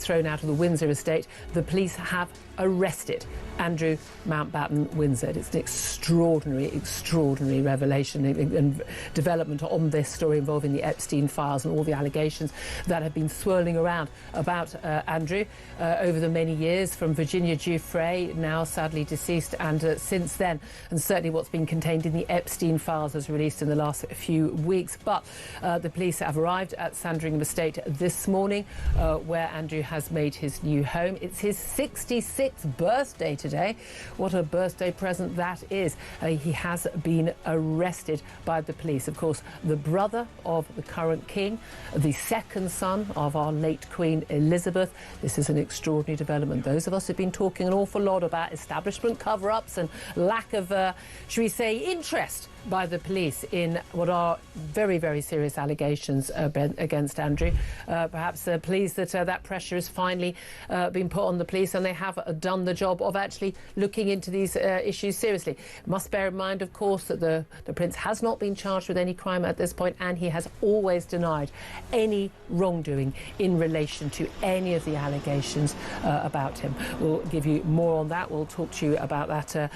thrown out of the Windsor estate, the police have arrested Andrew Mountbatten Windsor. It's an extraordinary revelation and development on this story involving the Epstein files and all the allegations that have been swirling around about Andrew over the many years, from Virginia Giuffre, now sadly deceased, and since then, and certainly what's been contained in the Epstein files as released in the last few weeks. But the police have arrived at Sandringham Estate this morning, where Andrew has made his new home. It's his 66th birthday today. What a birthday present that is. He has been arrested by the police. Of course, the brother of the current king, the second son of our late Queen Elizabeth. This is an extraordinary development. Those of us who've been talking an awful lot about establishment cover-ups and lack of, should we say, interest by the police in what are very, very serious allegations against Andrew. Perhaps pleased that that pressure has finally been put on the police, and they have done the job of actually looking into these issues seriously. Must bear in mind, of course, that the Prince has not been charged with any crime at this point, and he has always denied any wrongdoing in relation to any of the allegations about him. We'll give you more on that. We'll talk to you about that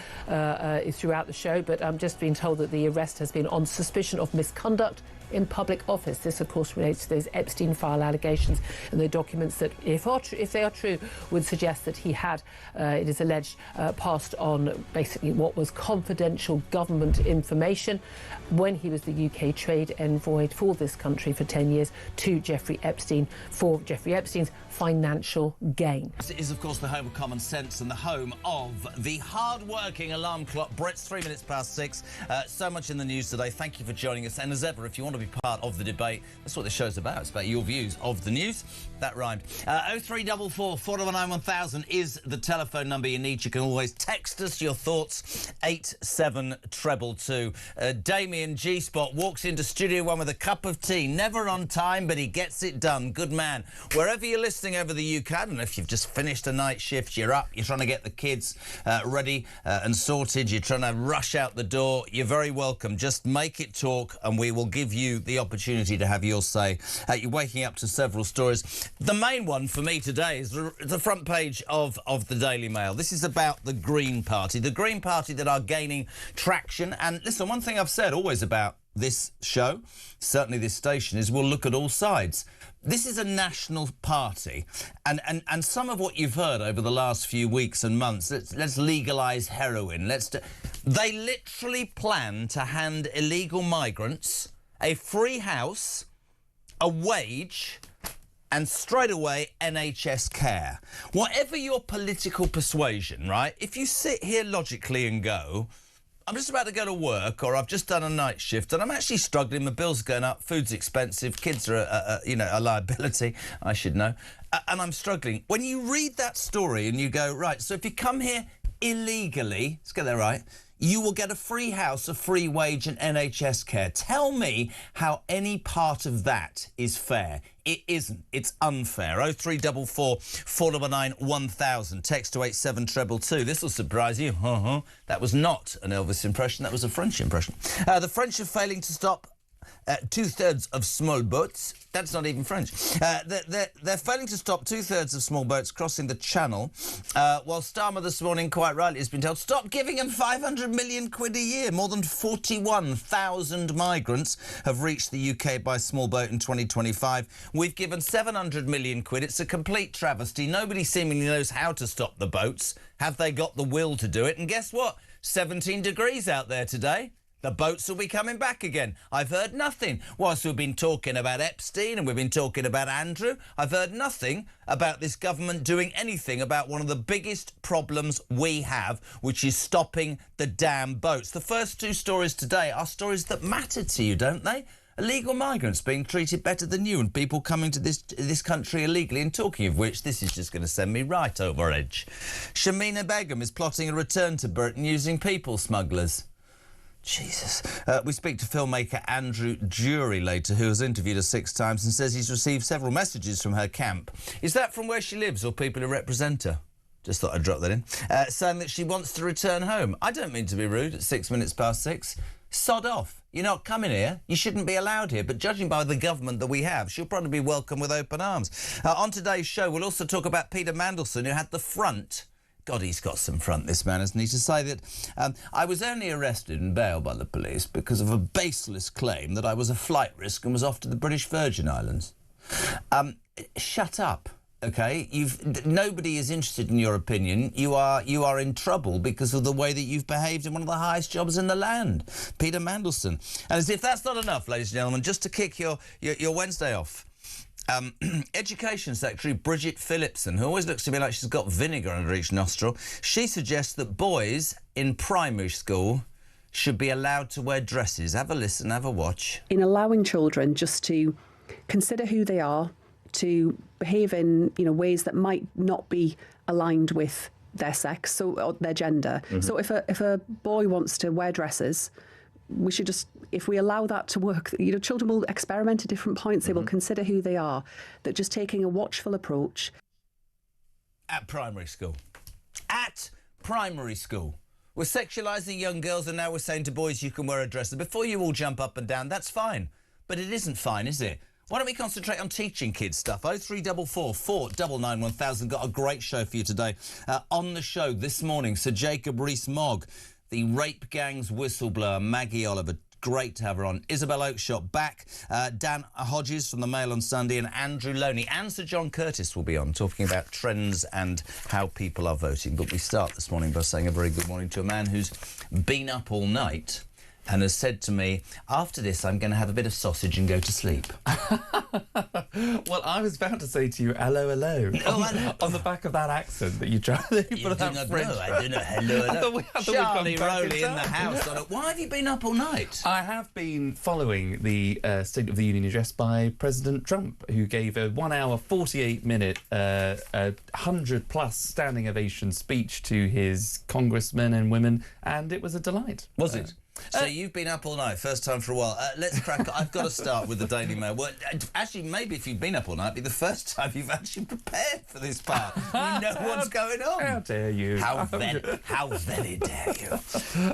throughout the show, but I'm just being told that the arrest has been on suspicion of misconduct in public office. This, of course, relates to those Epstein file allegations and the documents that, if they are true, would suggest that he had, it is alleged, passed on basically what was confidential government information when he was the UK trade envoy for this country for 10 years to Jeffrey Epstein for Jeffrey Epstein's financial gain. It is, of course, the home of common sense and the home of the hard-working alarm clock. Brett's 3 minutes past 6. So much in the news today. Thank you for joining us. And as ever, if you want to be part of the debate, that's what this show's about. It's about your views of the news. That rhymed. 0344 419 1000 is the telephone number you need. You can always text us your thoughts. 87222. Damien G-Spot walks into Studio 1 with a cup of tea. Never on time, but he gets it done. Good man. Wherever you're listening over the UK, I don't know if you've just finished a night shift, you're up, you're trying to get the kids ready and sorted, you're trying to rush out the door, you're very welcome. Just make it talk and we will give you the opportunity to have your say. You're waking up to several stories. The main one for me today is the front page of the Daily Mail. This is about the Green Party. The Green Party that are gaining traction. And listen, one thing I've said always about this show, certainly this station, is we'll look at all sides. This is a national party, and some of what you've heard over the last few weeks and months, let's legalise heroin, they literally plan to hand illegal migrants a free house, a wage, and straight away NHS care. Whatever your political persuasion, right, if you sit here logically and go, I'm just about to go to work, or I've just done a night shift and I'm actually struggling, my bills are going up, food's expensive, kids are a liability, I should know, and I'm struggling. When you read that story and you go, right, so if you come here illegally, let's get that right, you will get a free house, a free wage and NHS care. Tell me how any part of that is fair. It isn't. It's unfair. 0344 419 1000. Text to 87222. This will surprise you. That was not an Elvis impression. That was a French impression. The French are failing to stop two-thirds of small boats. That's not even French. They're failing to stop two-thirds of small boats crossing the Channel, while Starmer this morning, quite rightly, has been told, stop giving them 500 million quid a year. More than 41,000 migrants have reached the UK by small boat in 2025. We've given 700 million quid. It's a complete travesty. Nobody seemingly knows how to stop the boats. Have they got the will to do it? And guess what? 17 degrees out there today. The boats will be coming back again. I've heard nothing. Whilst we've been talking about Epstein and we've been talking about Andrew, I've heard nothing about this government doing anything about one of the biggest problems we have, which is stopping the damn boats. The first two stories today are stories that matter to you, don't they? Illegal migrants being treated better than you and people coming to this country illegally, and talking of which, this is just going to send me right over edge. Shamina Begum is plotting a return to Britain using people smugglers. Jesus. We speak to filmmaker Andrew Jury later, who has interviewed her 6 times and says he's received several messages from her camp. Is that from where she lives or people who represent her? Just thought I'd drop that in. Saying that she wants to return home. I don't mean to be rude at 6 minutes past 6. Sod off. You're not coming here. You shouldn't be allowed here. But judging by the government that we have, she'll probably be welcomed with open arms. On today's show, we'll also talk about Peter Mandelson, who had the front. God, he's got some front, this man, hasn't he? To say that I was only arrested and bailed by the police because of a baseless claim that I was a flight risk and was off to the British Virgin Islands. Shut up. OK, nobody is interested in your opinion. You are in trouble because of the way that you've behaved in one of the highest jobs in the land, Peter Mandelson. And as if that's not enough, ladies and gentlemen, just to kick your Wednesday off, Education Secretary Bridget Phillipson, who always looks to me like she's got vinegar under each nostril, she suggests that boys in primary school should be allowed to wear dresses. Have a listen, have a watch. In allowing children just to consider who they are, to behave in ways that might not be aligned with their sex or their gender. Mm-hmm. So if a boy wants to wear dresses, we should just, if we allow that to work, children will experiment at different points. They will consider who they are. That just taking a watchful approach. At primary school. At primary school. We're sexualising young girls and now we're saying to boys you can wear a dress. And before you all jump up and down, that's fine. But it isn't fine, is it? Why don't we concentrate on teaching kids stuff? 0344 499 1000. Got a great show for you today. On the show this morning, Sir Jacob Rees-Mogg, the rape gang's whistleblower, Maggie Oliver. Great to have her on. Isabel Oakeshott back. Dan Hodges from the Mail on Sunday and Andrew Loney. And Sir John Curtis will be on talking about trends and how people are voting. But we start this morning by saying a very good morning to a man who's been up all night and has said to me, after this, I'm going to have a bit of sausage and go to sleep. Well, I was about to say to you, hello, hello. On the back of that accent that you tried to put that French. I do know. Hello. Charlie Rowley in the house. Why have you been up all night? I have been following the State of the Union address by President Trump, who gave a 1 hour, 48-minute, 100-plus standing ovation speech to his congressmen and women, and it was a delight. Was it? So you've been up all night, first time for a while. Let's crack on. I've got to start with the Daily Mail. Well, actually, maybe if you've been up all night, it'd be the first time you've actually prepared for this part. You know what's going on. How dare you? How very dare you.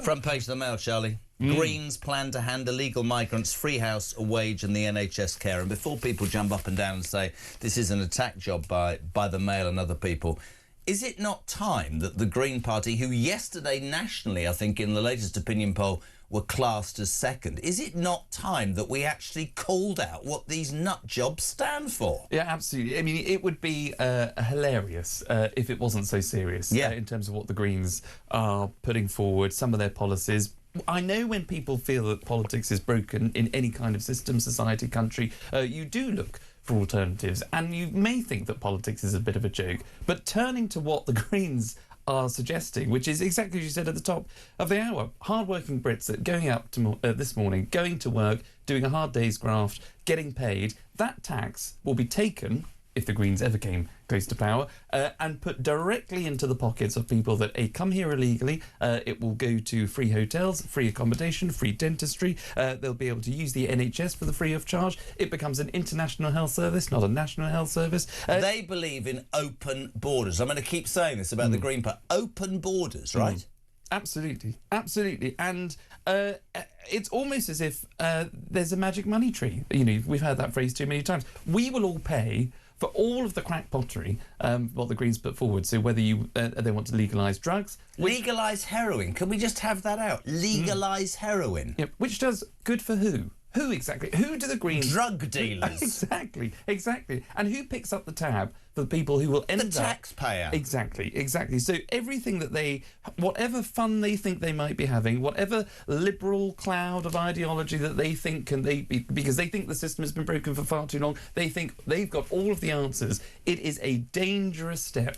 Front page of the Mail, Charlie. Greens plan to hand illegal migrants free house, a wage and the NHS care. And before people jump up and down and say this is an attack job by the Mail and other people, is it not time that the Green Party, who yesterday nationally, I think in the latest opinion poll, were classed as second, is it not time that we actually called out what these nut jobs stand for? Yeah, absolutely. I mean, it would be hilarious if it wasn't so serious in terms of what the Greens are putting forward, some of their policies. I know when people feel that politics is broken in any kind of system, society, country, you do look for alternatives, and you may think that politics is a bit of a joke, but turning to what the Greens are suggesting, which is exactly as you said at the top of the hour, hard-working Brits that going out to, this morning, going to work, doing a hard day's graft, getting paid, that tax will be taken, if the Greens ever came close to power, and put directly into the pockets of people that come here illegally. It will go to free hotels, free accommodation, free dentistry. They'll be able to use the NHS for the free of charge. It becomes an international health service, not a national health service. They believe in open borders. I'm going to keep saying this about the Green Party. Open borders, right? Absolutely, absolutely. And it's almost as if there's a magic money tree. We've heard that phrase too many times. We will all pay for all of the crack pottery, what the Greens put forward. So whether they want to legalise drugs... Legalise heroin. Can we just have that out? Legalise heroin. Yep. Which does good for who? Who exactly? Who do the Greens... Drug dealers. Exactly. And who picks up the tab for the people who will end up... The taxpayer. Exactly. So everything that whatever fun they think they might be having, whatever liberal cloud of ideology that they think because they think the system has been broken for far too long, they think they've got all of the answers. It is a dangerous step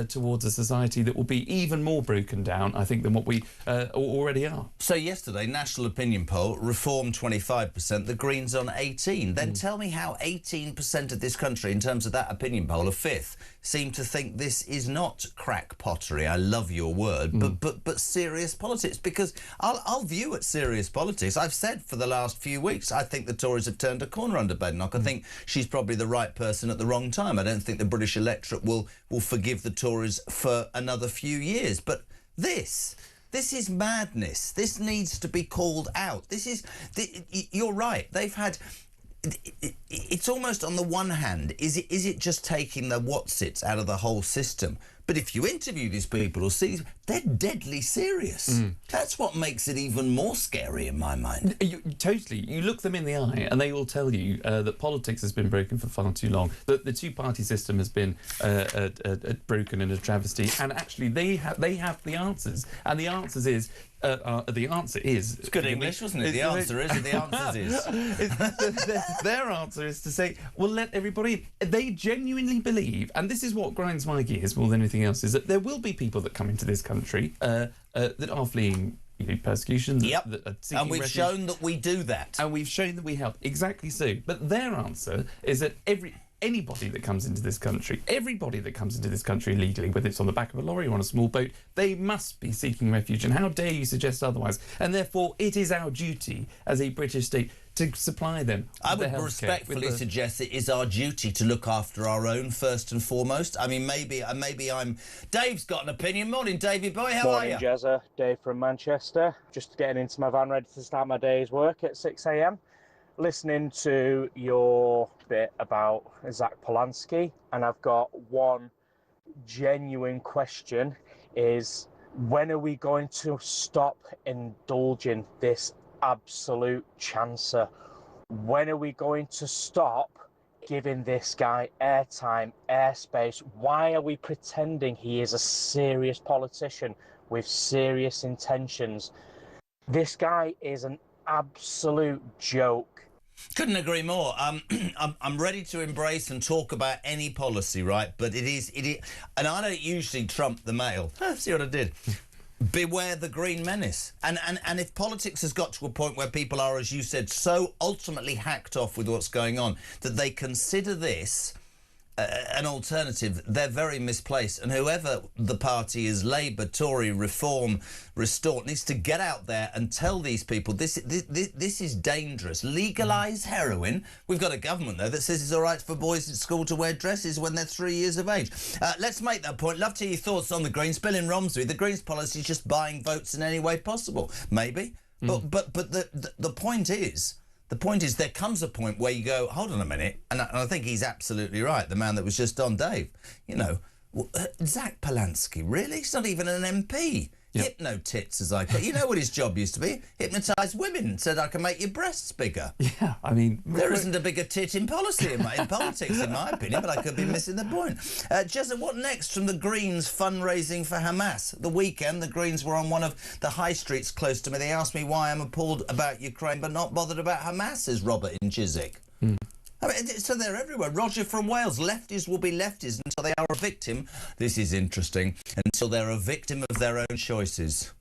towards a society that will be even more broken down, I think, than what we already are. So yesterday, national opinion poll, Reform 25%, the Greens on 18%. Then tell me how 18% of this country, in terms of that opinion poll, a fifth, seem to think this is not crack pottery. I love your word, but serious politics. Because I'll view it serious politics. I've said for the last few weeks, I think the Tories have turned a corner under Badenoch. I think she's probably the right person at the wrong time. I don't think the British electorate will forgive the Tories for another few years. But this This is madness. This needs to be called out. You're right. They've had... It's almost on the one hand, is it just taking the whatsits out of the whole system? But if you interview these people or see, they're deadly serious. That's what makes it even more scary in my mind. Totally. You look them in the eye and they will tell you that politics has been broken for far too long, that the two-party system has been broken in a travesty, and actually they have the answers. And the answer is... It's good English, wasn't it? The answer is. Their answer is to say, well, let everybody... They genuinely believe, and this is what grinds my gears more than anything else, is that there will be people that come into this country that are fleeing persecution. Yep. That are seeking and we've refuge. shown that we do that. And we've shown that we help. Exactly so. But their answer is that anybody that comes into this country, everybody that comes into this country illegally, whether it's on the back of a lorry or on a small boat, they must be seeking refuge. And how dare you suggest otherwise? And therefore, it is our duty as a British state to supply them. I would respectfully suggest it is our duty to look after our own first and foremost. I mean, maybe I'm... Dave's got an opinion. Morning, Davey boy. How are you? Morning, Jezza. Dave from Manchester. Just getting into my van, ready to start my day's work at 6 a.m. Listening to your bit about Zach Polanski, and I've got one genuine question, is when are we going to stop indulging this absolute chancer? When are we going to stop giving this guy airtime, airspace? Why are we pretending he is a serious politician with serious intentions? This guy is an absolute joke. Couldn't agree more. I'm ready to embrace and talk about any policy, right? But it is, and I don't usually trump the male. See what I did? Beware the green menace. And if politics has got to a point where people are, as you said, so ultimately hacked off with what's going on that they consider this an alternative, they're very misplaced. And whoever the party is, Labour, Tory, Reform, Restore, needs to get out there and tell these people this is dangerous. Legalise heroin. We've got a government, though, that says it's all right for boys at school to wear dresses when they're 3 years of age. Let's make that point. Love to hear your thoughts on the Greens. Bill in Romsey, the Greens policy is just buying votes in any way possible. Maybe. But the point is... The point is, there comes a point where you go, hold on a minute, and I think he's absolutely right, the man that was just on, Dave. You know, Zach Polanski, really? He's not even an MP. Yep. Hypno tits, as I call it. You know what his job used to be? Hypnotise women, said I can make your breasts bigger. Yeah, I mean... There isn't a bigger tit in politics, in my opinion, but I could be missing the point. Jezza, what next from the Greens fundraising for Hamas? The weekend, the Greens were on one of the high streets close to me. They asked me why I'm appalled about Ukraine but not bothered about Hamas, says Robert in Chiswick. I mean, so they're everywhere. Roger from Wales, lefties will be lefties until they are a victim. This is interesting. Until they're a victim of their own choices.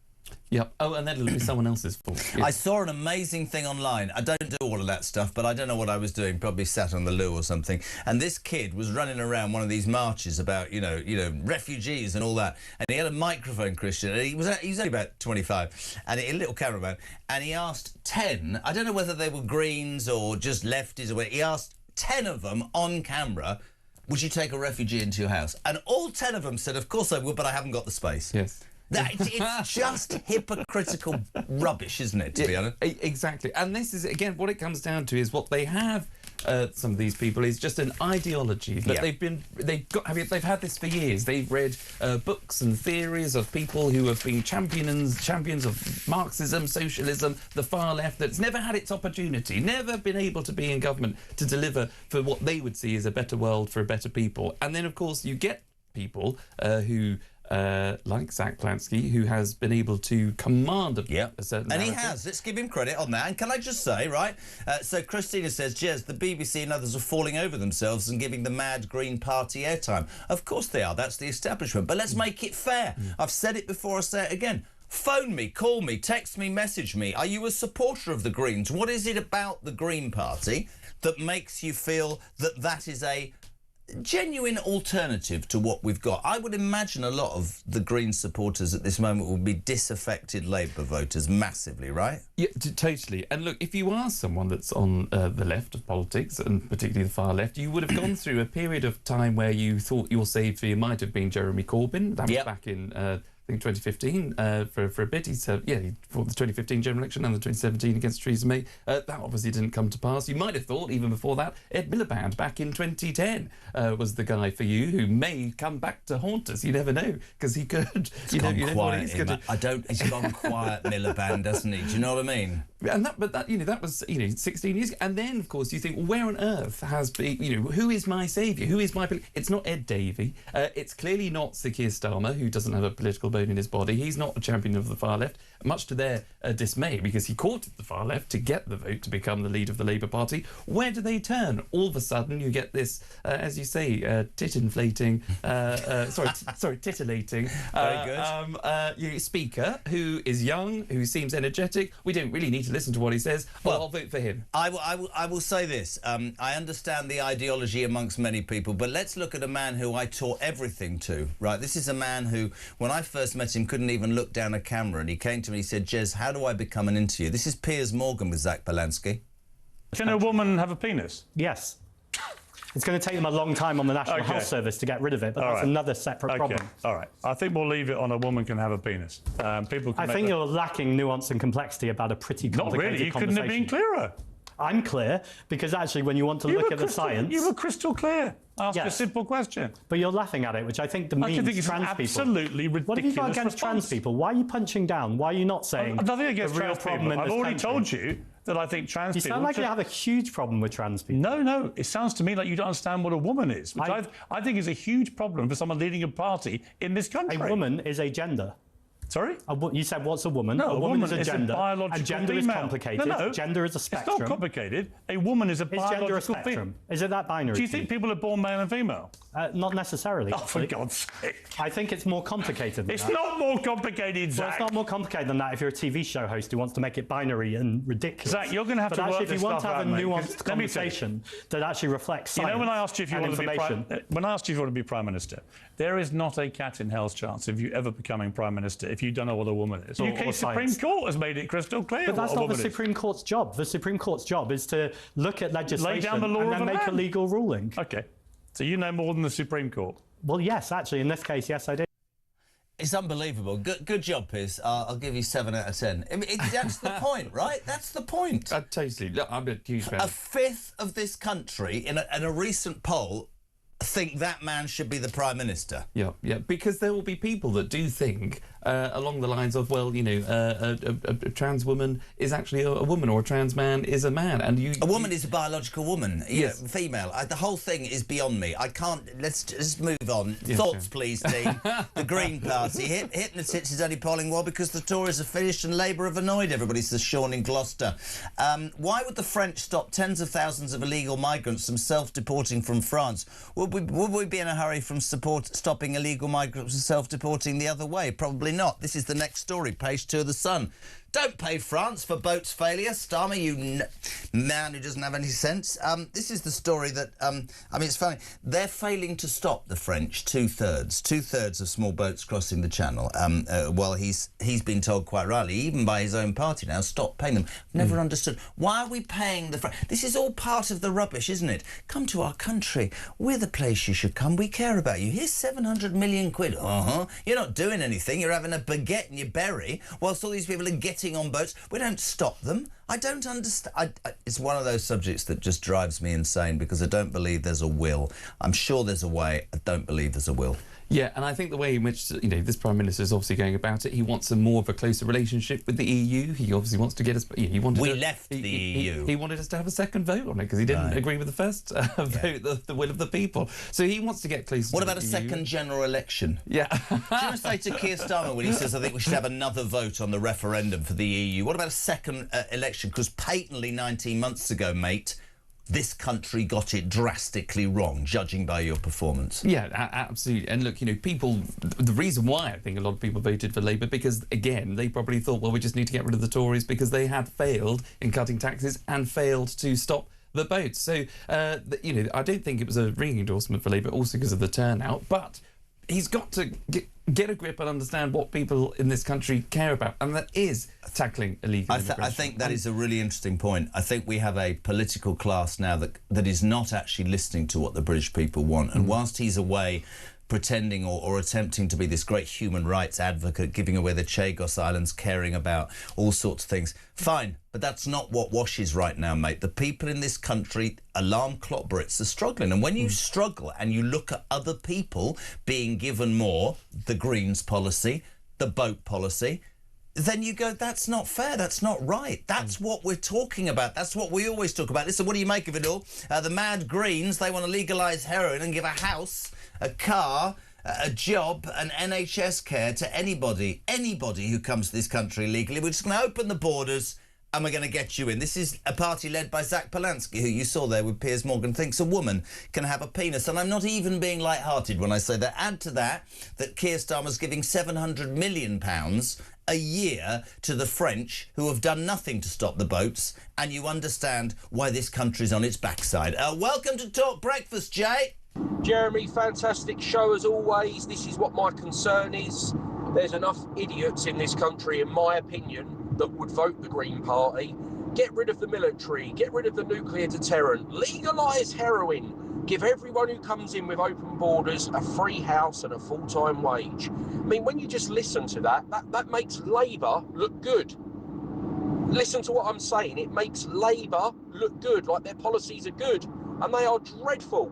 Yep. Oh, and that'll be someone else's fault. Yeah. I saw an amazing thing online. I don't do all of that stuff, but I don't know what I was doing. Probably sat on the loo or something. And this kid was running around one of these marches about, you know, refugees and all that. And he had a microphone, Christian. And he was only about 25, and a little cameraman. And he asked 10. I don't know whether they were Greens or just lefties or whatever. He asked 10 of them on camera, would you take a refugee into your house? And all 10 of them said, of course I would, but I haven't got the space. Yes. It's just hypocritical rubbish, isn't it, to be honest? Exactly. And this is, again, what it comes down to is what they have, some of these people, is just an ideology that they've had this for years. They've read books and theories of people who have been champions of Marxism, socialism, the far left, that's never had its opportunity, never been able to be in government to deliver for what they would see as a better world for a better people. And then, of course, you get people who... like Zach Polanski, who has been able to command a certain narrative. And he has. Let's give him credit on that. And can I just say, right, so Christina says, Jez, the BBC and others are falling over themselves and giving the Mad Green Party airtime. Of course they are. That's the establishment. But let's make it fair. I've said it before, I say it again. Phone me, call me, text me, message me. Are you a supporter of the Greens? What is it about the Green Party that makes you feel that that is a genuine alternative to what we've got? I would imagine a lot of the Green supporters at this moment will be disaffected Labour voters massively, right? Yeah, totally. And look, if you are someone that's on the left of politics, and particularly the far left, you would have gone through a period of time where you thought your savior might have been Jeremy Corbyn. That was back in I think 2015 for a bit. He said, he fought the 2015 general election and the 2017 against Theresa May. That obviously didn't come to pass. You might have thought, even before that, Ed Miliband back in 2010 was the guy for you, who may come back to haunt us. You never know, because he could. He's gone quiet. He's gone quiet, Miliband, doesn't he? Do you know what I mean? And that was 16 years ago. And then, of course, you think, well, where on earth has been, who is my saviour? Who is my? It's not Ed Davey. It's clearly not Sir Keir Starmer, who doesn't have a political bone in his body. He's not a champion of the far left, much to their dismay, because he courted the far left to get the vote to become the leader of the Labour Party. Where do they turn? All of a sudden, you get this, as you say, titillating. Very good. Speaker who is young, who seems energetic. We don't really need to listen to what he says. Well, I'll vote for him. I will say this. I understand the ideology amongst many people, but let's look at a man who I taught everything to. Right, this is a man who, when I first met him, couldn't even look down a camera, and he came to me and he said, Jez, how do I become an interviewer? This is Piers Morgan with Zach Polanski. Can a woman have a penis? Yes. It's going to take them a long time on the National Health Service to get rid of it, but that's another separate problem. All right. I think we'll leave it on a woman can have a penis. People can I think you're lacking nuance and complexity about a pretty complicated Not really. You conversation. couldn't have been clearer. I'm clear, because actually when you want to look at the science... You were crystal clear. Ask a simple question. But you're laughing at it, which I think demeans trans people. Absolutely ridiculous. What have you got against trans people? Why are you punching down? Why are you not saying nothing against the real trans problem people? in this I've already country? told you that I think trans people... You sound like you have a huge problem with trans people. No. It sounds to me like you don't understand what a woman is, which I think is a huge problem for someone leading a party in this country. A woman is a gender. Sorry? You said, what's a woman? No, a woman is a gender. Biological and gender female. is complicated. No. Gender is a spectrum. It's not complicated. A woman is a biological gender a spectrum? Is it that binary? Do you think people are born male and female? Not necessarily. Oh, for God's sake. I think it's more complicated than that. It's not more complicated, Zach. Well, it's not more complicated than that if you're a TV show host who wants to make it binary and ridiculous. Zach, you're going to have to work this this stuff out, stuff out, if you want to have a nuanced mate. conversation that actually reflects science when I asked you if you and want to be information... when I asked you if you want to be Prime Minister, there is not a cat in hell's chance of you ever becoming Prime Minister if you don't know what a woman is. The UK Supreme Court has made it crystal clear But that's what a not the woman is. Supreme Court's job. The Supreme Court's job is to look at legislation Lay down the law and of then a make a man. legal ruling. OK. So you know more than the Supreme Court? Well, yes, actually, in this case, yes, I do. It's unbelievable. Good job, Piers. I'll give you 7 out of 10. I mean, that's the point, right? That's the point. Totally. Look, I'm a huge fan. A fifth of this country, in a recent poll, think that man should be the Prime Minister. Yeah, because there will be people that do think along the lines of, well, a trans woman is actually a woman, or a trans man is a man, and a woman is a biological woman. Yes, female. The whole thing is beyond me. I can't. Let's just move on. Yes, Thoughts, please, team. The Green Party. Hypnotits is only polling well because the Tories are finished and Labour have annoyed everybody, says Sean in Gloucester. Why would the French stop tens of thousands of illegal migrants from self-deporting from France? Would we be in a hurry from stopping illegal migrants from self-deporting the other way? Probably not. This is the next story, page 2 of The Sun. Don't pay France for boat's failure. Starmer, you man who doesn't have any sense. This is the story that, I mean, it's funny. They're failing to stop the French, two-thirds of small boats crossing the channel. Well, he's been told quite rightly, even by his own party now, stop paying them. Never understood. Why are we paying the French? This is all part of the rubbish, isn't it? Come to our country. We're the place you should come. We care about you. Here's 700 million quid. You're not doing anything. You're having a baguette in your berry whilst all these people are getting on boats. We don't stop them. I don't understand. It's one of those subjects that just drives me insane because I don't believe there's a will. I'm sure there's a way. I don't believe there's a will. Yeah, and I think the way in which this Prime Minister is obviously going about it, he wants more of a closer relationship with the EU. He obviously wants to get us. He wanted. We left the EU. He wanted us to have a second vote on it because he didn't agree with the first vote, the will of the people. So he wants to get closer. What to about the a EU. second general election? Yeah. Do you want to say to Keir Starmer when he says, I think we should have another vote on the referendum for the EU? What about a second election? Because patently 19 months ago, mate, this country got it drastically wrong, judging by your performance. Yeah, absolutely. And look, people, the reason why I think a lot of people voted for Labour, because, again, they probably thought, well, we just need to get rid of the Tories because they had failed in cutting taxes and failed to stop the boats. So, I don't think it was a ringing endorsement for Labour, also because of the turnout, but he's got to get a grip and understand what people in this country care about, and that is tackling illegal immigration. I think that is a really interesting point. I think we have a political class now that is not actually listening to what the British people want, and whilst he's away pretending or attempting to be this great human rights advocate, giving away the Chagos Islands, caring about all sorts of things. Fine, but that's not what washes right now, mate. The people in this country, alarm clock Brits, are struggling. And when you struggle and you look at other people being given more, the Greens policy, the boat policy, then you go, that's not fair, that's not right. That's what we're talking about. That's what we always talk about. Listen, what do you make of it all? The mad Greens, they want to legalise heroin and give a house, a car, a job and NHS care to anybody who comes to this country legally. We're just going to open the borders and we're going to get you in. This is a party led by Zach Polanski, who you saw there with Piers Morgan, thinks a woman can have a penis. And I'm not even being light-hearted when I say that. Add to that Keir Starmer's giving £700 million a year to the French, who have done nothing to stop the boats, and you understand why this country's on its backside. Welcome to Talk Breakfast, Jay. Jeremy, fantastic show as always. This is what my concern is. There's enough idiots in this country, in my opinion, that would vote the Green Party. Get rid of the military, get rid of the nuclear deterrent, legalise heroin, give everyone who comes in with open borders a free house and a full-time wage. I mean, when you just listen to that makes Labour look good. Listen to what I'm saying. It makes Labour look good, like their policies are good, and they are dreadful.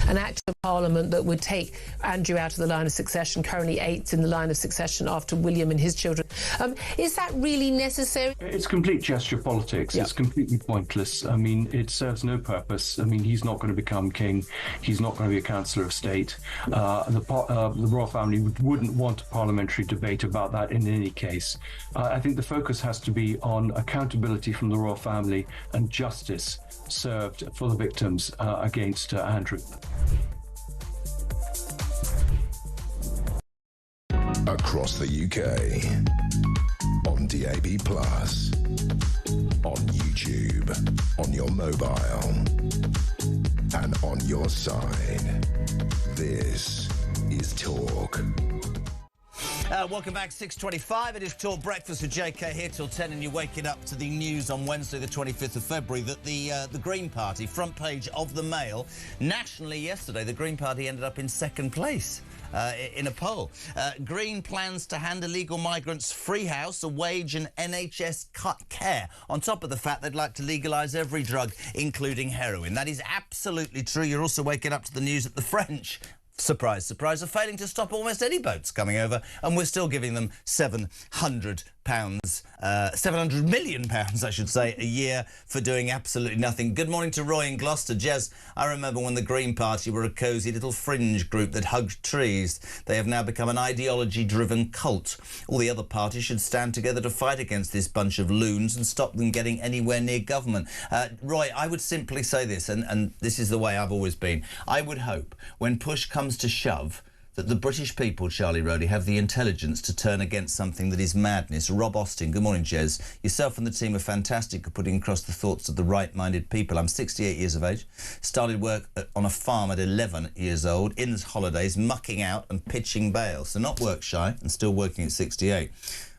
An act of Parliament that would take Andrew out of the line of succession, currently 8th in the line of succession after William and his children. Is that really necessary? It's complete gesture politics. Yeah. It's completely pointless. I mean, it serves no purpose. I mean, he's not going to become king. He's not going to be a Councillor of State. The royal family wouldn't want a parliamentary debate about that in any case. I think the focus has to be on accountability from the royal family and justice served for the victims against Andrew. Across the UK, on DAB+, on YouTube, on your mobile, and on your side. This is Talk. Welcome back, 6:25. It is Talk Breakfast with JK here till 10, and you're waking up to the news on Wednesday, the 25th of February, that the Green Party, front page of the Mail, nationally yesterday, the Green Party ended up in second place in a poll. Green plans to hand illegal migrants free house, a wage and NHS care, on top of the fact they'd like to legalise every drug, including heroin. That is absolutely true. You're also waking up to the news that the French, surprise, surprise, are failing to stop almost any boats coming over, and we're still giving them £700 million, I should say, a year for doing absolutely nothing. Good morning to Roy in Gloucester. Jez, I remember when the Green Party were a cosy little fringe group that hugged trees. They have now become an ideology-driven cult. All the other parties should stand together to fight against this bunch of loons and stop them getting anywhere near government. Roy, I would simply say this, and this is the way I've always been. I would hope when push comes to shove that the British people, Charlie Rowley, have the intelligence to turn against something that is madness. Rob Austin, good morning, Jez. Yourself and the team are fantastic at putting across the thoughts of the right-minded people. I'm 68 years of age, started work on a farm at 11 years old, in the holidays, mucking out and pitching bales. So not work shy and still working at 68.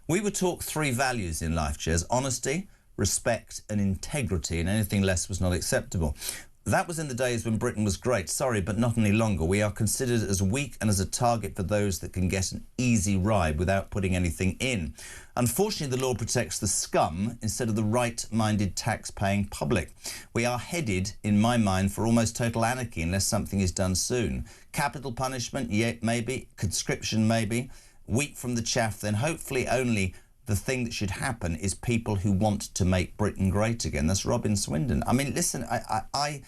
We were taught 3 values in life, Jez: honesty, respect and integrity, and anything less was not acceptable. That was in the days when Britain was great. Sorry, but not any longer. We are considered as weak and as a target for those that can get an easy ride without putting anything in. Unfortunately, the law protects the scum instead of the right-minded tax-paying public. We are headed, in my mind, for almost total anarchy unless something is done soon. Capital punishment, yeah, maybe. Conscription, maybe. Wheat from the chaff, then hopefully only the thing that should happen is people who want to make Britain great again. That's Robin Swindon. I mean, listen, I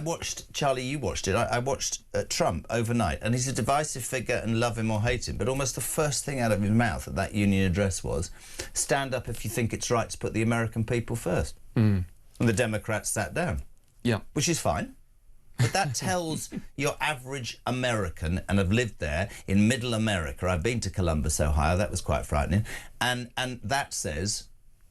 watched, Charlie, you watched it, I watched Trump overnight, and he's a divisive figure and love him or hate him, but almost the first thing out of his mouth at that union address was, stand up if you think it's right to put the American people first. And the Democrats sat down. Yeah. Which is fine. But that tells your average American, and I've lived there in middle America, I've been to Columbus, Ohio, that was quite frightening, and that says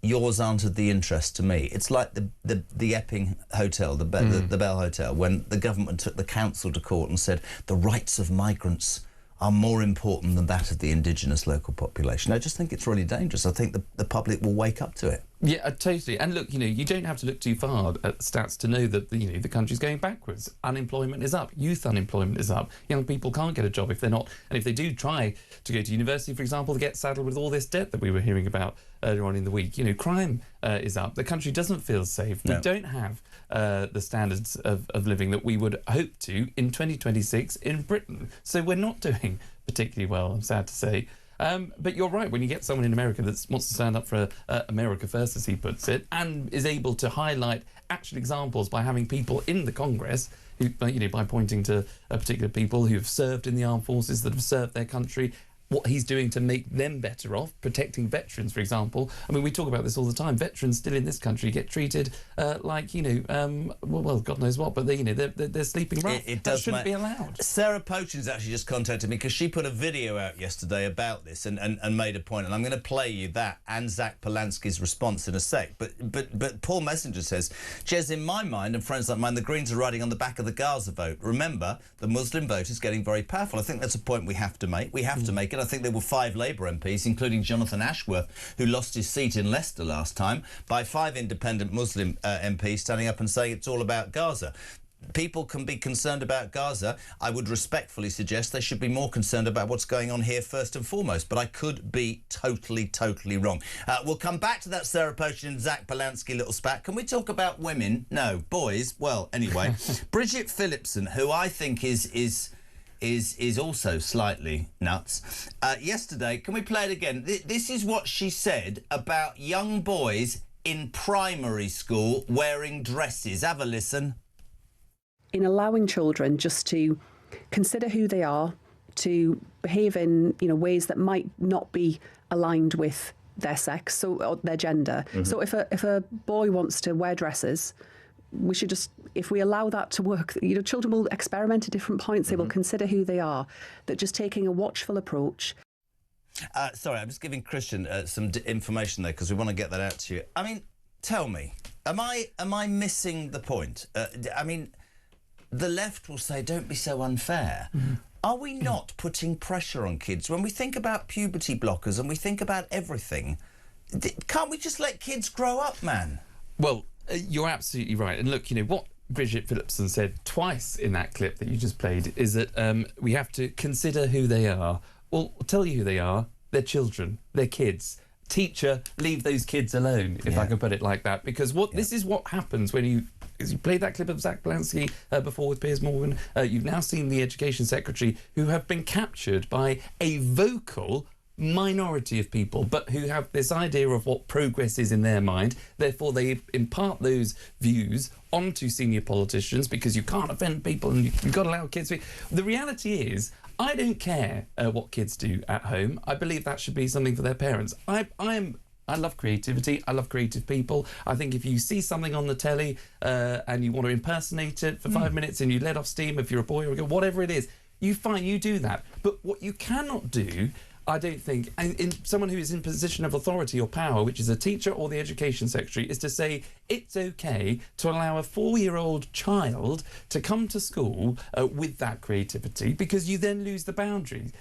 yours aren't of the interest to me. It's like the Epping Hotel, the Bell Hotel, when the government took the council to court and said the rights of migrants are more important than that of the indigenous local population. I just think it's really dangerous. I think the public will wake up to it. Yeah, totally. And look, you don't have to look too far at the stats to know that, the country's going backwards. Unemployment is up. Youth unemployment is up. Young people can't get a job if they're not. And if they do try to go to university, for example, they get saddled with all this debt that we were hearing about earlier on in the week. Crime is up. The country doesn't feel safe. No. We don't have the standards of living that we would hope to in 2026 in Britain. So we're not doing particularly well, I'm sad to say. But you're right, when you get someone in America that wants to stand up for America first, as he puts it, and is able to highlight actual examples by having people in the Congress, who, by pointing to particular people who have served in the armed forces, that have served their country, what he's doing to make them better off, protecting veterans, for example. I mean, we talk about this all the time. Veterans still in this country get treated like, well, God knows what, but they're sleeping rough. That shouldn't be allowed. Sarah Pochin's actually just contacted me because she put a video out yesterday about this and made a point, and I'm going to play you that and Zach Polanski's response in a sec. But Paul Messenger says, Jez, in my mind and friends like mine, the Greens are riding on the back of the Gaza vote. Remember, the Muslim vote is getting very powerful. I think that's a point we have to make. We have to make it. I think there were 5 Labour MPs, including Jonathan Ashworth, who lost his seat in Leicester last time, by 5 independent Muslim MPs standing up and saying it's all about Gaza. People can be concerned about Gaza. I would respectfully suggest they should be more concerned about what's going on here first and foremost, but I could be totally wrong. We'll come back to that Sarah Pochin and Zach Polanski little spat. Can we talk about women? No. Boys? Well, anyway. Bridget Phillipson, who I think is also slightly nuts. Yesterday, can we play it again? This is what she said about young boys in primary school wearing dresses. Have a listen. In allowing children just to consider who they are, to behave in ways that might not be aligned with their sex or their gender. Mm-hmm. So if a boy wants to wear dresses, we should just, if we allow that to work, children will experiment at different points. They will consider who they are. That just taking a watchful approach. Sorry, I'm just giving Christian some information there because we want to get that out to you. I mean, tell me, am I missing the point? I mean, the left will say, don't be so unfair. Mm-hmm. Are we not putting pressure on kids when we think about puberty blockers and we think about everything? Can't we just let kids grow up, man? Well, you're absolutely right. And look, what Bridget Phillipson said twice in that clip that you just played is that we have to consider who they are. Well, I'll tell you who they are. They're children. They're kids. Teacher, leave those kids alone, if I can put it like that. Because this is what happens when you played that clip of Zach Polanski before with Piers Morgan. You've now seen the Education Secretary who have been captured by a vocal minority of people, but who have this idea of what progress is in their mind. Therefore, they impart those views onto senior politicians because you can't offend people and you've got to allow kids to. The reality is, I don't care what kids do at home. I believe that should be something for their parents. I love creativity. I love creative people. I think if you see something on the telly and you want to impersonate it for 5 minutes and you let off steam, if you're a boy or a girl, whatever it is, You do that. But what you cannot do, I don't think, and in someone who is in position of authority or power, which is a teacher or the education secretary, is to say it's okay to allow a 4-year-old child to come to school with that creativity, because you then lose the boundaries.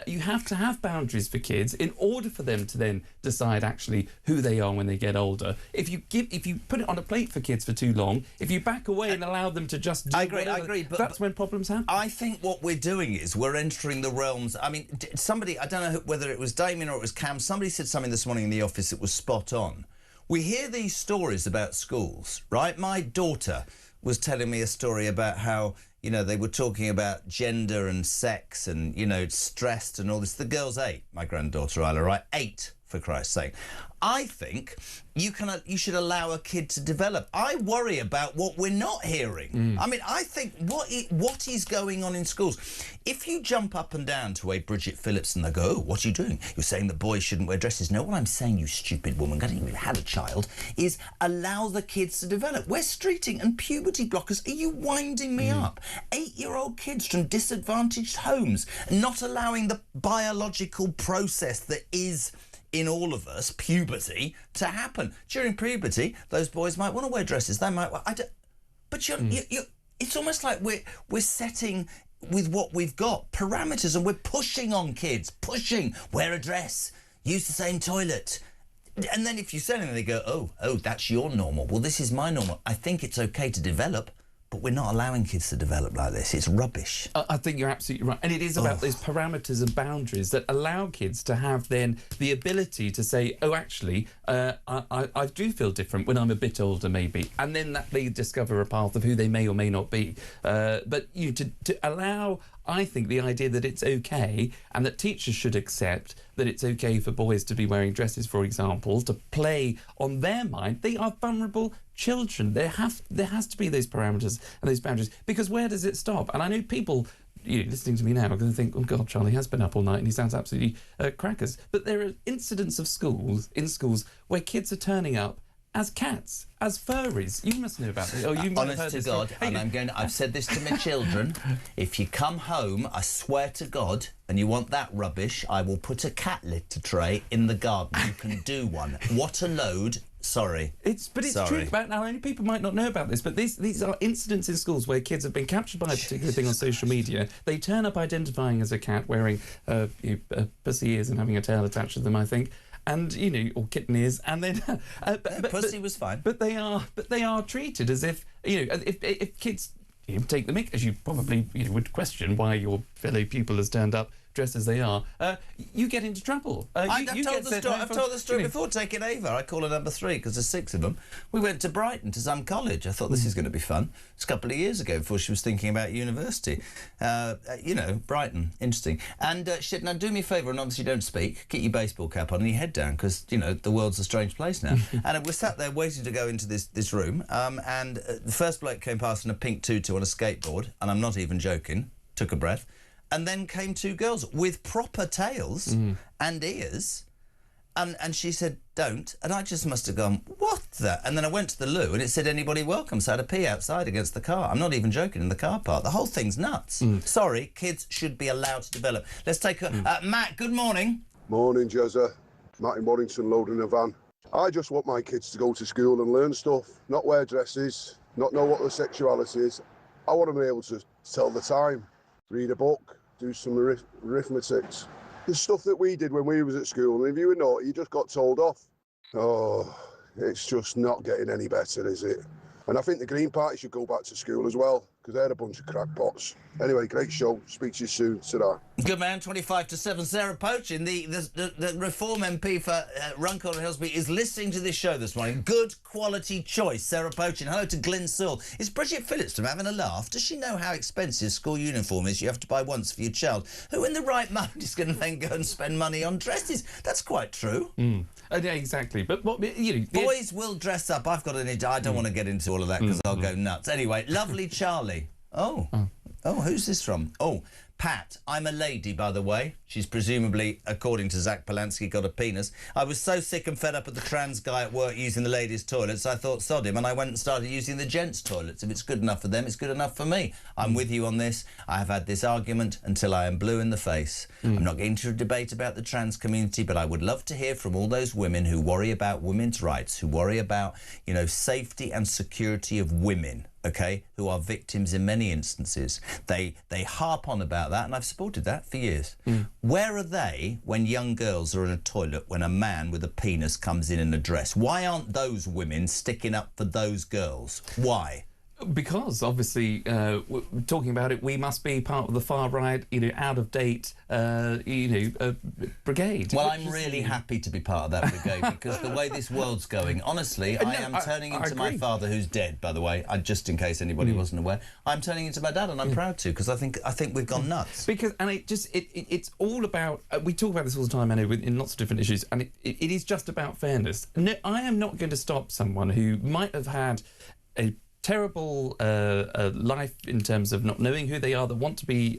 You have to have boundaries for kids in order for them to then decide actually who they are when they get older. If you put it on a plate for kids for too long, if you back away and allow them to just do whatever, I agree, but that's when problems happen. I think what we're doing is we're entering the realms. I mean, somebody, I don't know whether it was Damien or it was Cam, somebody said something this morning in the office that was spot on. We hear these stories about schools, right? My daughter was telling me a story about how, you know, they were talking about gender and sex and, you know, stressed and all this. The girl's 8, my granddaughter Isla, right? 8, for Christ's sake. I think you should allow a kid to develop. I worry about what we're not hearing. I mean, I think what is going on in schools. If you jump up and down to a Bridget Phillips and they go, oh, what are you doing? You're saying that boys shouldn't wear dresses. No, what I'm saying, you stupid woman, I didn't even had a child, is allow the kids to develop. We're streeting and puberty blockers. Are you winding me up? 8-year-old kids from disadvantaged homes, not allowing the biological process that is in all of us, puberty, to happen. During puberty, those boys might want to wear dresses. They might. But it's almost like we're setting with what we've got parameters, and we're pushing on kids. Wear a dress. Use the same toilet. And then if you say anything, they go, oh, that's your normal. Well, this is my normal. I think it's okay to develop. But we're not allowing kids to develop like this. It's rubbish. I think you're absolutely right. And it is about those parameters and boundaries that allow kids to have then the ability to say, oh, actually, I do feel different when I'm a bit older, maybe. And then that they discover a path of who they may or may not be. But to allow, I think, the idea that it's okay and that teachers should accept that it's okay for boys to be wearing dresses, for example, to play on their mind. They are vulnerable children. There has to be those parameters and those boundaries, because where does it stop? And I know people, listening to me now, are going to think, oh God, Charlie has been up all night and he sounds absolutely crackers. But there are incidents of schools where kids are turning up as cats, as furries. You must know about this. Oh, you might have heard this. Honest to God, and I've said this to my children, if you come home, I swear to God, and you want that rubbish, I will put a cat litter tray in the garden. You can do one. What a load. Sorry. It's true. Now, only people might not know about this, but these are incidents in schools where kids have been captured by a particular thing on social media. They turn up identifying as a cat, wearing pussy ears and having a tail attached to them, I think. And or kitten ears, and then pussy was fine. But they are treated as if if kids take the mick, as you probably would question why your fellow pupil has turned up dressed as they are, you get into trouble. I've told the story before. Take it over. I call her number 3 because there's 6 of them. We went to Brighton to some college. I thought this is going to be fun. It's a couple of years ago before she was thinking about university. Brighton, interesting. And she said, now do me a favour and obviously don't speak. Keep your baseball cap on and your head down because the world's a strange place now. And we sat there waiting to go into this room. And the first bloke came past in a pink tutu on a skateboard, and I'm not even joking. Took a breath. And then came 2 girls with proper tails and ears. And she said, don't. And I just must have gone, what the? And then I went to the loo and it said, anybody welcome. So I had to pee outside against the car. I'm not even joking, in the car park. The whole thing's nuts. Sorry, kids should be allowed to develop. Let's take a... Matt, good morning. Morning, Jezza. Matt in Waddington, loading a van. I just want my kids to go to school and learn stuff, not wear dresses, not know what their sexuality is. I want them to be able to tell the time, read a book, do some arithmetics. The stuff that we did when we was at school, and if you were naughty, you just got told off. Oh, it's just not getting any better, is it? And I think the Green Party should go back to school as well, because they're a bunch of crackpots. Anyway, great show. Speak to you soon. Ta-da. Good man, 25 to 7. Sarah Pochin, the Reform MP for Runcorn and Hillsby, is listening to this show this morning. Good quality choice, Sarah Pochin. Hello to Glyn Sewell. Is Bridget Phillips from having a laugh? Does she know how expensive school uniform is you have to buy once for your child? Who in the right mind is going to then go and spend money on dresses? That's quite true. Yeah, exactly. But what boys will dress up. I've got an idea. I don't want to get into all of that because I'll go nuts. Anyway, lovely Charlie. Oh, who's this from? Oh, Pat, I'm a lady, by the way. She's presumably, according to Zach Polanski, got a penis. I was so sick and fed up with the trans guy at work using the ladies' toilets, I thought, sod him, and I went and started using the gents' toilets. If it's good enough for them, it's good enough for me. I'm with you on this. I have had this argument until I am blue in the face. I'm not getting into a debate about the trans community, but I would love to hear from all those women who worry about women's rights, who worry about, you know, safety and security of women. Okay, who are victims in many instances. They harp on about that, and I've supported that for years. Where are they when young girls are in a toilet when a man with a penis comes in a dress? Why aren't those women sticking up for those girls? Why? Because obviously, talking about it, we must be part of the far right, you know, out of date, brigade. Well, I'm really happy to be part of that brigade because the way this world's going, honestly, I am turning into my father, who's dead, by the way. Just in case anybody wasn't aware, I'm turning into my dad, and I'm proud to because I think we've gone nuts. Because it's all about. We talk about this all the time, I know, in lots of different issues, and it is just about fairness. No, I am not going to stop someone who might have had a terrible life in terms of not knowing who they are, that want to be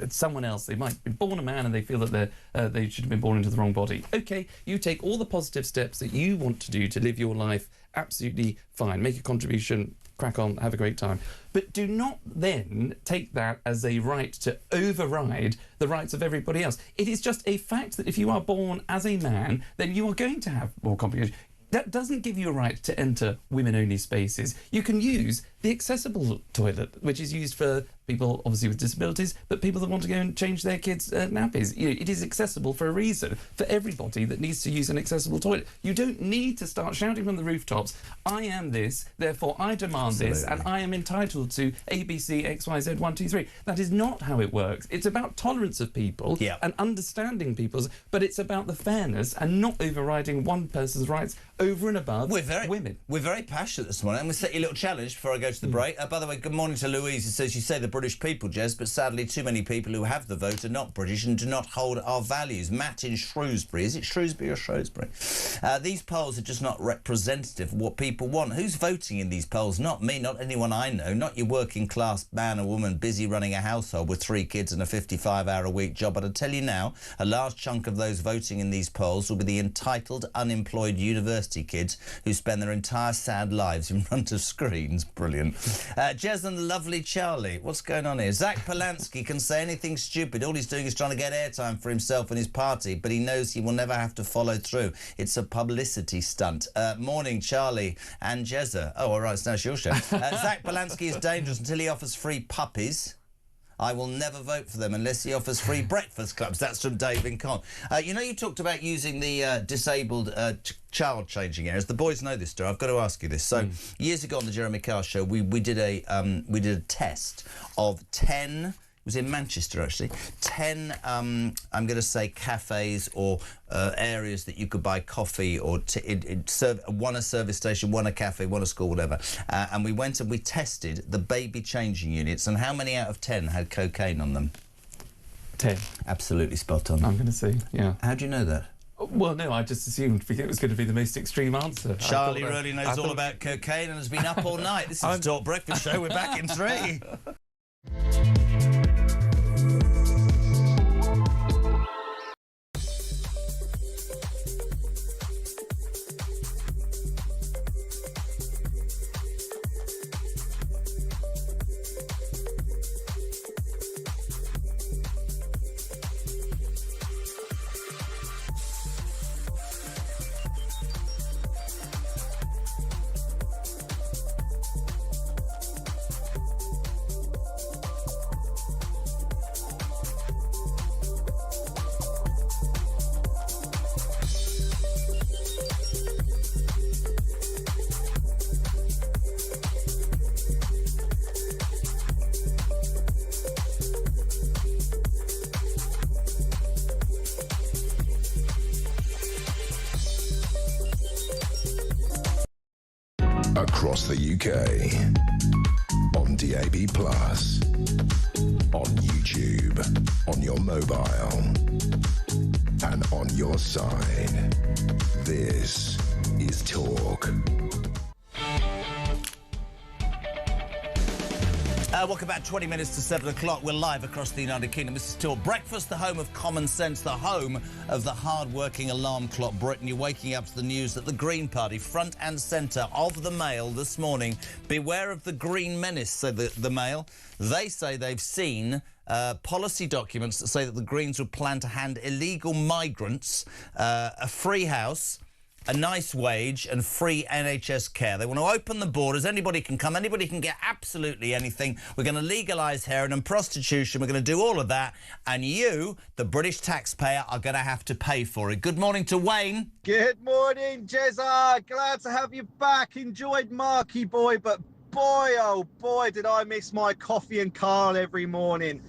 someone else. They might be born a man and they feel that they should have been born into the wrong body. Okay, you take all the positive steps that you want to do to live your life, absolutely fine. Make a contribution, crack on, have a great time. But do not then take that as a right to override the rights of everybody else. It is just a fact that if you are born as a man, then you are going to have more complications. That doesn't give you a right to enter women-only spaces. You can use the accessible toilet, which is used for people, obviously, with disabilities, but people that want to go and change their kids' nappies. You know, it is accessible for a reason, for everybody that needs to use an accessible toilet. You don't need to start shouting from the rooftops, I am this, therefore I demand this, and I am entitled to ABC, XYZ, 1, 2, 3. That is not how it works. It's about tolerance of people and understanding people's, but it's about the fairness and not overriding one person's rights over and above women. We're very passionate this morning. I'm going to set you a little challenge before I go to the break. By the way, good morning to Louise. It says, you say the British people, Jez, but sadly too many people who have the vote are not British and do not hold our values. Matt in Shrewsbury. Is it Shrewsbury or Shrewsbury? These polls are just not representative of what people want. Who's voting in these polls? Not me, not anyone I know, not your working class man or woman busy running a household with 3 kids and a 55-hour-a-week job. But I tell you now, a large chunk of those voting in these polls will be the entitled, unemployed university kids who spend their entire sad lives in front of screens. Brilliant. Jez and the lovely Charlie. What's going on here? Zach Polanski can say anything stupid. All he's doing is trying to get airtime for himself and his party, but he knows he will never have to follow through. It's a publicity stunt. Morning, Charlie and Jezza. Oh, all right, so now it's your show. Zach Polanski is dangerous until he offers free puppies. I will never vote for them unless he offers free breakfast clubs. That's from Dave in Con. You know, you talked about using the disabled child changing areas. The boys know this story. I've got to ask you this. So years ago on the Jeremy Carr show, we did a test of 10. It was in Manchester, actually. 10, I'm going to say, cafes or areas that you could buy coffee or one a service station, one a cafe, one a school, whatever. And we went and we tested the baby changing units, and how many out of 10 had cocaine on them? 10. Absolutely spot on. I'm going to say, yeah. How do you know that? Well, no, I just assumed it was going to be the most extreme answer. Charlie really knows all about cocaine and has been up all night. This is the Talk Breakfast Show. We're back in 3. Across the UK, on DAB+, on YouTube, on your mobile, and on your side. This is Talk. Welcome back. 20 minutes to 7 o'clock. We're live across the United Kingdom. This is still Breakfast, the home of common sense, the home of the hard-working alarm clock Britain. You're waking up to the news that the Green Party, front and centre of the Mail this morning. Beware of the Green Menace, said the Mail. They say they've seen policy documents that say that the Greens would plan to hand illegal migrants a free house, a nice wage and free NHS care. They want to open the borders. Anybody can come. Anybody can get absolutely anything. We're going to legalise heroin and prostitution. We're going to do all of that. And you, the British taxpayer, are going to have to pay for it. Good morning to Wayne. Good morning, Jezza. Glad to have you back. Enjoyed Marky Boy, but boy, oh boy, did I miss my coffee and Carl every morning.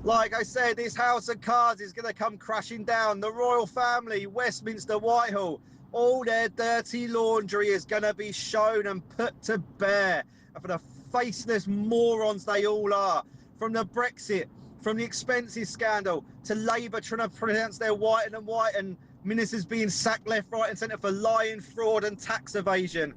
Like I said, this house of cards is going to come crashing down. The royal family, Westminster, Whitehall, all their dirty laundry is going to be shown and put to bear for the faceless morons they all are. From the Brexit, from the expenses scandal, to Labour trying to pronounce their white and ministers being sacked left, right and centre for lying, fraud and tax evasion.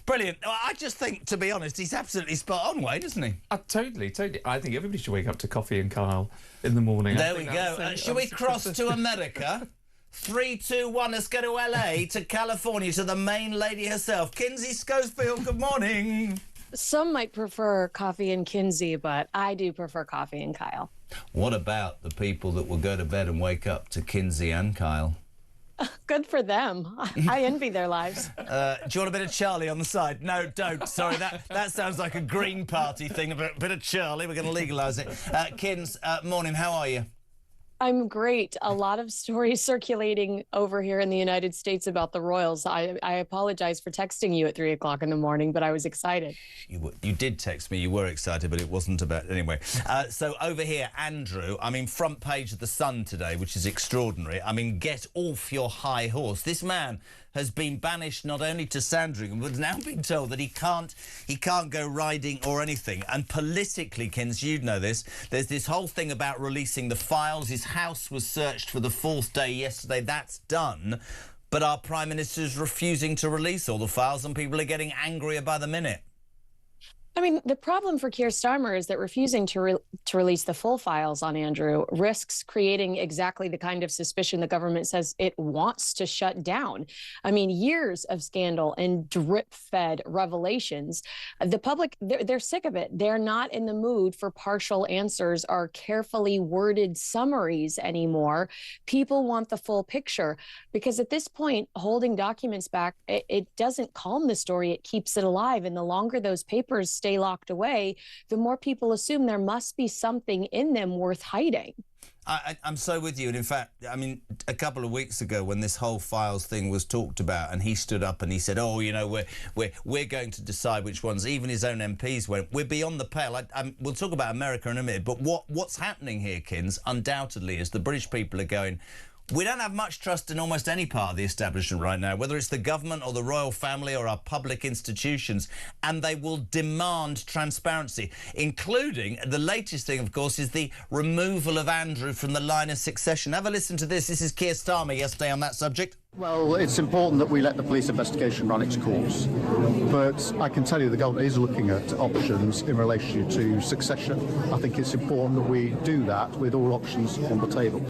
Brilliant. I just think, to be honest, he's absolutely spot on, Wayne, isn't he? Totally. I think everybody should wake up to coffee and Carl in the morning. There we go. Shall we cross to America? 3, 2, 1, let's go to LA, to California, to the main lady herself. Kinsey Schofield, good morning. Some might prefer coffee and Kinsey, but I do prefer coffee and Kyle. What about the people that will go to bed and wake up to Kinsey and Kyle? Good for them. I envy their lives. Do you want a bit of Charlie on the side? No, don't. Sorry, that sounds like a Green Party thing. A bit of Charlie. We're going to legalise it. Kins, morning. How are you? I'm great. A lot of stories circulating over here in the United States about the royals. I apologize for texting you at 3 o'clock in the morning, but I was excited. You did text me. You were excited, but it wasn't about... Anyway, so over here, Andrew, I mean, front page of The Sun today, which is extraordinary. I mean, get off your high horse. This man has been banished not only to Sandringham, but has now been told that he can't go riding or anything. And politically, Kins, you'd know this, there's this whole thing about releasing the files. His house was searched for the 4th day yesterday. That's done. But our Prime Minister's refusing to release all the files, and people are getting angrier by the minute. I mean, the problem for Keir Starmer is that refusing to release the full files on Andrew risks creating exactly the kind of suspicion the government says it wants to shut down. I mean, years of scandal and drip-fed revelations. The public, they're sick of it. They're not in the mood for partial answers or carefully worded summaries anymore. People want the full picture, because at this point, holding documents back, it doesn't calm the story. It keeps it alive. And the longer those papers stay locked away, the more people assume there must be something in them worth hiding. I'm so with you. And in fact, I mean, a couple of weeks ago when this whole files thing was talked about, and he stood up and he said, oh, you know, we're going to decide which ones. Even his own MPs went, we're beyond the pale. We'll talk about America in a minute, but what's happening here, Kins, undoubtedly, is the British people are going, we don't have much trust in almost any part of the establishment right now, whether it's the government or the royal family or our public institutions, and they will demand transparency, including the latest thing, of course, is the removal of Andrew from the line of succession. Have a listen to this. This is Keir Starmer yesterday on that subject. Well, it's important that we let the police investigation run its course, but I can tell you the government is looking at options in relation to succession. I think it's important that we do that with all options on the table.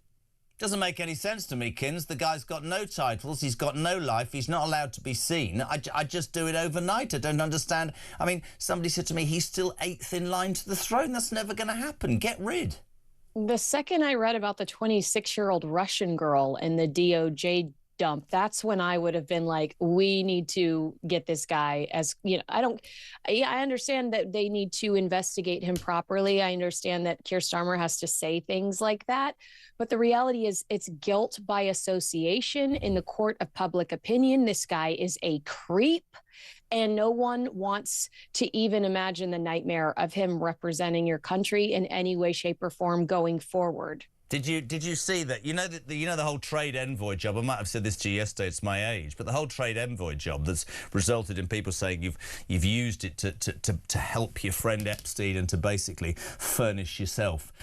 Doesn't make any sense to me, Kins. The guy's got no titles, he's got no life, he's not allowed to be seen. I just do it overnight. I don't understand. I mean, somebody said to me, he's still 8th in line to the throne. That's never going to happen. Get rid. The second I read about the 26-year-old Russian girl in the DOJ dump, that's when I would have been like, we need to get this guy, as you know, I understand that they need to investigate him properly. I understand that Keir Starmer has to say things like that, but the reality is it's guilt by association in the court of public opinion. This guy is a creep, and no one wants to even imagine the nightmare of him representing your country in any way, shape, or form going forward. Did you see that? You know the whole trade envoy job. I might have said this to you yesterday. It's my age, but the whole trade envoy job that's resulted in people saying you've used it to help your friend Epstein and to basically furnish yourself.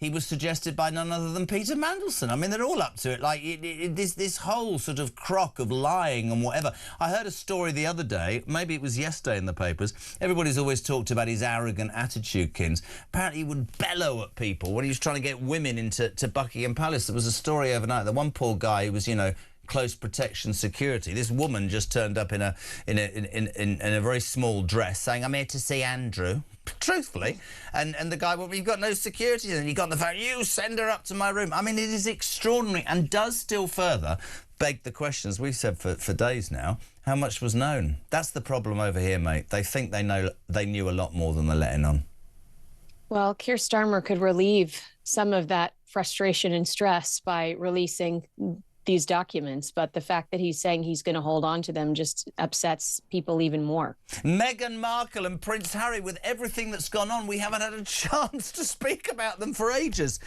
he was suggested by none other than Peter Mandelson. I mean, they're all up to it. Like, this whole sort of crock of lying and whatever. I heard a story the other day, maybe it was yesterday in the papers. Everybody's always talked about his arrogant attitude, Kins. Apparently he would bellow at people when he was trying to get women into Buckingham Palace. There was a story overnight that one poor guy who was, you know, close protection security. This woman just turned up in a very small dress saying, "I'm here to see Andrew." Truthfully, and the guy, "Well, you've got no security," and he got on the phone, "You send her up to my room." I mean, it is extraordinary, and does still further beg the questions we've said for days now. How much was known? That's the problem over here, mate. They think they knew a lot more than they're letting on. Well, Keir Starmer could relieve some of that frustration and stress by releasing these documents, but the fact that he's saying he's going to hold on to them just upsets people even more. Meghan Markle and Prince Harry, with everything that's gone on, we haven't had a chance to speak about them for ages.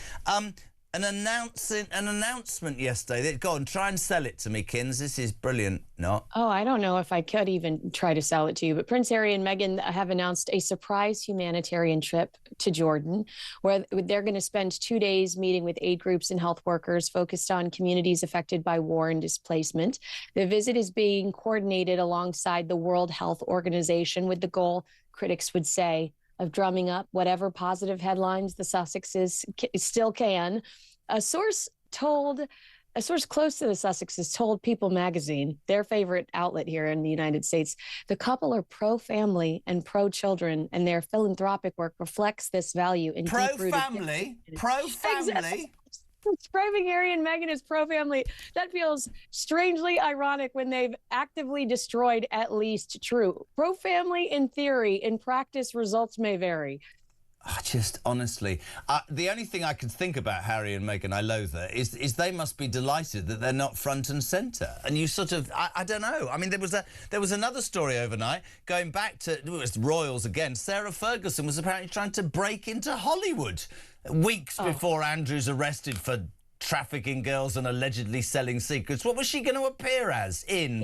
An announcement yesterday. Go on, try and sell it to me, Kins. This is brilliant. No. Oh, I don't know if I could even try to sell it to you, but Prince Harry and Meghan have announced a surprise humanitarian trip to Jordan, where they're going to spend 2 days meeting with aid groups and health workers focused on communities affected by war and displacement. The visit is being coordinated alongside the World Health Organization with the goal, critics would say, of drumming up whatever positive headlines the Sussexes still can. A source close to the Sussexes told People magazine, their favorite outlet here in the United States, the couple are pro-family and pro-children, and their philanthropic work reflects this value. Pro-family? Pro-family? Describing Harry and Meghan as pro-family, that feels strangely ironic when they've actively destroyed at least true. Pro-family in theory, in practice, results may vary. Just honestly, the only thing I could think about Harry and Meghan, I loathe it, is they must be delighted that they're not front and centre. And you sort of, I don't know. I mean, there was another story overnight going back to it was royals again. Sarah Ferguson was apparently trying to break into Hollywood weeks before Andrew's arrested for trafficking girls and allegedly selling secrets. What was she going to appear as in?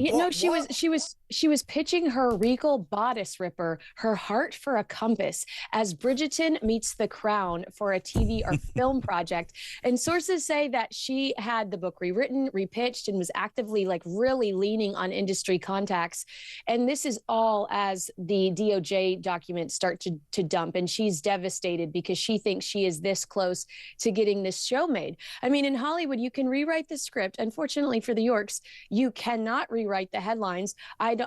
She was pitching her regal bodice ripper, Her Heart for a Compass, as Bridgerton meets The Crown for a TV or film project. And sources say that she had the book rewritten, repitched, and was actively really leaning on industry contacts. And this is all as the DOJ documents start to dump. And she's devastated because she thinks she is this close to getting this show made. I mean, in Hollywood, you can rewrite the script. Unfortunately for the Yorks, you cannot rewrite the headlines.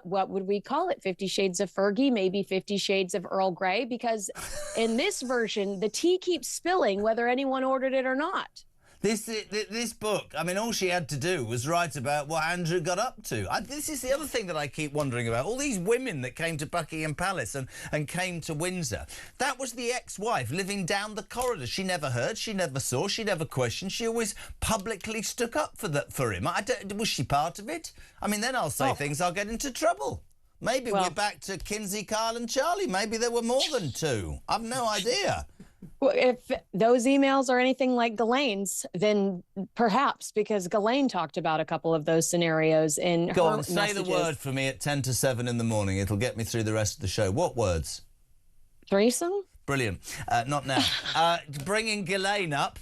What would we call it? 50 Shades of Fergie, maybe 50 Shades of Earl Grey, because in this version, the tea keeps spilling whether anyone ordered it or not. This book, I mean, all she had to do was write about what Andrew got up to. This is the other thing that I keep wondering about. All these women that came to Buckingham Palace and came to Windsor. That was the ex-wife living down the corridor. She never heard, she never saw, she never questioned. She always publicly stuck up for him. Was she part of it? I mean, then I'll say things, I'll get into trouble. Maybe we're back to Kinsey, Carl and Charlie. Maybe there were more than two. I've no idea. Well, if those emails are anything like Ghislaine's, then perhaps, because Ghislaine talked about a couple of those scenarios in her Go on, say messages. the word for me at 10 to 7 in the morning. It'll get me through the rest of the show. What words? Threesome? Brilliant. Not now. Bringing Ghislaine up.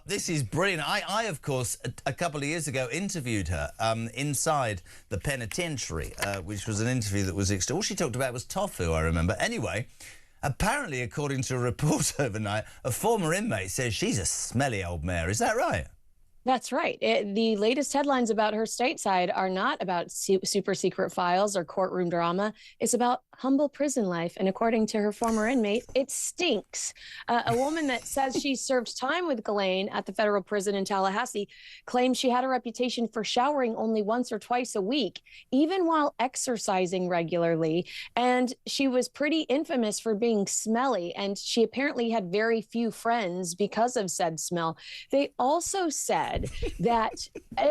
This is brilliant. I of course, a couple of years ago, interviewed her inside the penitentiary, which was an interview that was all she talked about was tofu, I remember. Anyway, apparently, according to a report overnight, a former inmate says she's a smelly old mare. Is that right? That's right. The latest headlines about her stateside are not about super secret files or courtroom drama. It's about humble prison life. And according to her former inmate, it stinks. A woman that says she served time with Ghislaine at the federal prison in Tallahassee claims she had a reputation for showering only once or twice a week, even while exercising regularly. And she was pretty infamous for being smelly. And she apparently had very few friends because of said smell. They also said that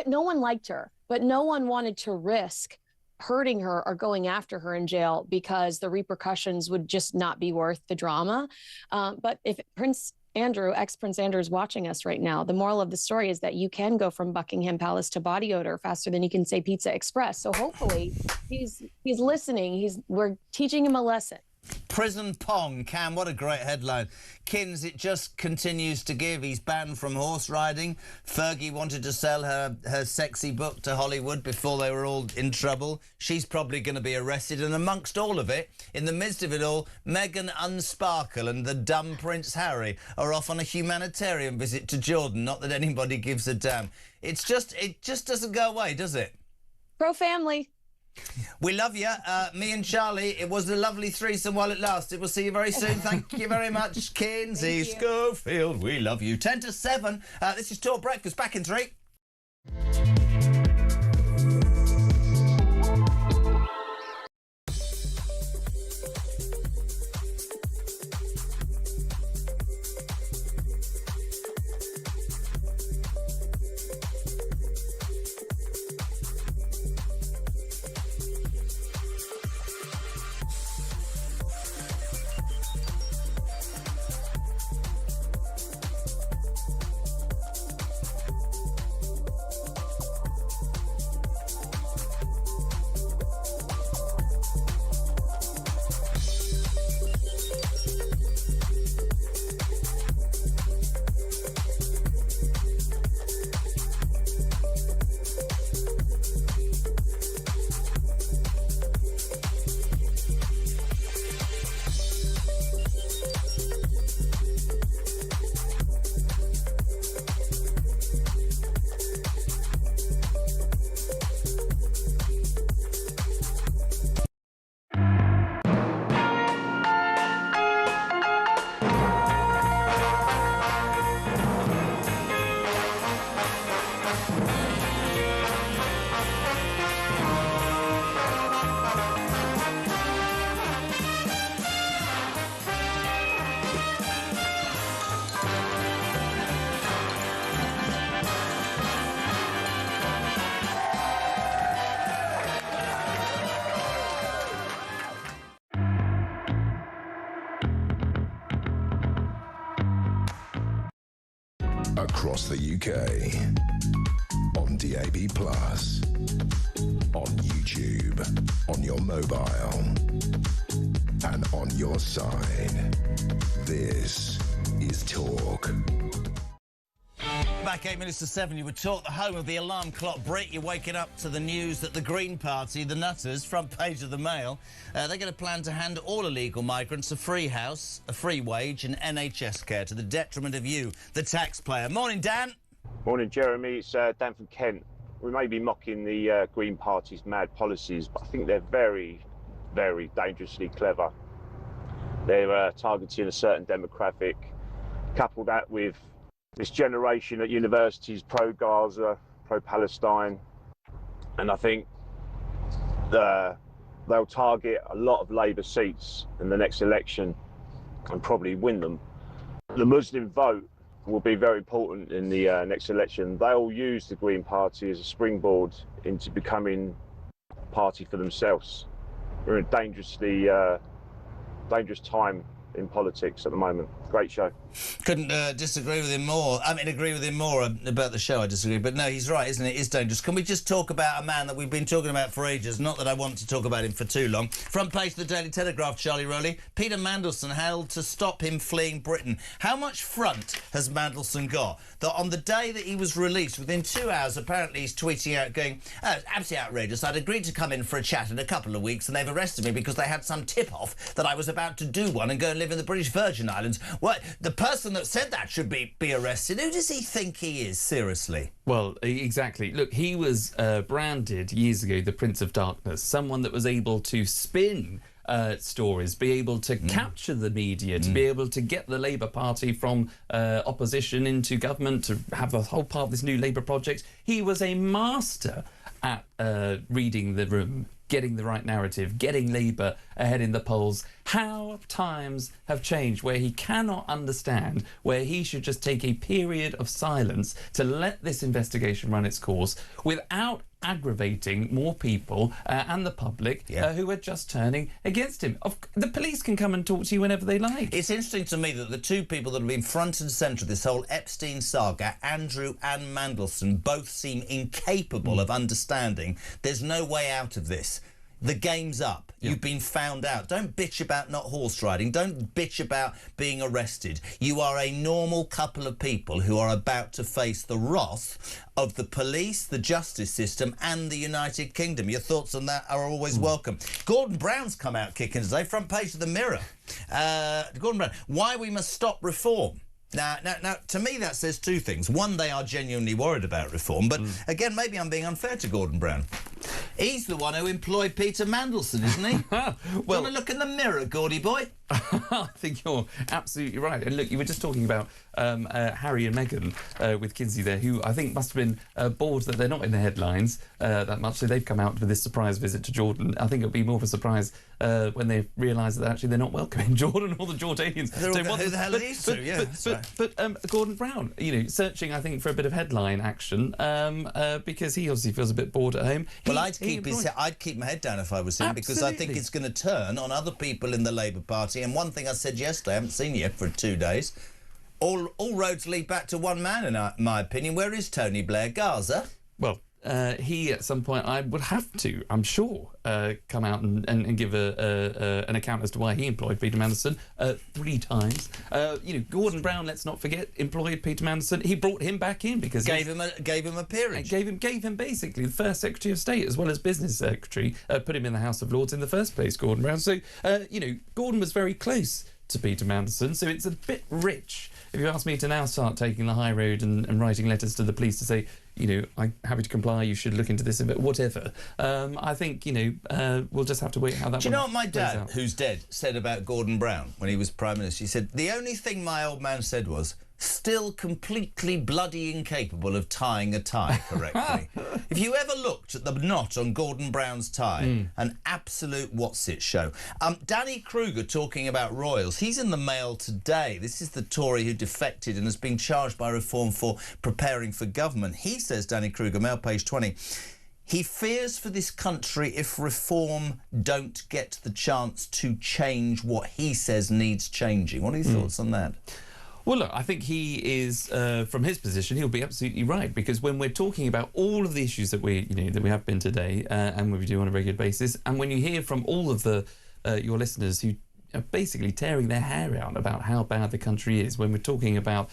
no one liked her, but no one wanted to risk hurting her or going after her in jail because the repercussions would just not be worth the drama. But if Prince Andrew, ex-Prince Andrew, is watching us right now, the moral of the story is that you can go from Buckingham Palace to body odor faster than you can say Pizza Express. So hopefully he's listening. We're teaching him a lesson. Prison Pong. Cam, what a great headline. Kins, it just continues to give. He's banned from horse riding. Fergie wanted to sell her sexy book to Hollywood before they were all in trouble. She's probably going to be arrested. And amongst all of it, in the midst of it all, Meghan Unsparkle and the dumb Prince Harry are off on a humanitarian visit to Jordan. Not that anybody gives a damn. It just doesn't go away, does it? Pro-family. We love you. Me and Charlie, it was a lovely threesome while it lasted. We'll see you very soon. Thank you very much, Kinsey Schofield. We love you. 10 to 7. This is Talk Breakfast. Back in 3. Across the UK, on DAB+, on YouTube, on your mobile, and on your side. This is Talk. Back 8 minutes to 7, you would talk the home of the alarm clock Brit. You're waking up to the news that the Green Party, the Nutters, front page of the Mail, they're going to plan to hand all illegal migrants a free house, a free wage and NHS care to the detriment of you, the taxpayer. Morning, Dan. Morning, Jeremy. It's Dan from Kent. We may be mocking the Green Party's mad policies, but I think they're very, very dangerously clever. They're targeting a certain demographic. Couple that with this generation at universities pro-Gaza, pro-Palestine, and I think they'll target a lot of Labour seats in the next election and probably win them. The Muslim vote will be very important in the next election. They'll use the Green Party as a springboard into becoming a party for themselves. We're in a dangerous time in politics at the moment. Great show. Couldn't disagree with him more. I mean, agree with him more about the show, I disagree. But no, he's right, isn't it? It is dangerous. Can we just talk about a man that we've been talking about for ages? Not that I want to talk about him for too long. Front page of the Daily Telegraph, Charlie Rowley. Peter Mandelson held to stop him fleeing Britain. How much front has Mandelson got? That on the day that he was released, within 2 hours, apparently he's tweeting out going, oh, it's absolutely outrageous. I'd agreed to come in for a chat in a couple of weeks and they've arrested me because they had some tip-off that I was about to do one and go and live in the British Virgin Islands. What? The person that said that should be arrested. Who does he think he is, seriously? Well, exactly. Look, he was branded years ago the Prince of Darkness, someone that was able to spin stories, be able to capture the media, to be able to get the Labour Party from opposition into government, to have a whole part of this new Labour project. He was a master at reading the room, getting the right narrative, getting Labour ahead in the polls. How times have changed where he cannot understand, where he should just take a period of silence to let this investigation run its course without aggravating more people and the public who are just turning against him. The police can come and talk to you whenever they like. It's interesting to me that the two people that have been front and centre of this whole Epstein saga, Andrew and Mandelson, both seem incapable of understanding there's no way out of this. The game's up. You've been found out. Don't bitch about not horse riding. Don't bitch about being arrested. You are a normal couple of people who are about to face the wrath of the police, the justice system and the United Kingdom. Your thoughts on that are always welcome. Gordon Brown's come out kicking today, front page of the Mirror. Gordon Brown, why we must stop reform. Now, to me, that says two things. One, they are genuinely worried about reform, but again, maybe I'm being unfair to Gordon Brown. He's the one who employed Peter Mandelson, isn't he? Well, want to look in the mirror, Gordy boy? I think you're absolutely right. And look, you were just talking about Harry and Meghan with Kinsey there, who I think must have been bored that they're not in the headlines that much. So they've come out with this surprise visit to Jordan. I think it'll be more of a surprise when they realise that actually they're not welcoming Jordan or the Jordanians. Who the hell are these two? Yeah, but Gordon Brown, you know, searching, I think, for a bit of headline action because he obviously feels a bit bored at home. Well, I'd keep my head down if I was him, because I think it's going to turn on other people in the Labour Party. And one thing I said yesterday, I haven't seen you for 2 days, all roads lead back to one man, in my opinion. Where is Tony Blair? Gaza? Well, he, at some point, I would have to, I'm sure, come out and give an account as to why he employed Peter Mandelson 3 times. You know, Gordon Brown, let's not forget, employed Peter Mandelson. He brought him back in because gave him a peerage. Gave him basically the first Secretary of State as well as Business Secretary. Put him in the House of Lords in the first place, Gordon Brown. So, you know, Gordon was very close to Peter Mandelson, so it's a bit rich if you ask me to now start taking the high road and writing letters to the police to say, you know, I'm happy to comply, you should look into this a bit, whatever. I think, you know, we'll just have to wait how that. Do you know what my dad, who's dead, said about Gordon Brown when he was Prime Minister? He said, the only thing my old man said was, still completely bloody incapable of tying a tie correctly. If you ever looked at the knot on Gordon Brown's tie, an absolute what's-it show. Danny Kruger talking about royals. He's in the Mail today. This is the Tory who defected and has been charged by Reform for preparing for government. He says, Danny Kruger, Mail page 20, he fears for this country if Reform don't get the chance to change what he says needs changing. What are your thoughts on that? Well, look, I think he is, from his position, he'll be absolutely right, because when we're talking about all of the issues that we have been today, and we do on a regular basis, and when you hear from all of your listeners who are basically tearing their hair out about how bad the country is, when we're talking about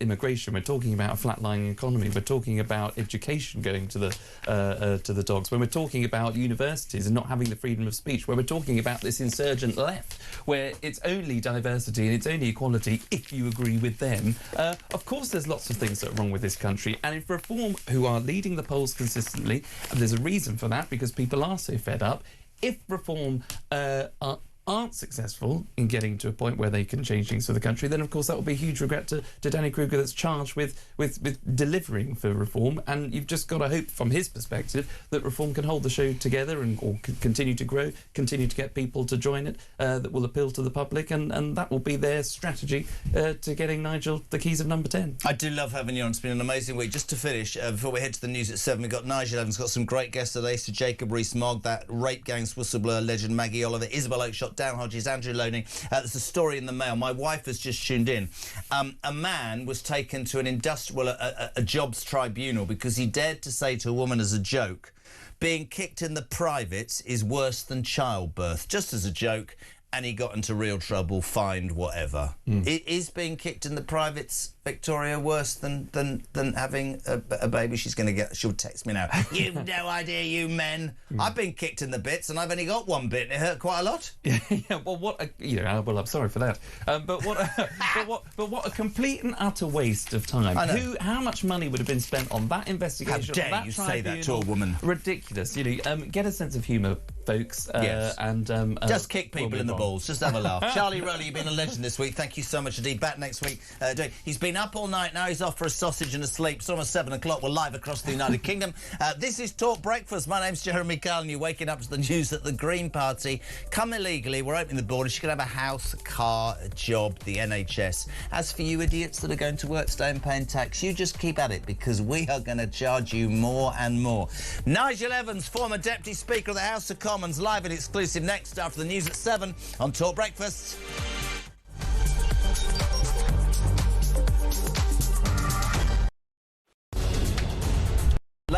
immigration, we're talking about a flatlining economy, we're talking about education going to the dogs, when we're talking about universities and not having the freedom of speech, where we're talking about this insurgent left, where it's only diversity and it's only equality if you agree with them. Of course, there's lots of things that are wrong with this country, and if Reform, who are leading the polls consistently, and there's a reason for that because people are so fed up, if Reform aren't successful in getting to a point where they can change things for the country, then of course that will be a huge regret to Danny Kruger, that's charged with delivering for Reform. And you've just got to hope from his perspective that Reform can hold the show together or continue to grow, continue to get people to join it, that will appeal to the public, and that will be their strategy to getting Nigel the keys of number 10. I do love having you on. It's been an amazing week. Just to finish, before we head to the news at 7, we've got Nigel Evans, got some great guests today. Sir Jacob Rees-Mogg, that rape gang's whistleblower legend Maggie Oliver, Isabel Oakeshott, Dan Hodges, Andrew Loney. There's a story in the Mail. My wife has just tuned in. A man was taken to an a jobs tribunal because he dared to say to a woman as a joke, being kicked in the privates is worse than childbirth, just as a joke, and he got into real trouble, fined, whatever. Is being kicked in the privates, Victoria, worse than having a baby? She'll text me now. You've no idea, you men. I've been kicked in the bits and I've only got one bit and it hurt quite a lot. Yeah, well, I'm sorry for that. But what a complete and utter waste of time. How much money would have been spent on that investigation? How dare you say that to a woman? Ridiculous. Get a sense of humour, folks. Yes. And just kick people in the balls. Just have a laugh. Charlie Rowley, you've been a legend this week. Thank you so much indeed. Back next week. He's been up all night. Now he's off for a sausage and a sleep. It's almost 7 o'clock. We're live across the United Kingdom. This is Talk Breakfast. My name's Jeremy Kyle, and you're waking up to the news that the Green Party come illegally. We're opening the borders. You can have a house, a car, a job, the NHS. As for you idiots that are going to work today and paying tax, you just keep at it, because we are going to charge you more and more. Nigel Evans, former Deputy Speaker of the House of Commons, live and exclusive next after the news at 7 on Talk Breakfast.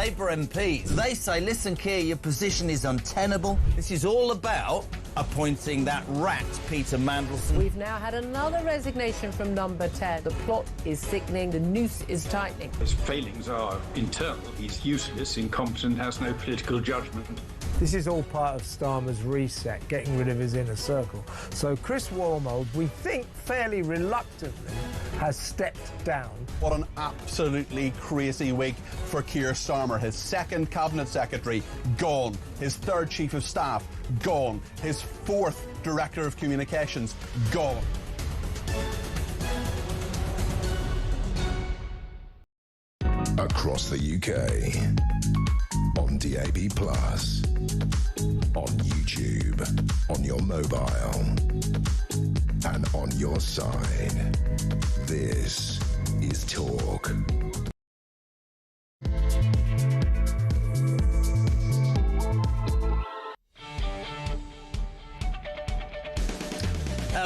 Labour MPs. They say, listen, Keir, your position is untenable. This is all about appointing that rat, Peter Mandelson. We've now had another resignation from number 10. The plot is thickening, the noose is tightening. His failings are internal. He's useless, incompetent, has no political judgment. This is all part of Starmer's reset, getting rid of his inner circle. So Chris Wormold, we think fairly reluctantly, has stepped down. What an absolutely crazy week for Keir Starmer. His second cabinet secretary, gone. His third chief of staff, gone. His fourth director of communications, gone. Across the UK, on DAB+, on YouTube, on your mobile, and on your side. This is Talk.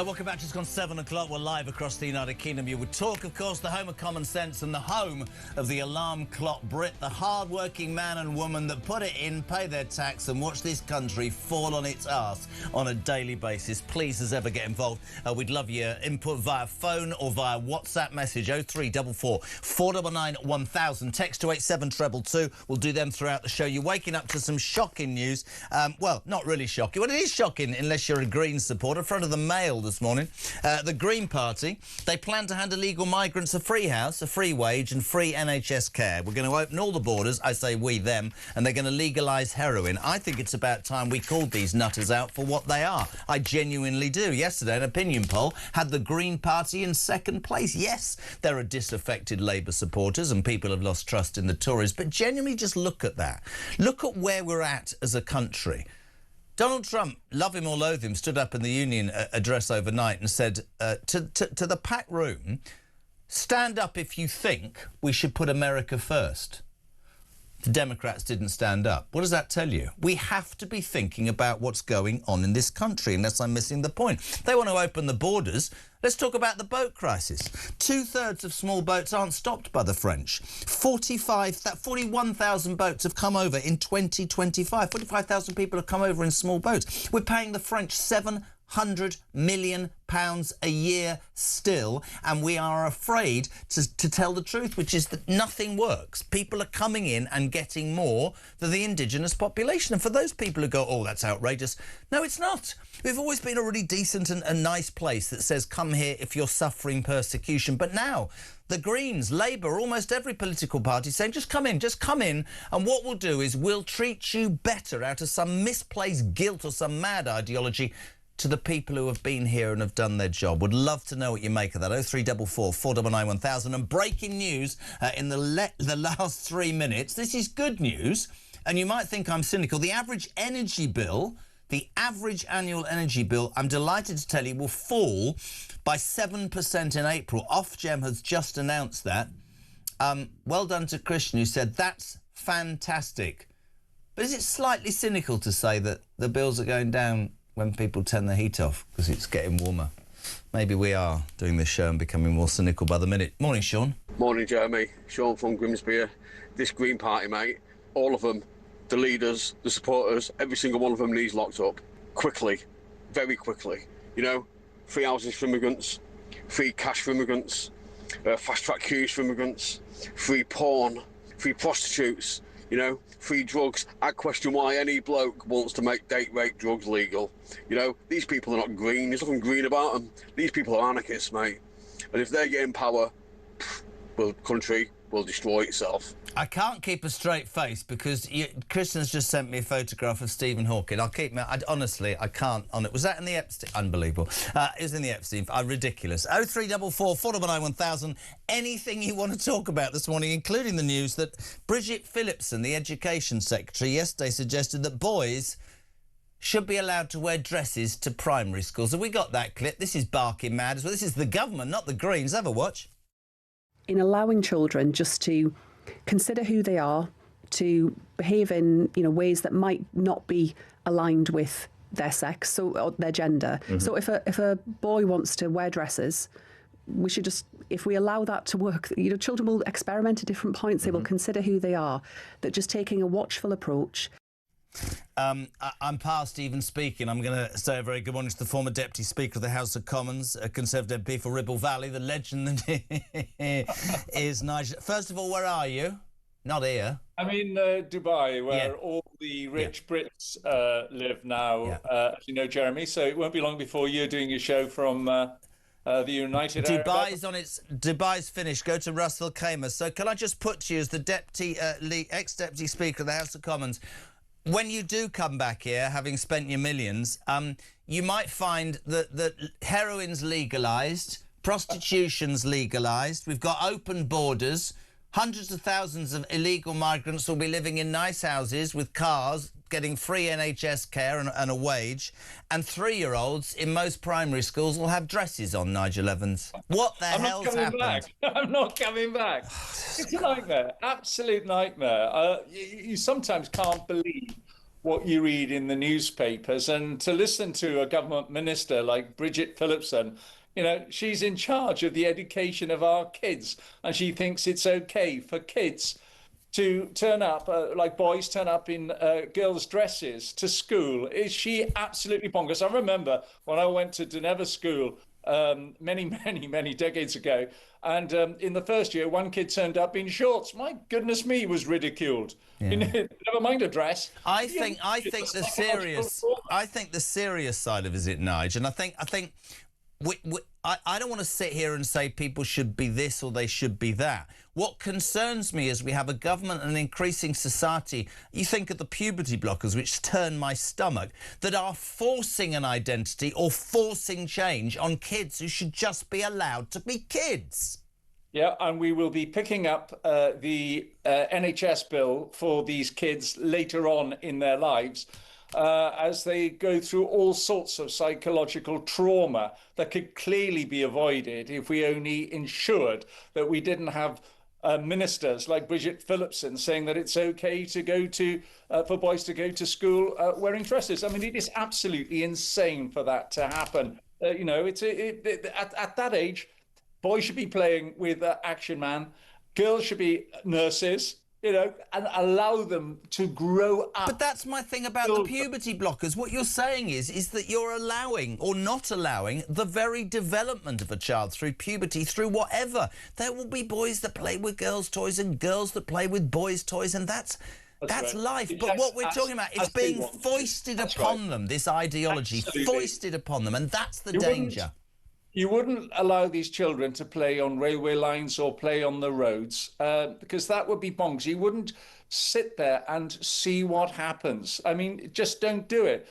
Welcome back. Just gone 7 o'clock. We're live across the United Kingdom. You would Talk, of course, the home of common sense and the home of the alarm clock Brit, the hard-working man and woman that put it in, pay their tax and watch this country fall on its arse on a daily basis. Please, as ever, get involved. We'd love your input via phone or via WhatsApp message 0344 499 1000. Text to 87222. We'll do them throughout the show. You're waking up to some shocking news. Well, not really shocking. Well, it is shocking unless you're a Green supporter. In front of the Mail this morning, the Green Party, they plan to hand illegal migrants a free house, a free wage and free NHS care. We're going to open all the borders, I say we, them, and they're going to legalise heroin. I think it's about time we called these nutters out for what they are. I genuinely do. Yesterday, an opinion poll had the Green Party in second place. Yes, there are disaffected Labour supporters and people have lost trust in the Tories, but genuinely just look at that. Look at where we're at as a country. Donald Trump, love him or loathe him, stood up in the Union address overnight and said to the packed room, stand up if you think we should put America first. The Democrats didn't stand up. What does that tell you? We have to be thinking about what's going on in this country, unless I'm missing the point. They want to open the borders. Let's talk about the boat crisis. 2/3 of small boats aren't stopped by the French. 41,000 boats have come over in 2025. 45,000 people have come over in small boats. We're paying the French £700 million a year still, and we are afraid to tell the truth, which is that nothing works. People are coming in and getting more than the indigenous population. And for those people who go, oh, that's outrageous, no, it's not. We've always been a really decent and nice place that says, come here if you're suffering persecution. But now, the Greens, Labour, almost every political party saying, just come in, and what we'll do is we'll treat you better out of some misplaced guilt or some mad ideology to the people who have been here and have done their job. Would love to know what you make of that. 0344 499 1000. And breaking news in the last 3 minutes. This is good news, and you might think I'm cynical. The average energy bill, the average annual energy bill, I'm delighted to tell you, will fall by 7% in April. Ofgem has just announced that. Well done to Christian, who said that's fantastic. But is it slightly cynical to say that the bills are going down when people turn the heat off because it's getting warmer? Maybe we are doing this show and becoming more cynical by the minute. Morning, Sean. Morning, Jeremy. Sean from Grimsby. This Green Party, mate, all of them, the leaders, the supporters, every single one of them needs locked up. Quickly. Very quickly. You know, free houses for immigrants, free cash for immigrants, fast-track queues for immigrants, free porn, free prostitutes, you know, free drugs. I question why any bloke wants to make date rape drugs legal. You know, these people are not green. There's nothing green about them. These people are anarchists, mate. And if they get in power, the country will destroy itself. I can't keep a straight face because Kristen's just sent me a photograph of Stephen Hawking. I'll keep honestly, I can't on it. Was that in the Epstein? Unbelievable. It was in the Epstein. Ridiculous. 0344 499 1000. Anything you want to talk about this morning, including the news that Bridget Phillipson, the Education Secretary, yesterday suggested that boys should be allowed to wear dresses to primary schools. Have we got that clip? This is barking mad as well. This is the government, not the Greens. Have a watch. In allowing children just to consider who they are, to behave in ways that might not be aligned with their sex or their gender. Mm-hmm. So if a boy wants to wear dresses, we should just, if we allow that to work, children will experiment at different points. They will consider who they are. That just taking a watchful approach. I'm past even speaking. I'm going to say a very good morning to the former Deputy Speaker of the House of Commons, a Conservative MP for Ribble Valley, the legend that is Nigel. First of all, where are you? Not here. I'm in Dubai, where all the rich Brits live now, as you know, Jeremy. So it won't be long before you're doing a show from the United Arab Emirates. Dubai's finished. Go to Russell Khamer. So can I just put to you, as the ex-Deputy Speaker of the House of Commons, when you do come back here, having spent your millions, you might find that heroin's legalised, prostitution's legalised, we've got open borders, hundreds of thousands of illegal migrants will be living in nice houses with cars, getting free NHS care and a wage, and 3-year-olds in most primary schools will have dresses on, Nigel Evans. What the hell's happened? I'm not coming back. It's a nightmare, absolute nightmare. You sometimes can't believe what you read in the newspapers, and to listen to a government minister like Bridget Phillipson, she's in charge of the education of our kids, and she thinks it's okay for kids to turn up, like boys turn up in girls' dresses to school. Is she absolutely bonkers? I remember when I went to Geneva School many decades ago, and in the first year, one kid turned up in shorts. My goodness me, was ridiculed. Yeah. Never mind a dress. I think the serious side of it, Nigel, and I think I don't want to sit here and say people should be this or they should be that. What concerns me is we have a government and an increasing society, you think of the puberty blockers, which turn my stomach, that are forcing an identity or forcing change on kids who should just be allowed to be kids. Yeah, and we will be picking up the NHS bill for these kids later on in their lives, as they go through all sorts of psychological trauma that could clearly be avoided if we only ensured that we didn't have ministers like Bridget Phillipson saying that it's okay to go to for boys to go to school wearing dresses. I mean, it is absolutely insane for that to happen. At that age, boys should be playing with Action Man, girls should be nurses, and allow them to grow up. But that's my thing about the puberty blockers. What you're saying is that you're allowing or not allowing the very development of a child through puberty, through whatever. There will be boys that play with girls' toys and girls that play with boys' toys, and that's right. Life. But what we're talking about is being foisted upon them, this ideology, foisted upon them, and that's the danger. You wouldn't allow these children to play on railway lines or play on the roads because that would be bonkers. You wouldn't sit there and see what happens. I mean, just don't do it.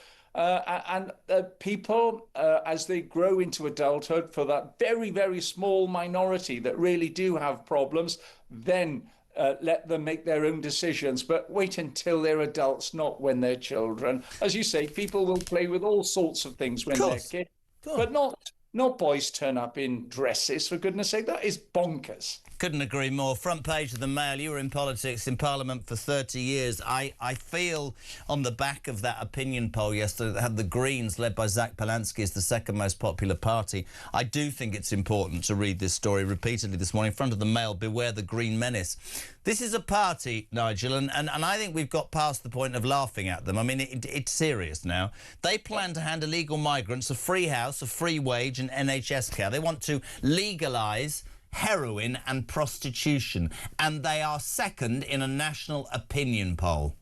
People, as they grow into adulthood, for that very, very small minority that really do have problems, then let them make their own decisions. But wait until they're adults, not when they're children. As you say, people will play with all sorts of things when they're kids, but not boys turn up in dresses, for goodness sake. That is bonkers. Couldn't agree more. Front page of the Mail. You were in politics, in Parliament for 30 years. I feel on the back of that opinion poll yesterday that had the Greens, led by Zach Polansky, as the second most popular party. I do think it's important to read this story repeatedly this morning. In front of the Mail, beware the Green menace. This is a party, Nigel, and I think we've got past the point of laughing at them. I mean, it's serious now. They plan to hand illegal migrants a free house, a free wage and NHS care. They want to legalise heroin and prostitution, and they are second in a national opinion poll.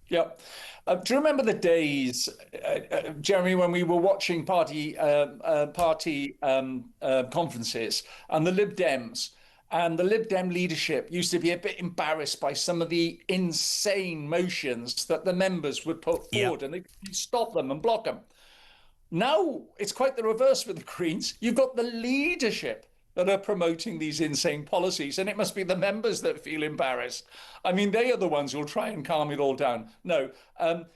Yeah. Do you remember the days, Jeremy, when we were watching party conferences and the Lib Dems? And the Lib Dem leadership used to be a bit embarrassed by some of the insane motions that the members would put forward, and they could stop them and block them. Now it's quite the reverse with the Greens. You've got the leadership that are promoting these insane policies, and it must be the members that feel embarrassed. I mean, they are the ones who'll try and calm it all down. No,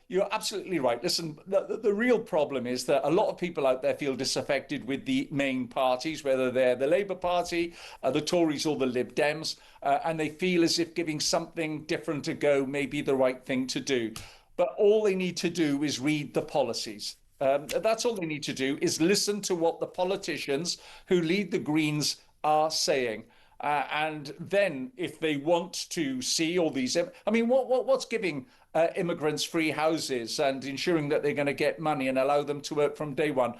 you're absolutely right. Listen, the real problem is that a lot of people out there feel disaffected with the main parties, whether they're the Labour Party, the Tories or the Lib Dems, and they feel as if giving something different a go may be the right thing to do. But all they need to do is read the policies. That's all they need to do, is listen to what the politicians who lead the Greens are saying. And then if they want to see all these, I mean, what's giving immigrants free houses and ensuring that they're going to get money and allow them to work from day one?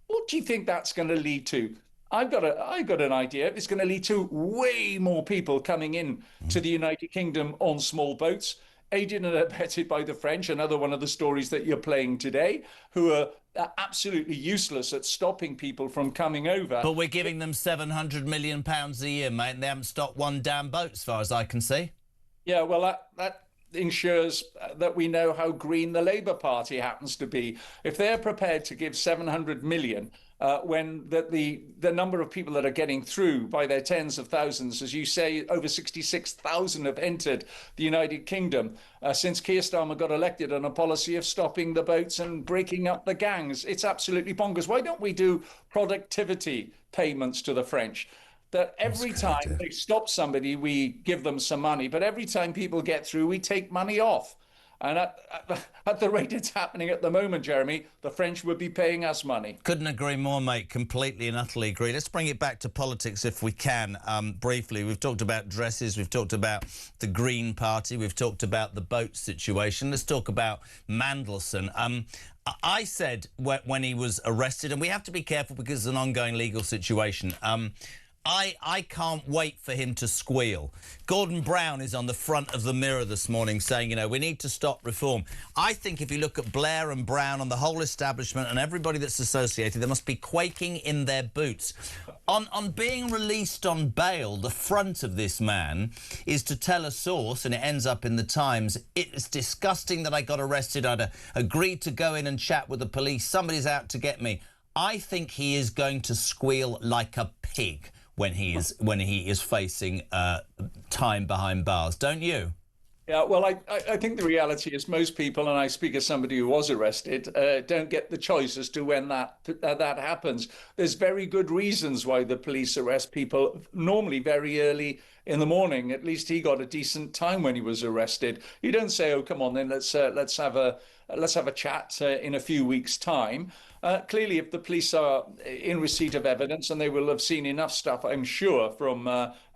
What do you think that's going to lead to? I've got an idea. It's going to lead to way more people coming in to the United Kingdom on small boats, aided and abetted by the French, another one of the stories that you're playing today, who are absolutely useless at stopping people from coming over. But we're giving them £700 million a year, mate, and they haven't stopped one damn boat, as far as I can see. Yeah, well, that ensures that we know how green the Labour Party happens to be. If they're prepared to give 700 million, when the number of people that are getting through by their tens of thousands, as you say, over 66,000 have entered the United Kingdom since Keir Starmer got elected on a policy of stopping the boats and breaking up the gangs. It's absolutely bonkers. Why don't we do productivity payments to the French? That every time they stop somebody, we give them some money, but every time people get through, we take money off. And at the rate it's happening at the moment, Jeremy, the French would be paying us money. Couldn't agree more, mate. Completely and utterly agree. Let's bring it back to politics if we can, briefly. We've talked about dresses. We've talked about the Green Party. We've talked about the boat situation. Let's talk about Mandelson. I said when he was arrested, and we have to be careful because it's an ongoing legal situation, I can't wait for him to squeal. Gordon Brown is on the front of the Mirror this morning saying, you know, we need to stop reform. I think if you look at Blair and Brown and the whole establishment and everybody that's associated, they must be quaking in their boots. On being released on bail, the front of this man is to tell a source, and it ends up in the Times, it's disgusting that I got arrested. I'd agreed to go in and chat with the police. Somebody's out to get me. I think he is going to squeal like a pig when he is facing time behind bars, don't you? Yeah, well, I think the reality is most people, and I speak as somebody who was arrested, don't get the choice as to when that happens. There's very good reasons why the police arrest people, normally very early in the morning. At least he got a decent time when he was arrested. You don't say, oh, come on, then let's have a chat in a few weeks' time. Clearly, if the police are in receipt of evidence, and they will have seen enough stuff, I'm sure, from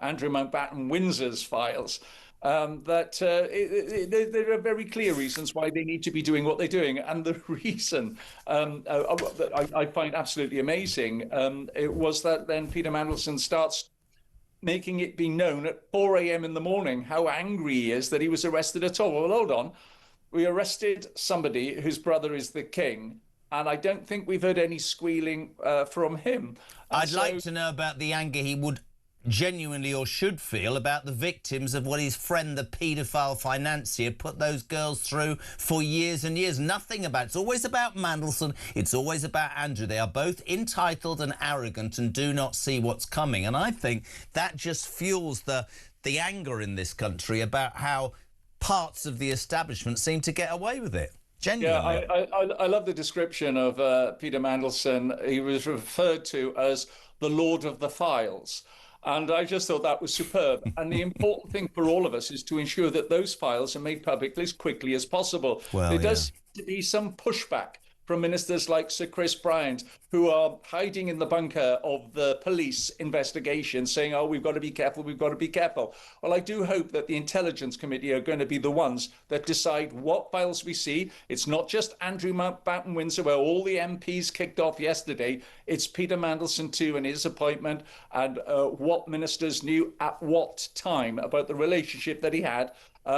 Andrew Mountbatten Windsor's files, that there are very clear reasons why they need to be doing what they're doing. And the reason that I find absolutely amazing it was that then Peter Mandelson starts making it be known at 4 a.m. in the morning how angry he is that he was arrested at all. Well, hold on. We arrested somebody whose brother is the king, and I don't think we've heard any squealing from him. I'd like to know about the anger he would genuinely or should feel about the victims of what his friend, the paedophile financier, put those girls through for years and years. Nothing about it. It's always about Mandelson. It's always about Andrew. They are both entitled and arrogant and do not see what's coming. And I think that just fuels the anger in this country about how parts of the establishment seem to get away with it. Genuinely. Yeah, I love the description of Peter Mandelson. He was referred to as the Lord of the Files. And I just thought that was superb. And the important thing for all of us is to ensure that those files are made public as quickly as possible. Well, there does seem to be some pushback from ministers like Sir Chris Bryant, who are hiding in the bunker of the police investigation, saying, oh, we've got to be careful, we've got to be careful. Well, I do hope that the Intelligence Committee are going to be the ones that decide what files we see. It's not just Andrew Mountbatten Windsor, where all the MPs kicked off yesterday. It's Peter Mandelson too, and his appointment, and what ministers knew at what time about the relationship that he had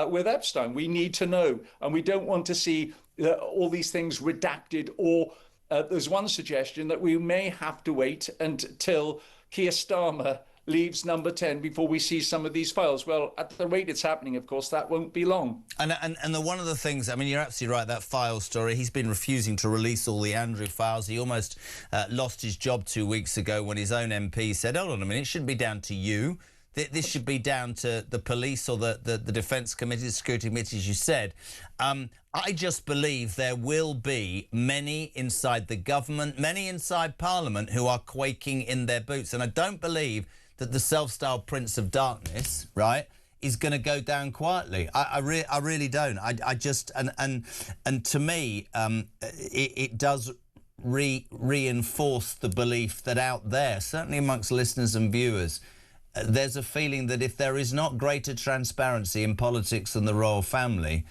with Epstein. We need to know, and we don't want to see all these things redacted, or there's one suggestion that we may have to wait until Keir Starmer leaves Number 10 before we see some of these files. Well, at the rate it's happening, of course, that won't be long. And one of the things, I mean, you're absolutely right, that file story, he's been refusing to release all the Andrew files. He almost lost his job 2 weeks ago when his own MP said, hold on a minute, it shouldn't be down to you. This should be down to the police or the Defence Committee, the Security Committee, as you said. I just believe there will be many inside the government, many inside Parliament who are quaking in their boots. And I don't believe that the self-styled Prince of Darkness, right, is going to go down quietly. I really don't. I just and to me, it does reinforce the belief that out there, certainly amongst listeners and viewers, there's a feeling that if there is not greater transparency in politics and the royal family,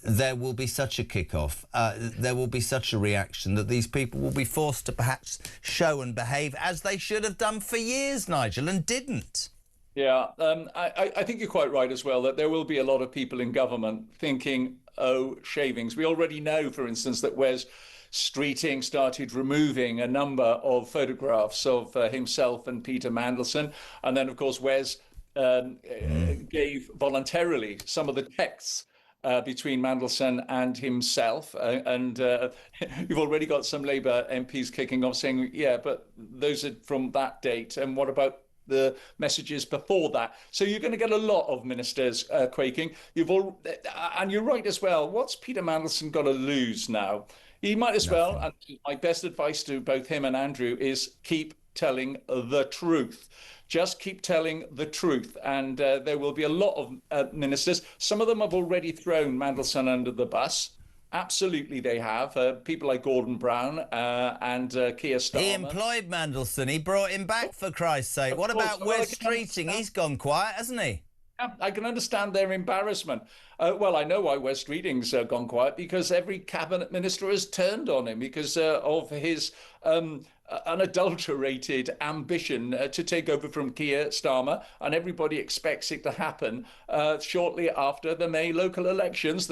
there will be such a kick-off, there will be such a reaction that these people will be forced to perhaps show and behave as they should have done for years, Nigel, and didn't. Yeah, I think you're quite right as well, that there will be a lot of people in government thinking, oh, shavings. We already know, for instance, that Wes Streeting started removing a number of photographs of himself and Peter Mandelson. And then, of course, Wes gave voluntarily some of the texts between Mandelson and himself. You've already got some Labour MPs kicking off saying, yeah, but those are from that date. And what about the messages before that? So you're going to get a lot of ministers quaking. And you're right as well. What's Peter Mandelson got to lose now? He might as well, and my best advice to both him and Andrew is keep telling the truth. Just keep telling the truth. And there will be a lot of ministers. Some of them have already thrown Mandelson under the bus. Absolutely, they have. People like Gordon Brown and Keir Starmer. He employed Mandelson. He brought him back, for Christ's sake. What about Wes Streeting? He's gone quiet, hasn't he? Yeah, I can understand their embarrassment. Well, I know why Wes Streeting's gone quiet, because every cabinet minister has turned on him because of his unadulterated ambition to take over from Keir Starmer, and everybody expects it to happen shortly after the May local elections,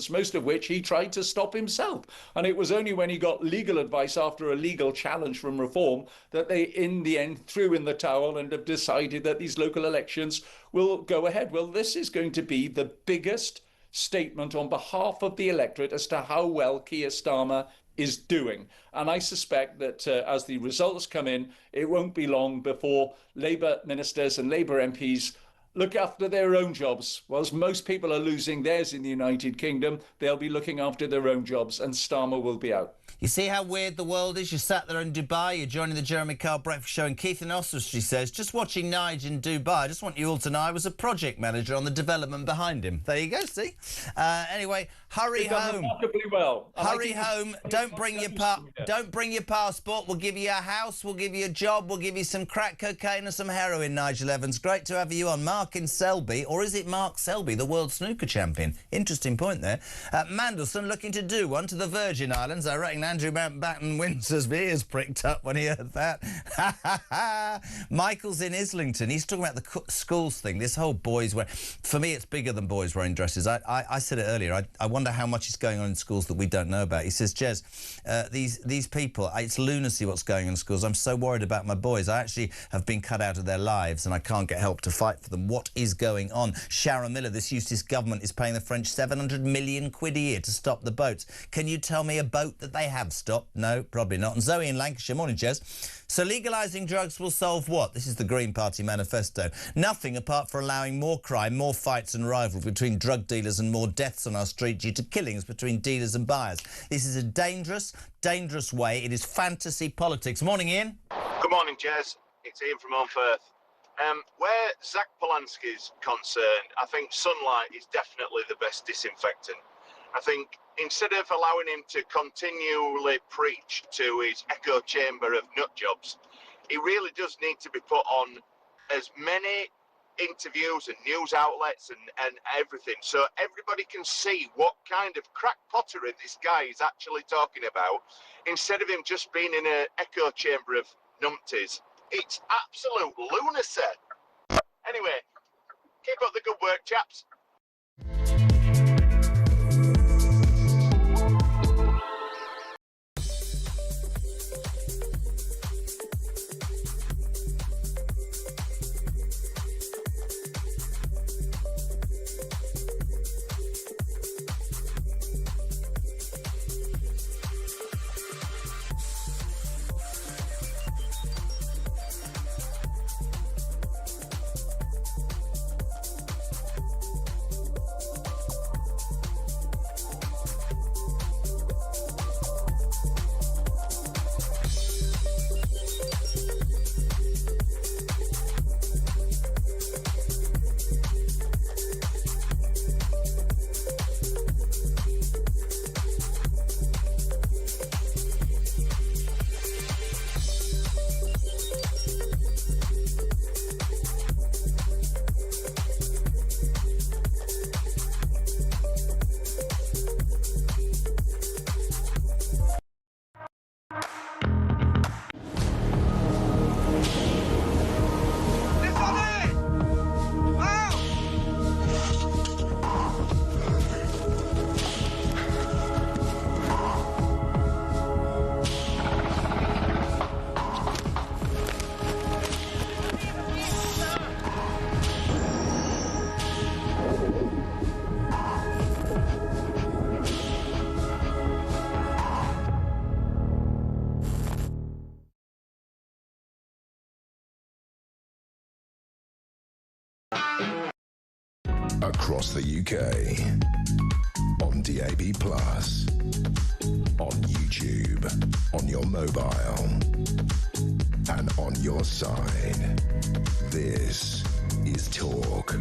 most of which he tried to stop himself. And it was only when he got legal advice after a legal challenge from Reform that they, in the end, threw in the towel and have decided that these local elections will go ahead. Well, this is going to be the biggest statement on behalf of the electorate as to how well Keir Starmer is doing. And I suspect that as the results come in, it won't be long before Labour ministers and Labour MPs look after their own jobs. Whilst most people are losing theirs in the United Kingdom, they'll be looking after their own jobs, and Starmer will be out. You see how weird the world is? You're sat there in Dubai, you're joining the Jeremy Kyle Breakfast Show, and Keith in Oswestry says, just watching Nige in Dubai, I just want you all to know I was a project manager on the development behind him. There you go, see? Anyway, hurry home. Remarkably well. Hurry home. Don't bring your passport. We'll give you a house, we'll give you a job, we'll give you some crack cocaine and some heroin, Nigel Evans. Great to have you on. Mark in Selby, or is it Mark Selby, the world snooker champion? Interesting point there. Mandelson looking to do one to the Virgin Islands. I reckon Andrew Mountbatten Windsor's ears pricked up when he heard that. Michael's in Islington. He's talking about the schools thing. This whole boys wear. For me, it's bigger than boys wearing dresses. I said it earlier. I wonder how much is going on in schools that we don't know about. He says, Jez, these people, it's lunacy what's going on in schools. I'm so worried about my boys. I actually have been cut out of their lives and I can't get help to fight for them. What is going on? Sharon Miller, this Eustace government is paying the French 700 million quid a year to stop the boats. Can you tell me a boat that they have stopped? No, probably not. And Zoe in Lancashire, morning, Jez. So legalising drugs will solve what? This is the Green Party manifesto. Nothing apart from allowing more crime, more fights and rivalry between drug dealers and more deaths on our street due to killings between dealers and buyers. This is a dangerous, dangerous way. It is fantasy politics. Morning, Ian. Good morning, Jez. It's Ian from Home Firth. Where Zach Polanski's concerned, I think sunlight is definitely the best disinfectant. I think instead of allowing him to continually preach to his echo chamber of nut jobs, he really does need to be put on as many interviews and news outlets and everything, so everybody can see what kind of crack pottery this guy is actually talking about, instead of him just being in an echo chamber of numpties. It's absolute lunacy. Anyway, keep up the good work, chaps. Across the UK. On DAB+. On YouTube. On your mobile. And on your side. This is Talk.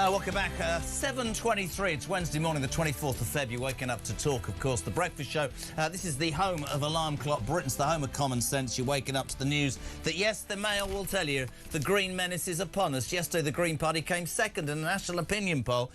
Welcome back. 7:23. It's Wednesday morning, the 24th of February. Waking up to Talk, of course. The Breakfast Show. This is the home of Alarm Clock Britain's the home of common sense. You're waking up to the news that, yes, the Mail will tell you the Green menace is upon us. Yesterday, the Green Party came second in a national opinion poll.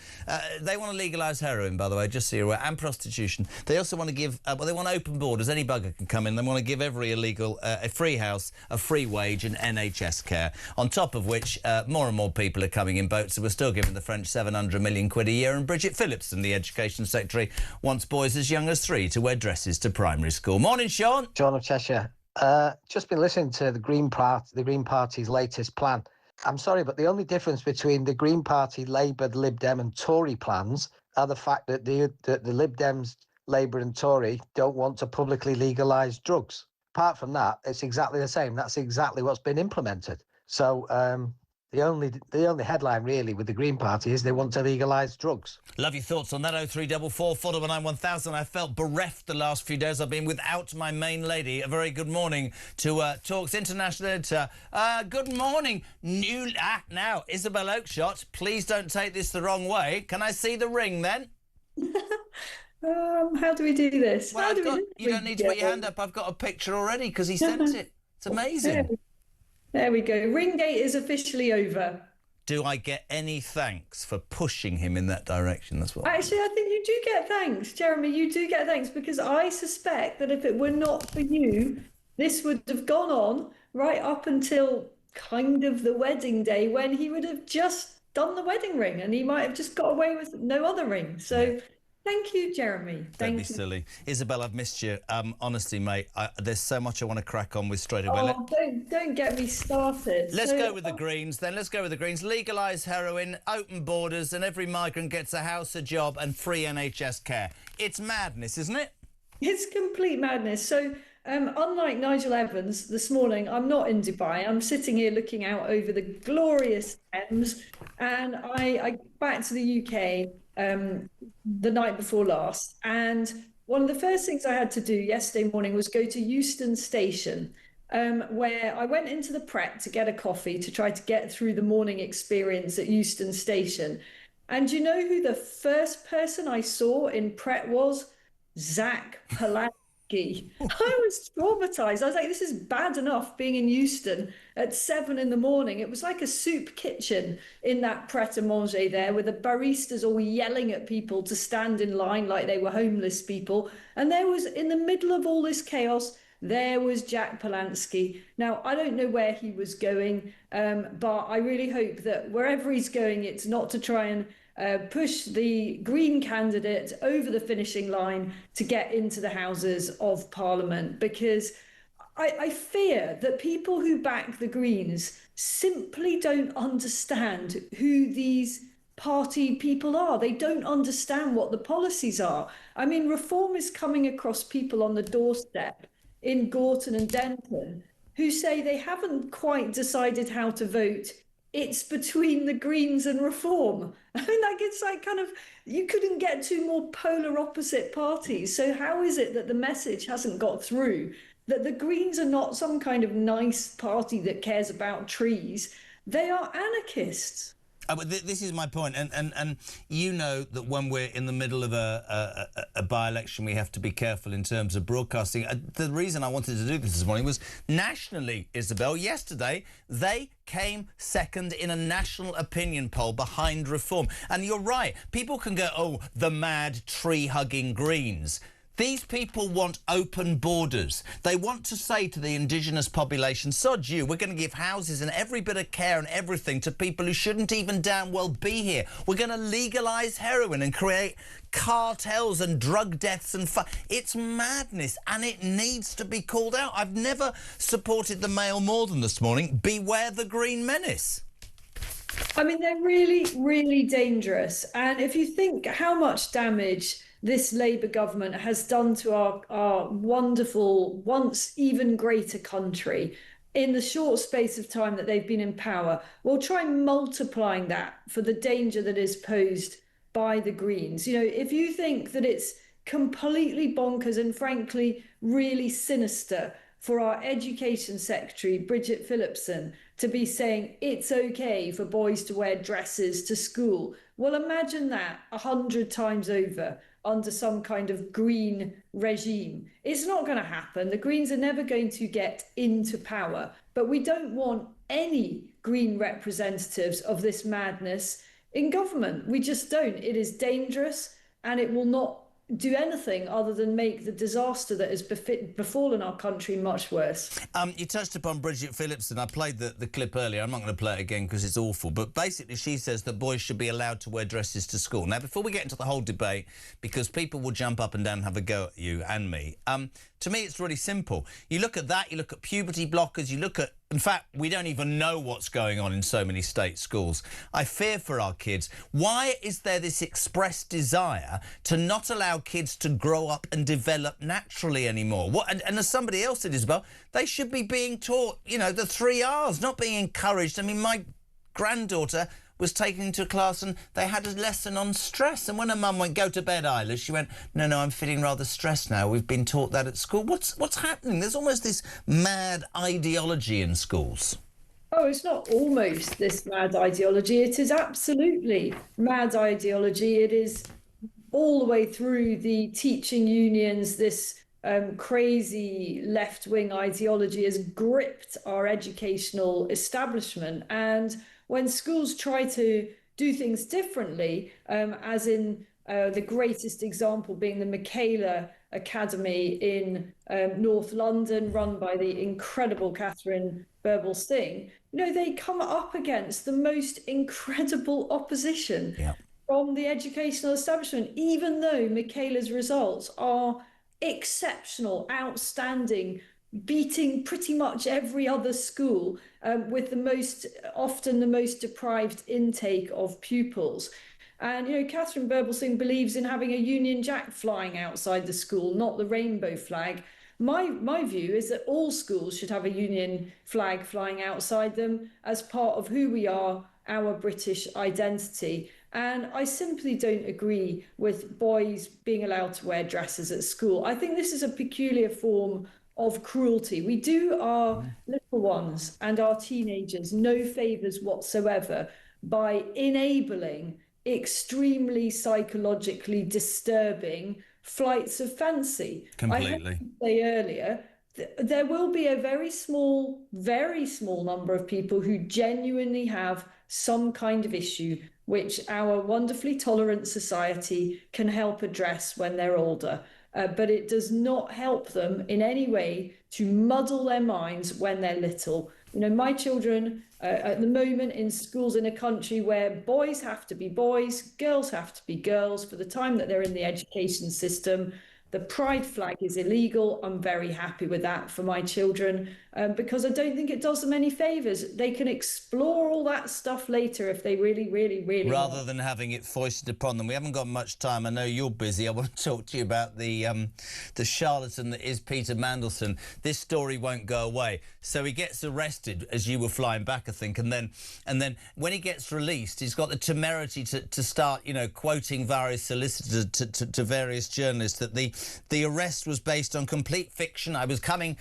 They want to legalise heroin, by the way, just so you're aware, and prostitution. They also want to give, they want open borders. Any bugger can come in. They want to give every illegal a free house, a free wage and NHS care. On top of which, more and more people are coming in boats, so we're still giving the French 700 million quid a year, and Bridget Phillipson, the Education Secretary, wants boys as young as 3 to wear dresses to primary school. Morning, Sean. John of Cheshire. Just been listening to the Green Party's latest plan. I'm sorry, but the only difference between the Green Party, Labour, Lib Dem and Tory plans are the fact that the Lib Dems, Labour and Tory don't want to publicly legalise drugs. Apart from that, it's exactly the same. That's exactly what's been implemented. So the only headline really with the Green Party is they want to legalise drugs. Love your thoughts on that. 0344 499 1000. I felt bereft the last few days. I've been without my main lady. A very good morning to Talk's international editor. Good morning. Now, Isabel Oakeshott, please don't take this the wrong way. Can I see the ring then? How do we do this? Well, you don't need to put your hand up. I've got a picture already because he sent it. It's amazing. There we go. Ringgate is officially over. Do I get any thanks for pushing him in that direction? That's what. Actually, I think you do get thanks, Jeremy. You do get thanks because I suspect that if it were not for you, this would have gone on right up until kind of the wedding day when he would have just done the wedding ring and he might have just got away with no other ring. So. Thank you, Jeremy. Don't be silly. Isabel, I've missed you. Honestly, mate, there's so much I want to crack on with straight away. Oh, don't get me started. Let's go with the Greens, then. Let's go with the Greens. Legalise heroin, open borders, and every migrant gets a house, a job, and free NHS care. It's madness, isn't it? It's complete madness. So, unlike Nigel Evans this morning, I'm not in Dubai. I'm sitting here looking out over the glorious Thames, and I back to the UK the night before last, and one of the first things I had to do yesterday morning was go to Euston Station, where I went into the Pret to get a coffee to try to get through the morning experience at Euston Station. And you know who the first person I saw in Pret was? Zach Polanski. I was traumatized. I was like, this is bad enough being in Euston at 7 in the morning. It was like a soup kitchen in that Pret-a-Manger there with the baristas all yelling at people to stand in line like they were homeless people. And there was, in the middle of all this chaos, there was Jack Polanski. Now, I don't know where he was going, but I really hope that wherever he's going, it's not to try and push the Green candidate over the finishing line to get into the Houses of Parliament, because I fear that people who back the Greens simply don't understand who these party people are. They don't understand what the policies are. I mean, reform is coming across people on the doorstep in Gorton and Denton who say they haven't quite decided how to vote. It's between the Greens and Reform. I mean, like, it's like kind of, you couldn't get two more polar opposite parties. So how is it that the message hasn't got through that the Greens are not some kind of nice party that cares about trees? They are anarchists. But this is my point, and you know that when we're in the middle of a by-election, we have to be careful in terms of broadcasting. The reason I wanted to do this morning was nationally, Isabel. Yesterday, they came second in a national opinion poll behind Reform. And you're right, people can go, oh, the mad tree-hugging Greens. These people want open borders. They want to say to the indigenous population, sod you, we're going to give houses and every bit of care and everything to people who shouldn't even damn well be here. We're going to legalise heroin and create cartels and drug deaths and it's madness, and it needs to be called out. I've never supported the Mail more than this morning. Beware the Green menace. I mean, they're really, really dangerous. And if you think how much damage this Labour government has done to our wonderful, once even greater country, in the short space of time that they've been in power. Well, try multiplying that for the danger that is posed by the Greens. You know, if you think that it's completely bonkers and frankly really sinister for our education secretary, Bridget Phillipson, to be saying it's okay for boys to wear dresses to school, well, imagine that 100 times over under some kind of green regime. It's not going to happen. The Greens are never going to get into power, but we don't want any Green representatives of this madness in government. We just don't. It is dangerous, and it will not do anything other than make the disaster that has befallen our country much worse. You touched upon Bridget Phillipson. I played the clip earlier. I'm not going to play it again because it's awful. But basically, she says that boys should be allowed to wear dresses to school. Now, before we get into the whole debate, because people will jump up and down and have a go at you and me, to me, it's really simple. You look at that, you look at puberty blockers, you look at... In fact, we don't even know what's going on in so many state schools. I fear for our kids. Why is there this expressed desire to not allow kids to grow up and develop naturally anymore? And as somebody else said, Isabel, they should be being taught, you know, the 3 R's, not being encouraged. I mean, my granddaughter was taken into a class and they had a lesson on stress. And when her mum went, "Go to bed, Isla," she went, no, I'm feeling rather stressed now. We've been taught that at school. What's happening? There's almost this mad ideology in schools. Oh, it's not almost this mad ideology. It is absolutely mad ideology. It is all the way through the teaching unions. This crazy left-wing ideology has gripped our educational establishment. And when schools try to do things differently, as in the greatest example being the Michaela Academy in North London, run by the incredible Catherine Birbal-Singh, you know, they come up against the most incredible opposition from the educational establishment, even though Michaela's results are exceptional, outstanding, beating pretty much every other school with often the most deprived intake of pupils. And, you know, Catherine Birbal-Singh believes in having a Union Jack flying outside the school, not the rainbow flag. My view is that all schools should have a Union flag flying outside them as part of who we are, our British identity. And I simply don't agree with boys being allowed to wear dresses at school. I think this is a peculiar form of cruelty. We do our little ones and our teenagers no favours whatsoever by enabling extremely psychologically disturbing flights of fancy. Completely. I heard you say earlier, there will be a very small number of people who genuinely have some kind of issue which our wonderfully tolerant society can help address when they're older. But it does not help them in any way to muddle their minds when they're little. You know, my children at the moment in schools in a country where boys have to be boys, girls have to be girls for the time that they're in the education system. The pride flag is illegal. I'm very happy with that for my children because I don't think it does them any favours. They can explore all that stuff later if they really Rather want. than having it foisted upon them. We haven't got much time. I know you're busy. I want to talk to you about the charlatan that is Peter Mandelson. This story won't go away. So he gets arrested as you were flying back, I think, and then when he gets released, he's got the temerity to start, you know, quoting various solicitors to various journalists that the arrest was based on complete fiction. I was coming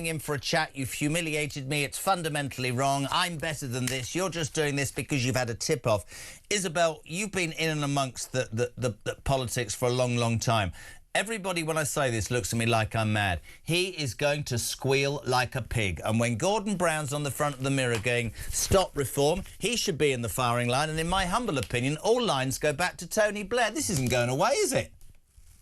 in for a chat. You've humiliated me. It's fundamentally wrong. I'm better than this. You're just doing this because you've had a tip-off. Isabel, you've been in and amongst the politics for a long, long time. Everybody, when I say this, looks at me like I'm mad. He is going to squeal like a pig. And when Gordon Brown's on the front of the mirror going, "Stop reform," he should be in the firing line. And in my humble opinion, all lines go back to Tony Blair. This isn't going away, is it?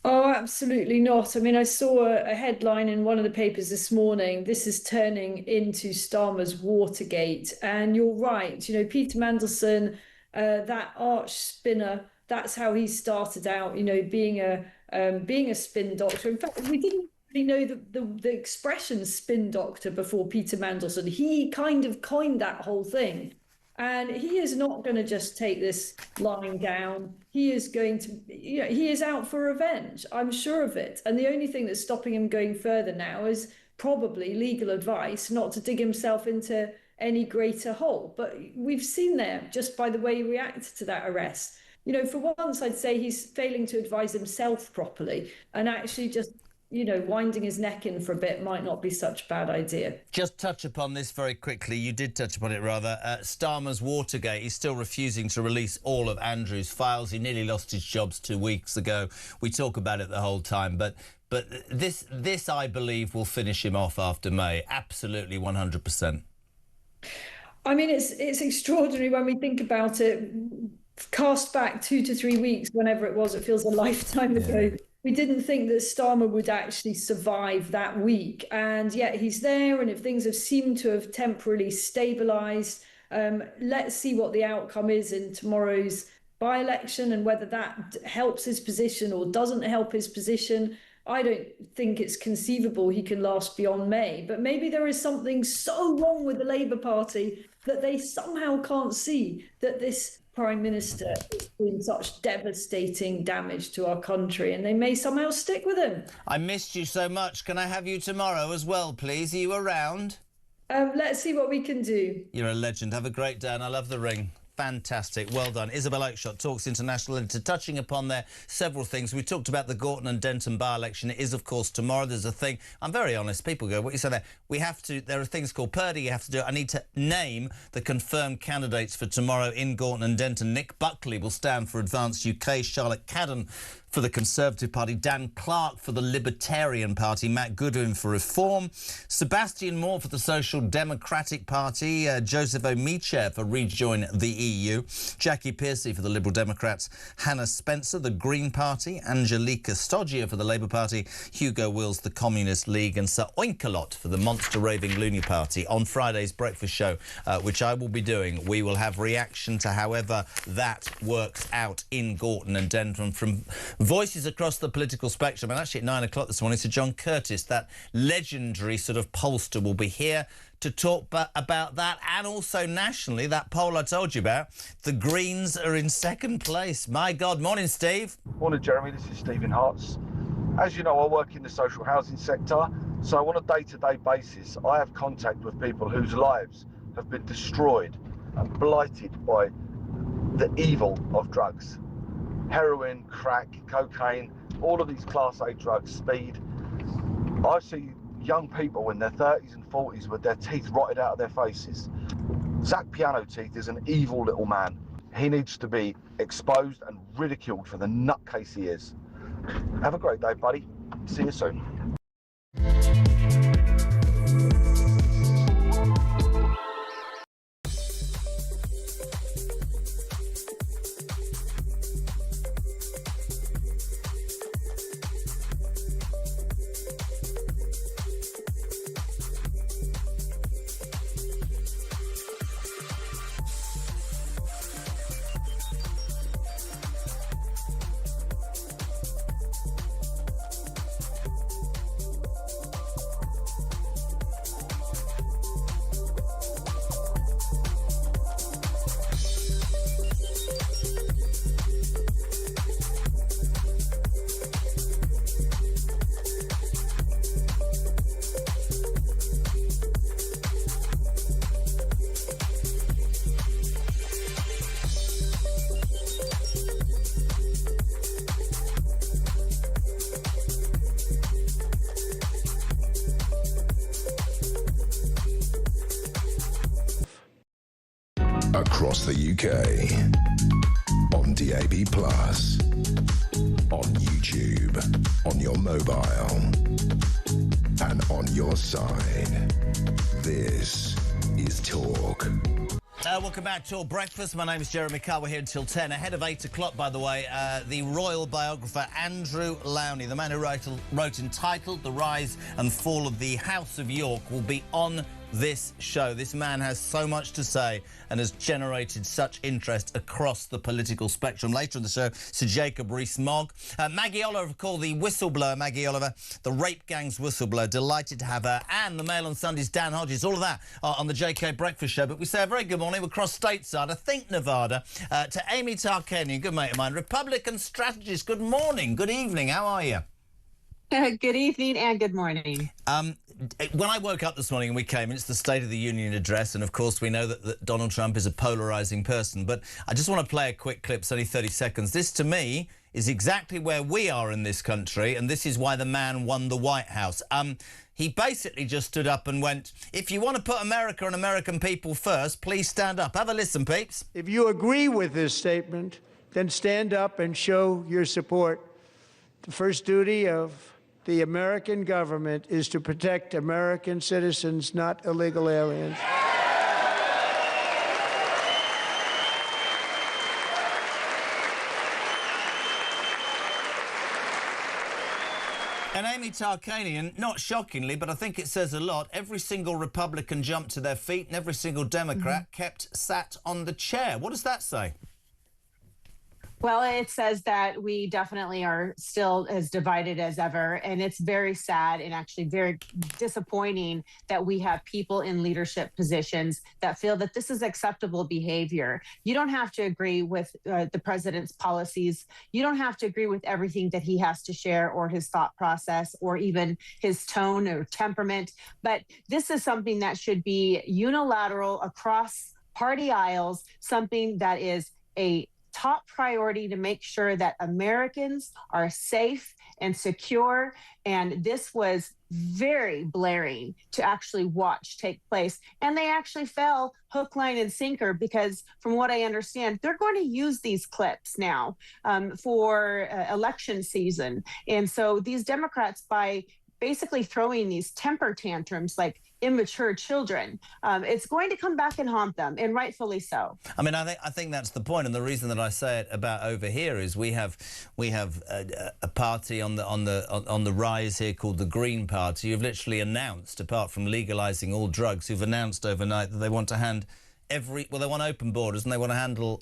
Oh, absolutely not. I mean, I saw a headline in one of the papers this morning. This is turning into Starmer's Watergate. And you're right. You know, Peter Mandelson, that arch spinner, that's how he started out, you know, being a spin doctor. In fact, we didn't really know the expression spin doctor before Peter Mandelson. He kind of coined that whole thing. And he is not going to just take this lying down. He is going to, you know, he is out for revenge. I'm sure of it. And the only thing that's stopping him going further now is probably legal advice not to dig himself into any greater hole. But we've seen there, just by the way he reacted to that arrest, you know, for once, I'd say he's failing to advise himself properly, and actually just, you know, winding his neck in for a bit might not be such a bad idea. Just touch upon this very quickly. You did touch upon it, rather. Starmer's Watergate. He's still refusing to release all of Andrew's files. He nearly lost his jobs 2 weeks ago. We talk about it the whole time, but this, I believe, will finish him off after May. Absolutely, 100%. I mean, it's extraordinary when we think about it. Cast back 2 to 3 weeks, whenever it was, it feels a lifetime ago. We didn't think that Starmer would actually survive that week, and yet he's there. And if things have seemed to have temporarily stabilised, let's see what the outcome is in tomorrow's by-election and whether that helps his position or doesn't help his position. I don't think it's conceivable he can last beyond May, but maybe there is something so wrong with the Labour Party that they somehow can't see that this Prime Minister is doing such devastating damage to our country, and they may somehow stick with him. I missed you so much. Can I have you tomorrow as well, please? Are you around? Let's see what we can do. You're a legend. Have a great day, and I love the ring. Fantastic. Well done. Isabel Oakeshott talks international editor, touching upon there several things. We talked about the Gorton and Denton by-election. It is, of course, tomorrow. There's a thing. I'm very honest. People go, what you say there? We have to, there are things called Purdy you have to do. I need to name the confirmed candidates for tomorrow in Gorton and Denton. Nick Buckley will stand for Advanced UK. Charlotte Cadden for the Conservative Party, Dan Clark for the Libertarian Party, Matt Goodwin for Reform, Sebastian Moore for the Social Democratic Party, Joseph Omiche for Rejoin the EU, Jackie Pearcey for the Liberal Democrats, Hannah Spencer, the Green Party, Angelica Stoggia for the Labour Party, Hugo Wills, the Communist League, and Sir Oinkalot for the Monster Raving Loony Party. On Friday's breakfast show, which I will be doing, we will have reaction to however that works out in Gorton and Denton from voices across the political spectrum. And actually at 9 o'clock this morning, Sir John Curtis, that legendary sort of pollster, will be here to talk about that, and also nationally, that poll I told you about. The Greens are in second place. My God. Morning, Steve. Morning, Jeremy. This is Stephen Hartz. As you know, I work in the social housing sector, so on a day-to-day basis, I have contact with people whose lives have been destroyed and blighted by the evil of drugs. Heroin, crack, cocaine, all of these Class A drugs, speed. I see young people in their 30s and 40s with their teeth rotted out of their faces. Zach Piano Teeth is an evil little man. He needs to be exposed and ridiculed for the nutcase he is. Have a great day, buddy. See you soon. Across the UK, on DAB+, on YouTube, on your mobile, and on your side. This is Talk. Welcome back to Talk Breakfast. My name is Jeremy Carr. We're here until 10. Ahead of 8 o'clock, by the way, the royal biographer Andrew Lowney, the man who wrote entitled The Rise and Fall of the House of York, will be on this show. This man has so much to say and has generated such interest across the political spectrum. Later in the show, Sir Jacob Rees-Mogg. Maggie Oliver, called the whistleblower, Maggie Oliver, the rape gang's whistleblower. Delighted to have her. And the Mail on Sunday's Dan Hodges. All of that on the JK Breakfast Show. But we say a very good morning. We're across stateside, I think Nevada, to Amy Tarkanian, good mate of mine, Republican strategist. Good morning, good evening. How are you? Good evening and good morning. When I woke up this morning and we came in, it's the State of the Union address, and of course we know that Donald Trump is a polarising person, but I just want to play a quick clip, it's only 30 seconds. This, to me, is exactly where we are in this country, and this is why the man won the White House. He basically just stood up and went, if you want to put America and American people first, please stand up. Have a listen, peeps. If you agree with this statement, then stand up and show your support. The first duty of the American government is to protect American citizens, not illegal aliens. And Amy Tarkanian, not shockingly, but I think it says a lot, every single Republican jumped to their feet and every single Democrat kept sat on the chair. What does that say? Well, it says that we definitely are still as divided as ever. And it's very sad and actually very disappointing that we have people in leadership positions that feel that this is acceptable behavior. You don't have to agree with the president's policies. You don't have to agree with everything that he has to share or his thought process or even his tone or temperament. But this is something that should be unilateral across party aisles, something that is a top priority to make sure that Americans are safe and secure. And this was very blaring to actually watch take place. And they actually fell hook, line, and sinker because from what I understand, they're going to use these clips now for election season. And so these Democrats, by basically throwing these temper tantrums like immature children, it's going to come back and haunt them, and rightfully so. I mean, I think that's the point, and the reason that I say it about over here is we have a party on the rise here called the Green Party, who've literally announced, apart from legalising all drugs, who've announced overnight that they want to hand they want open borders and they want to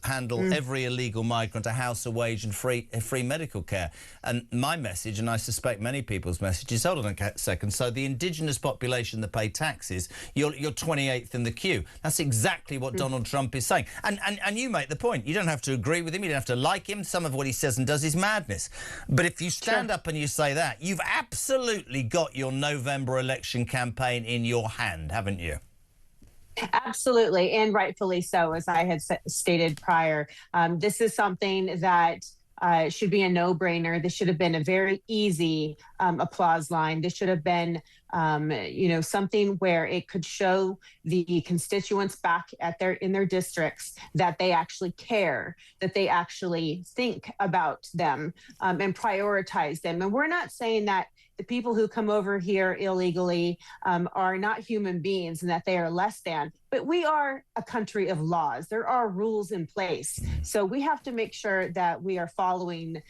handle every illegal migrant a house, a wage and free medical care. And my message, and I suspect many people's message, is hold on a second. So the indigenous population that pay taxes, you're 28th in the queue. That's exactly what Donald Trump is saying. And you make the point. You don't have to agree with him. You don't have to like him. Some of what he says and does is madness. But if you stand up and you say that, you've absolutely got your November election campaign in your hand, haven't you? Absolutely, and rightfully so, as I had stated prior. This is something that should be a no-brainer. This should have been a very easy applause line. This should have been, something where it could show the constituents back in their districts that they actually care, that they actually think about them and prioritize them. And we're not saying that the people who come over here illegally are not human beings and that they are less than, but we are a country of laws. There are rules in place. So we have to make sure that we are following,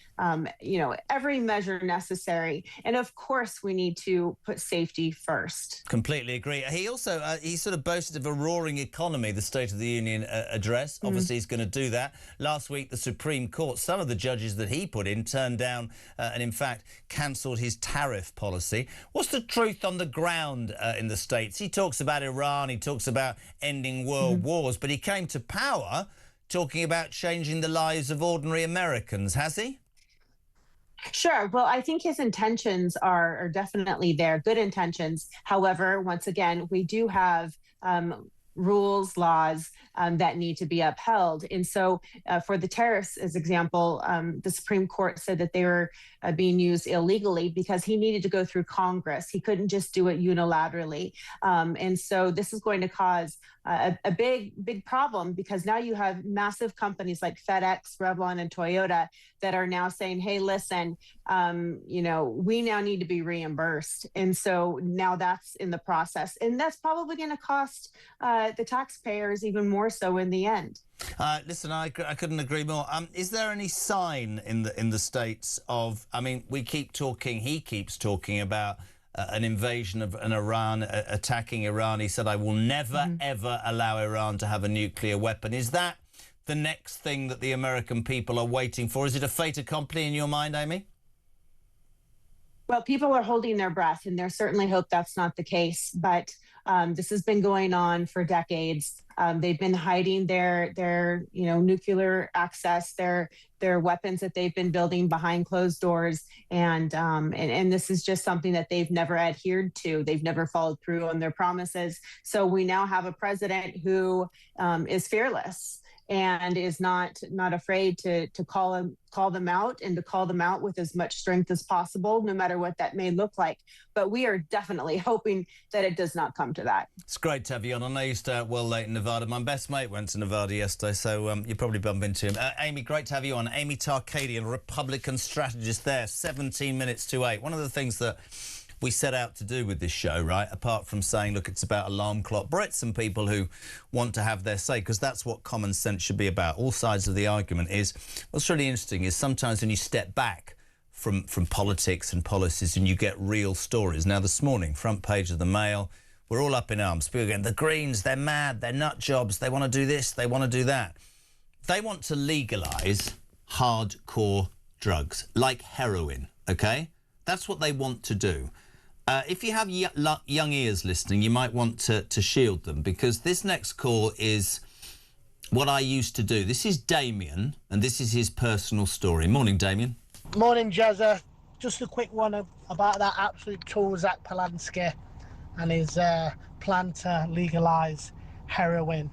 every measure necessary. And of course, we need to put safety first. Completely agree. He also, he sort of boasted of a roaring economy, the State of the Union address. Obviously, he's going to do that. Last week, the Supreme Court, some of the judges that he put in turned down and, in fact, cancelled his tariff policy. What's the truth on the ground in the States? He talks about Iran, he talks about ending world wars, but he came to power talking about changing the lives of ordinary Americans, has he? Sure. Well, I think his intentions are definitely there, good intentions. However, once again, we do have rules, laws that need to be upheld. And so for the tariffs, as example, the Supreme Court said that they were being used illegally because he needed to go through Congress. He couldn't just do it unilaterally. And so this is going to cause a big problem because now you have massive companies like FedEx, Revlon, and Toyota that are now saying, hey, listen, we now need to be reimbursed. And so now that's in the process. And that's probably going to cost the taxpayers even more so in the end. Listen, I couldn't agree more. Is there any sign in the States of, we keep talking, he keeps talking about an invasion of Iran, attacking Iran. He said, I will never, ever allow Iran to have a nuclear weapon. Is that the next thing that the American people are waiting for? Is it a fait accompli in your mind, Amy? Well, people are holding their breath, and there's certainly hope that's not the case. But this has been going on for decades. They've been hiding their nuclear access, their weapons that they've been building behind closed doors, and this is just something that they've never adhered to. They've never followed through on their promises. So we now have a president who is fearless and is not afraid to call them out, and to call them out with as much strength as possible, no matter what that may look like. But we are definitely hoping that it does not come to that. It's great to have you on. I know you stay out well late in Nevada. My best mate went to Nevada yesterday, so you probably bump into him. Amy, great to have you on. Amy Tarkadian, Republican strategist there, 17 minutes to 8. One of the things that we set out to do with this show, right, apart from saying, look, it's about alarm clock Brits and people who want to have their say, because that's what common sense should be about. All sides of the argument is, what's really interesting is sometimes when you step back from politics and policies and you get real stories. Now, this morning, front page of the Mail, we're all up in arms. People are going, the Greens, they're mad, they're nut jobs, they want to do this, they want to do that. They want to legalise hardcore drugs, like heroin, OK? That's what they want to do. If you have young ears listening, you might want to shield them, because this next call is what I used to do. This is Damien, and this is his personal story. Morning, Damien. Morning, Jezza. Just a quick one about that absolute tool, Zach Polanski, and his plan to legalise heroin.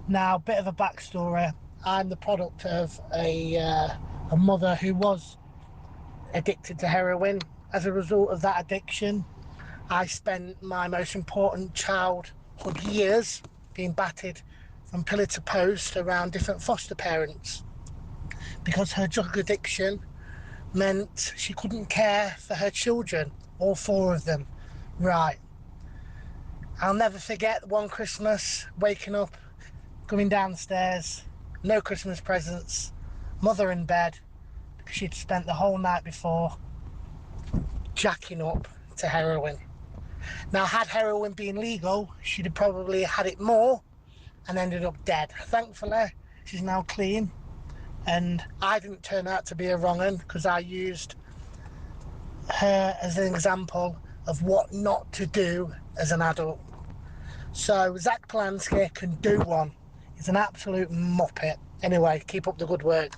Now, a bit of a backstory. I'm the product of a mother who was addicted to heroin. As a result of that addiction, I spent my most important childhood years being battered from pillar to post around different foster parents, because her drug addiction meant she couldn't care for her children, all 4 of them. Right. I'll never forget one Christmas, waking up, coming downstairs, no Christmas presents, mother in bed, because she'd spent the whole night before jacking up to heroin. Now, had heroin been legal, she'd have probably had it more and ended up dead. Thankfully, she's now clean, and I didn't turn out to be a wrong un, because I used her as an example of what not to do as an adult. So Zach Polanski can do one. He's an absolute muppet. Anyway, keep up the good work.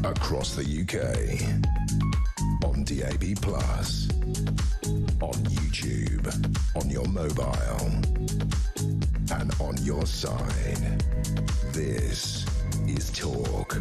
Across the UK, on DAB+, on YouTube, on your mobile, and on your side. This is Talk.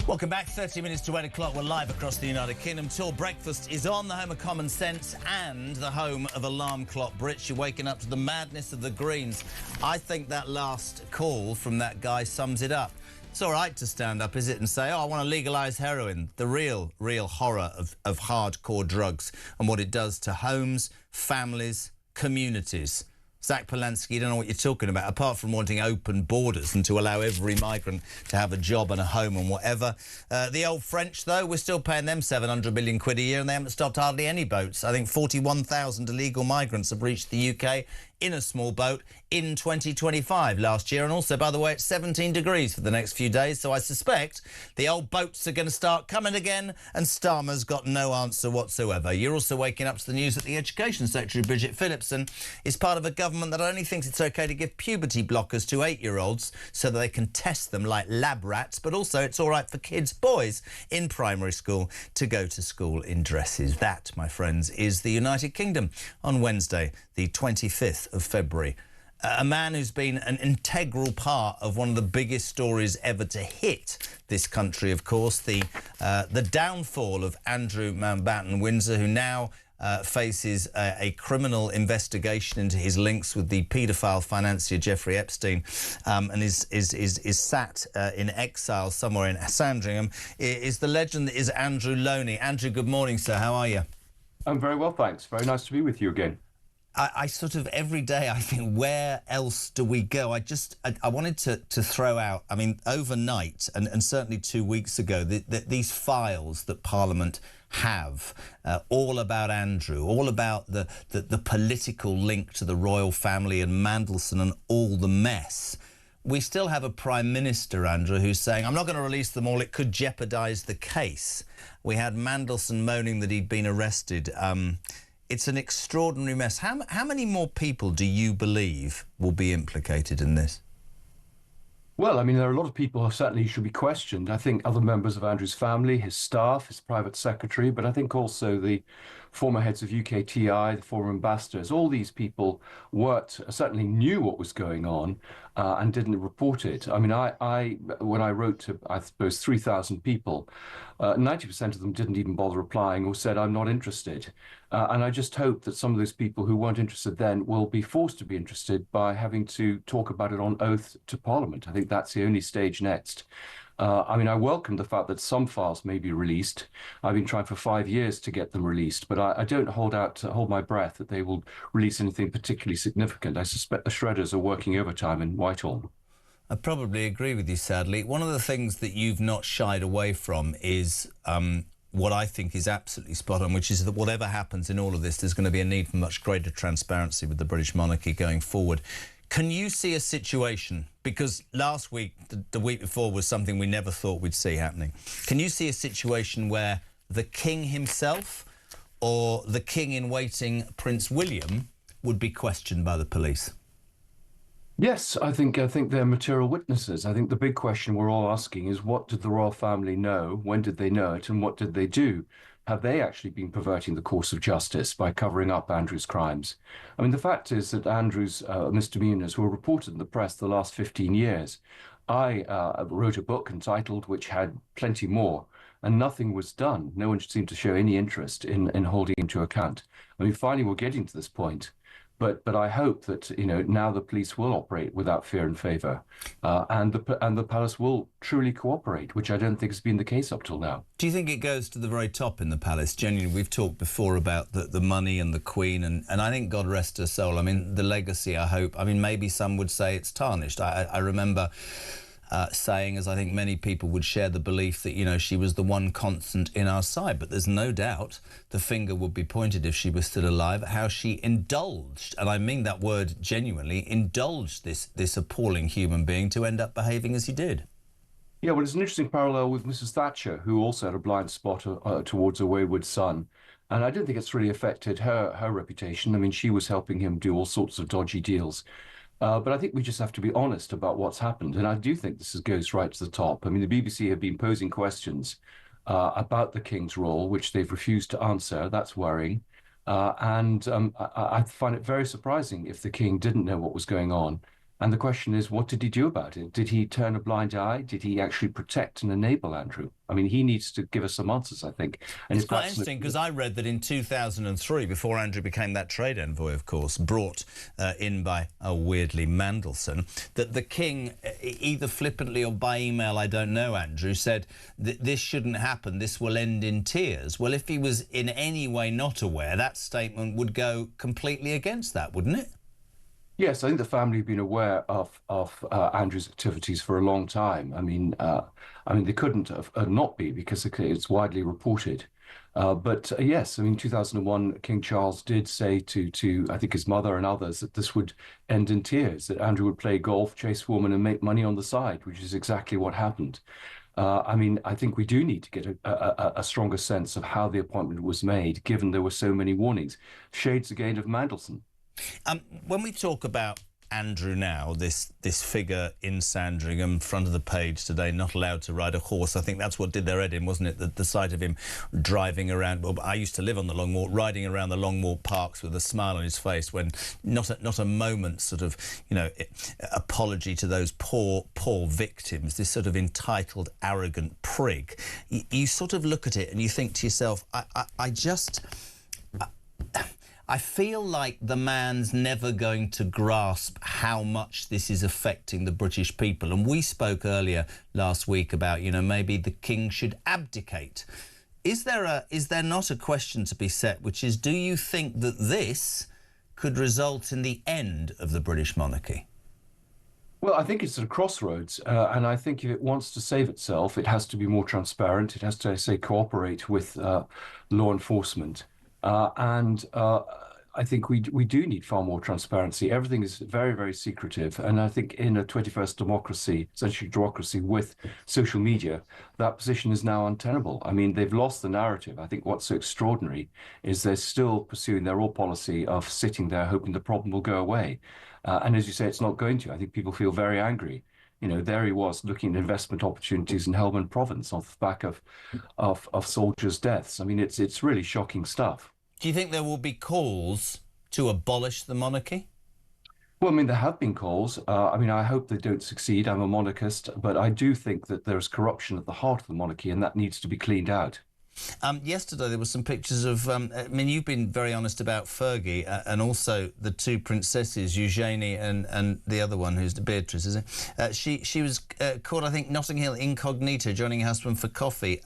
Welcome back. 30 minutes to 8 o'clock. We're live across the United Kingdom. Till breakfast is on, the home of common sense and the home of alarm clock Brits. You're waking up to the madness of the Greens. I think that last call from that guy sums it up. It's all right to stand up, is it, and say, oh, I want to legalise heroin. The real horror of hardcore drugs and what it does to homes, families, communities. Zach Polanski, you don't know what you're talking about, apart from wanting open borders and to allow every migrant to have a job and a home and whatever. The old French, though, we're still paying them 700 million quid a year and they haven't stopped hardly any boats. I think 41,000 illegal migrants have reached the UK in a small boat in 2025 last year. And also, by the way, it's 17 degrees for the next few days. So I suspect the old boats are going to start coming again and Starmer's got no answer whatsoever. You're also waking up to the news that the Education Secretary, Bridget Phillipson, is part of a government that only thinks it's OK to give puberty blockers to 8-year-olds so that they can test them like lab rats, but also it's all right for kids, boys, in primary school to go to school in dresses. That, my friends, is the United Kingdom on Wednesday, the 25th of February. A man who's been an integral part of one of the biggest stories ever to hit this country, of course, the downfall of Andrew Mountbatten Windsor, who now faces a criminal investigation into his links with the paedophile financier Jeffrey Epstein, and is sat in exile somewhere in Sandringham, is the legend that is Andrew Loney. Andrew, good morning, sir. How are you? I'm very well, thanks. Very nice to be with you again. I sort of every day I think, where else do we go? I wanted to throw out, I mean, overnight and certainly 2 weeks ago, these files that Parliament have, all about Andrew, all about the political link to the royal family and Mandelson and all the mess. We still have a Prime Minister, Andrew, who's saying, I'm not going to release them all, it could jeopardise the case. We had Mandelson moaning that he'd been arrested. It's an extraordinary mess. How many more people do you believe will be implicated in this? Well, I mean, there are a lot of people who certainly should be questioned. I think other members of Andrew's family, his staff, his private secretary, but I think also the former heads of UKTI, the former ambassadors, all these people certainly knew what was going on and didn't report it. I mean, when I wrote to, I suppose, 3,000 people, 90% of them didn't even bother replying or said, I'm not interested. And I just hope that some of those people who weren't interested then will be forced to be interested by having to talk about it on oath to Parliament. I think that's the only stage next. I mean, I welcome the fact that some files may be released. I've been trying for 5 years to get them released, but I don't hold my breath that they will release anything particularly significant. I suspect the shredders are working overtime in Whitehall. I probably agree with you, sadly. One of the things that you've not shied away from is what I think is absolutely spot on, which is that whatever happens in all of this, there's going to be a need for much greater transparency with the British monarchy going forward. Can you see a situation, because last week, the week before, was something we never thought we'd see happening. Can you see a situation where the King himself or the King-in-waiting Prince William would be questioned by the police? Yes, I think they're material witnesses. I think the big question we're all asking is, what did the royal family know? When did they know it? And what did they do? Have they actually been perverting the course of justice by covering up Andrew's crimes? I mean, the fact is that Andrew's misdemeanors were reported in the press the last 15 years. I wrote a book entitled, which had plenty more, and nothing was done. No one seemed to show any interest in holding him to account. I mean, finally, we're getting to this point. But I hope that, you know, now the police will operate without fear and favour, and the palace will truly cooperate, which I don't think has been the case up till now. Do you think it goes to the very top in the palace? Genuinely, we've talked before about the money and the Queen, and I think, God rest her soul, I mean, the legacy, I hope, I mean, maybe some would say it's tarnished. I remember saying, as I think many people would share the belief that, you know, she was the one constant in our side. But there's no doubt the finger would be pointed, if she was still alive, at how she indulged, and I mean that word genuinely, indulged this appalling human being to end up behaving as he did. Yeah, well, it's an interesting parallel with Mrs. Thatcher, who also had a blind spot towards a wayward son. And I don't think it's really affected her reputation. I mean, she was helping him do all sorts of dodgy deals. But I think we just have to be honest about what's happened. And I do think this goes right to the top. I mean, the BBC have been posing questions about the King's role, which they've refused to answer. That's worrying. I find it very surprising if the King didn't know what was going on And the question is, what did he do about it? Did he turn a blind eye? Did he actually protect and enable Andrew? I mean, he needs to give us some answers, I think. And it's quite interesting because I read that in 2003, before Andrew became that trade envoy, of course, brought in by, weirdly, Mandelson, that the king, either flippantly or by email, I don't know, Andrew, said that this shouldn't happen, this will end in tears. Well, if he was in any way not aware, that statement would go completely against that, wouldn't it? Yes, I think the family have been aware of Andrew's activities for a long time. I mean, they couldn't have not be because it's widely reported. But yes, I mean, 2001, King Charles did say to I think his mother and others that this would end in tears, that Andrew would play golf, chase women, and make money on the side, which is exactly what happened. I mean, I think we do need to get a stronger sense of how the appointment was made, given there were so many warnings. Shades again of Mandelson. When we talk about Andrew now, this figure in Sandringham, front of the page today, not allowed to ride a horse, I think that's what did their head in, wasn't it? The sight of him driving around. Well, I used to live on the Long Walk, riding around the Long Walk parks with a smile on his face, when not a moment's sort of, apology to those poor victims. This sort of entitled, arrogant prig. You sort of look at it and you think to yourself, I feel like the man's never going to grasp how much this is affecting the British people. And we spoke earlier last week about, maybe the king should abdicate. Is there not a question to be set, which is, do you think that this could result in the end of the British monarchy? Well, I think it's at a crossroads, and I think if it wants to save itself, it has to be more transparent. It has to, cooperate with law enforcement. I think we do need far more transparency. Everything is very, very secretive. And I think in a 21st century democracy with social media, that position is now untenable. I mean, they've lost the narrative. I think what's so extraordinary is they're still pursuing their old policy of sitting there hoping the problem will go away. And as you say, it's not going to. I think people feel very angry. There he was looking at investment opportunities in Helmand Province off the back of soldiers' deaths. I mean, it's really shocking stuff. Do you think there will be calls to abolish the monarchy? Well, I mean, there have been calls. I hope they don't succeed. I'm a monarchist, but I do think that there's corruption at the heart of the monarchy, and that needs to be cleaned out. Yesterday there were some pictures of, you've been very honest about Fergie and also the two princesses, Eugenie and the other one, who's Beatrice, is it? She was caught, I think, Notting Hill incognito, joining her husband for coffee.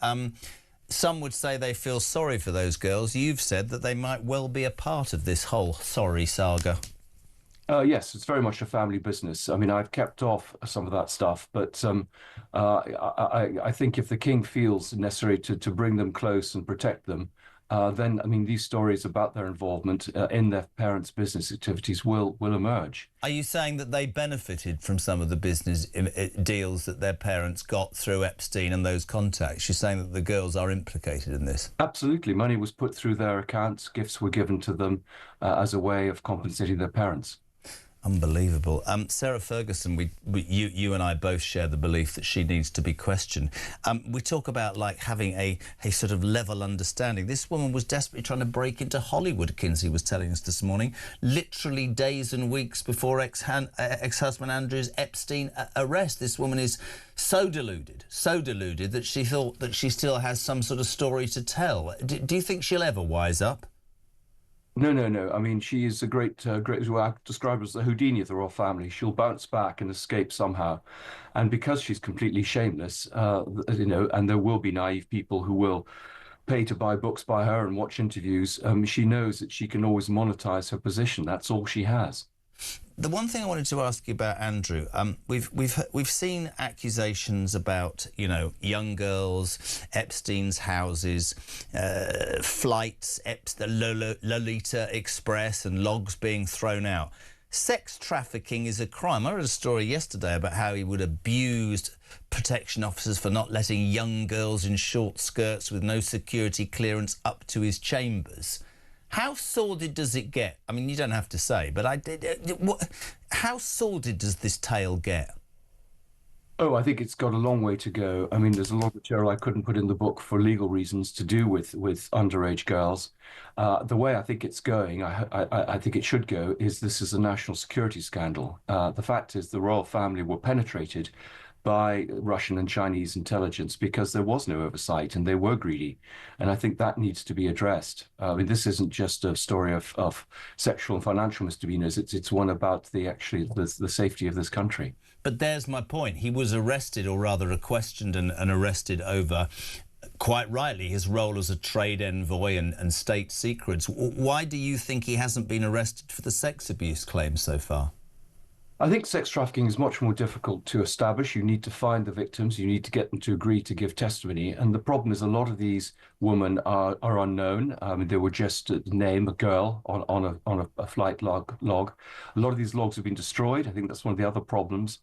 Some would say they feel sorry for those girls. You've said that they might well be a part of this whole sorry saga. Yes, it's very much a family business. I mean, I've kept off some of that stuff, but I think if the king feels necessary to bring them close and protect them, then, these stories about their involvement in their parents' business activities will emerge. Are you saying that they benefited from some of the business deals that their parents got through Epstein and those contacts? You're saying that the girls are implicated in this? Absolutely. Money was put through their accounts, gifts were given to them as a way of compensating their parents. Unbelievable. Sarah Ferguson, you and I both share the belief that she needs to be questioned. We talk about having a sort of level understanding. This woman was desperately trying to break into Hollywood, Kinsey was telling us this morning, literally days and weeks before ex-husband Andrew's Epstein arrest. This woman is so deluded that she thought that she still has some sort of story to tell. Do you think she'll ever wise up? No. I mean, she is a great, who I describe as the Houdini of the royal family. She'll bounce back and escape somehow. And because she's completely shameless, and there will be naive people who will pay to buy books by her and watch interviews, she knows that she can always monetize her position. That's all she has. The one thing I wanted to ask you about Andrew, we've seen accusations about young girls, Epstein's houses, flights, the Lolita Express, and logs being thrown out. Sex trafficking is a crime. I read a story yesterday about how he would abuse protection officers for not letting young girls in short skirts with no security clearance up to his chambers. How sordid does it get? I mean, you don't have to say, but how sordid does this tale get? Oh, I think it's got a long way to go. I mean, there's a lot of material I couldn't put in the book for legal reasons to do with underage girls. The way I think it's going, I think it should go, is this is a national security scandal. The fact is the royal family were penetrated by Russian and Chinese intelligence because there was no oversight and they were greedy. And I think that needs to be addressed. I mean, this isn't just a story of sexual and financial misdemeanors. It's one about the safety of this country. But there's my point. He was arrested, or rather questioned and arrested over, quite rightly, his role as a trade envoy and state secrets. Why do you think he hasn't been arrested for the sex abuse claims so far? I think sex trafficking is much more difficult to establish. You need to find the victims. You need to get them to agree to give testimony. And the problem is a lot of these women are unknown. I mean, they were just a name, a girl on a flight log. A lot of these logs have been destroyed. I think that's one of the other problems.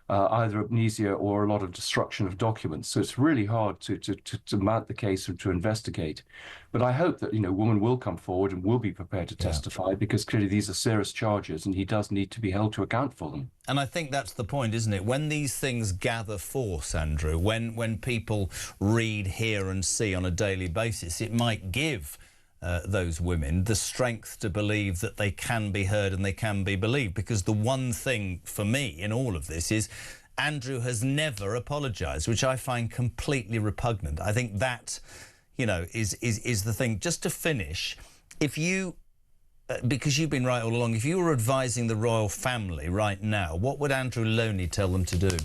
Either amnesia or a lot of destruction of documents. So it's really hard to mount the case and to investigate. But I hope that, women will come forward and will be prepared to testify, because clearly these are serious charges and he does need to be held to account for them. And I think that's the point, isn't it? When these things gather force, Andrew, when people read, hear and see on a daily basis, it might give those women the strength to believe that they can be heard and they can be believed. Because the one thing for me in all of this is Andrew has never apologised, which I find completely repugnant. I think that, is the thing. Just to finish, if you, because you've been right all along, if you were advising the royal family right now, what would Andrew Loney tell them to do?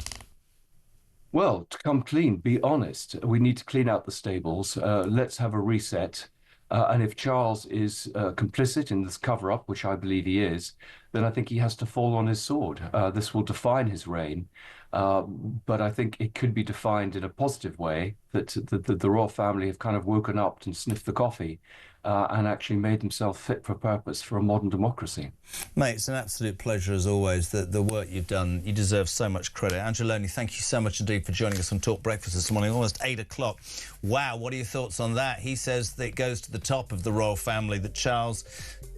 Well, to come clean, be honest. We need to clean out the stables. Let's have a reset. And if Charles is complicit in this cover-up, which I believe he is, then I think he has to fall on his sword. This will define his reign. But I think it could be defined in a positive way, that the royal family have kind of woken up and sniffed the coffee and actually made themselves fit for purpose for a modern democracy. Mate, it's an absolute pleasure as always. The work you've done, you deserve so much credit. Andrew Loney, thank you so much indeed for joining us on Talk Breakfast this morning, almost 8 o'clock. Wow, what are your thoughts on that? He says that it goes to the top of the royal family that Charles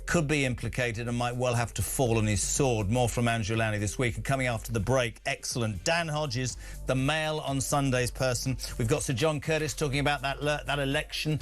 could be implicated and might well have to fall on his sword. More from Andrew Loney this week. And coming after the break, excellent, Dan Hodges, the Mail on Sunday's person. We've got Sir John Curtis talking about that election.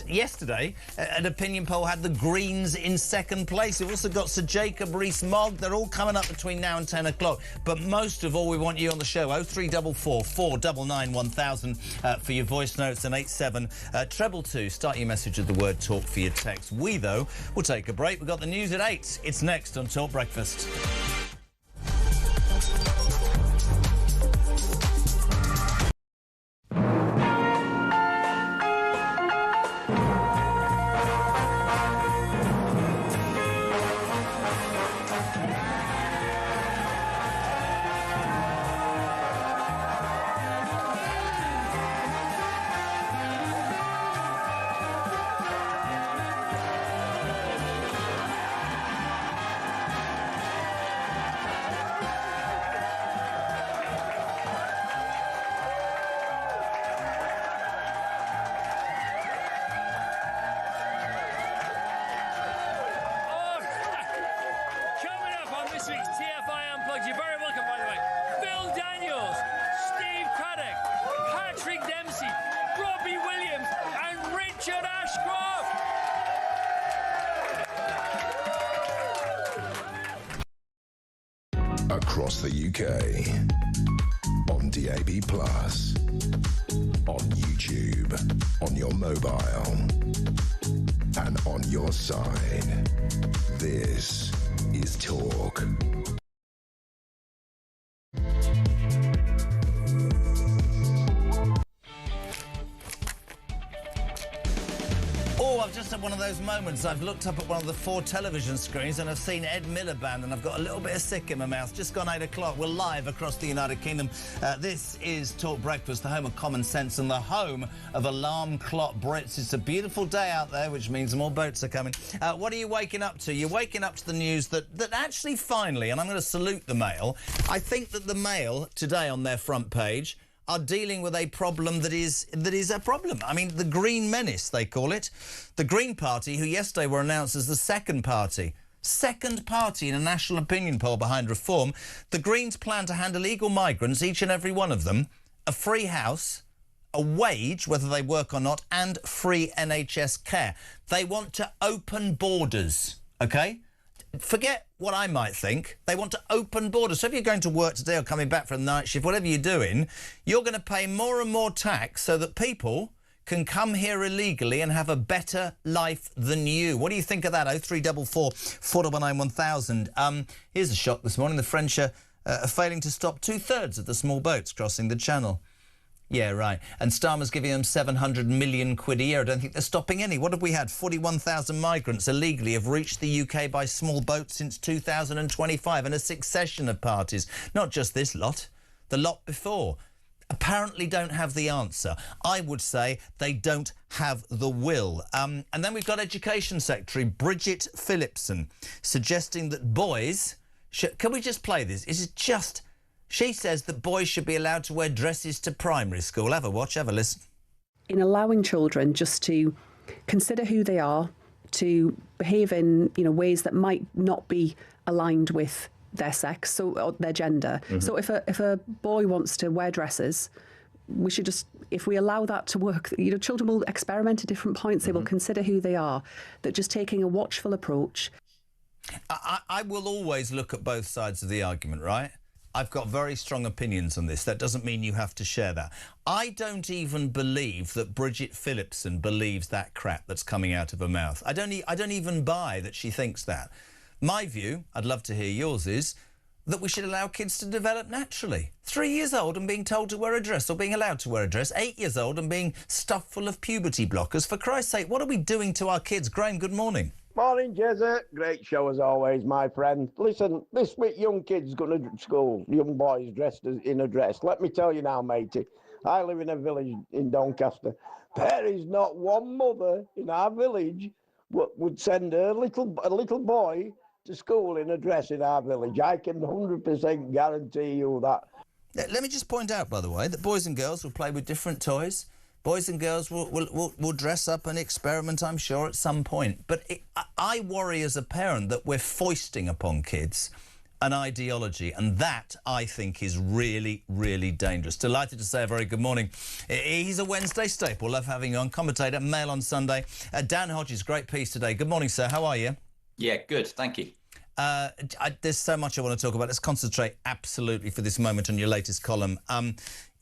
Yesterday, an opinion poll had the Greens in second place. We've also got Sir Jacob Rees-Mogg. They're all coming up between now and 10 o'clock. But most of all, we want you on the show. 0344 499 1000 for your voice notes, and 87 222. Start your message with the word talk for your text. We, though, will take a break. We've got the news at 8. It's next on Talk Breakfast. Across the UK, on DAB+, on YouTube, on your mobile, and on your side. This is Talk. I've just had one of those moments. I've looked up at one of the 4 television screens and I've seen Ed Miliband, and I've got a little bit of sick in my mouth. Just gone 8 o'clock. We're live across the United Kingdom. This is Talk Breakfast, the home of common sense and the home of alarm clock Brits. It's a beautiful day out there, which means more boats are coming. What are you waking up to? You're waking up to the news that actually finally, and I'm going to salute the Mail, I think that the Mail today on their front page are dealing with a problem that is a problem. I mean, the Green Menace, they call it. The Green Party, who yesterday were announced as the second party Second party in a national opinion poll behind reform. The Greens plan to hand illegal migrants, each and every one of them, a free house, a wage, whether they work or not, and free NHS care. They want to open borders, OK? Forget what I might think. They want to open borders. So if you're going to work today or coming back from the night shift, whatever you're doing, you're going to pay more and more tax so that people can come here illegally and have a better life than you. What do you think of that? 0344 499 1000. Here's a shock this morning. The French are failing to stop 2/3 of the small boats crossing the channel. Yeah, right. And Starmer's giving them 700 million quid a year. I don't think they're stopping any. What have we had? 41,000 migrants illegally have reached the UK by small boats since 2025, and a succession of parties. Not just this lot, the lot before. Apparently don't have the answer. I would say they don't have the will. And then we've got Education Secretary Bridget Phillipson suggesting that boys... Can we just play this? Is it just... She says that boys should be allowed to wear dresses to primary school. Have a watch, have a listen. In allowing children just to consider who they are, to behave in ways that might not be aligned with their sex or their gender. So if a boy wants to wear dresses, we should just, if we allow that to work, children will experiment at different points. They will consider who they are. That just taking a watchful approach. I will always look at both sides of the argument, right? I've got very strong opinions on this. That doesn't mean you have to share that. I don't even believe that Bridget Phillipson believes that crap that's coming out of her mouth. I don't even buy that she thinks that. My view, I'd love to hear yours, is that we should allow kids to develop naturally. 3 years old and being told to wear a dress or being allowed to wear a dress. 8 years old and being stuffed full of puberty blockers. For Christ's sake, what are we doing to our kids? Graham, good morning. Morning, Jezza. Great show as always, my friend. Listen, this week young kids going to school, young boys dressed in a dress. Let me tell you now, matey, I live in a village in Doncaster. There is not one mother in our village would send a little boy to school in a dress in our village. I can 100% guarantee you that. Let me just point out, by the way, that boys and girls will play with different toys. Boys and girls will dress up and experiment, I'm sure, at some point. But I worry as a parent that we're foisting upon kids an ideology, and that, I think, is really, really dangerous. Delighted to say a very good morning. He's a Wednesday staple. Love having you on. Commentator, Mail on Sunday. Dan Hodges, great piece today. Good morning, sir. How are you? Yeah, good. Thank you. There's so much I want to talk about. Let's concentrate absolutely for this moment on your latest column.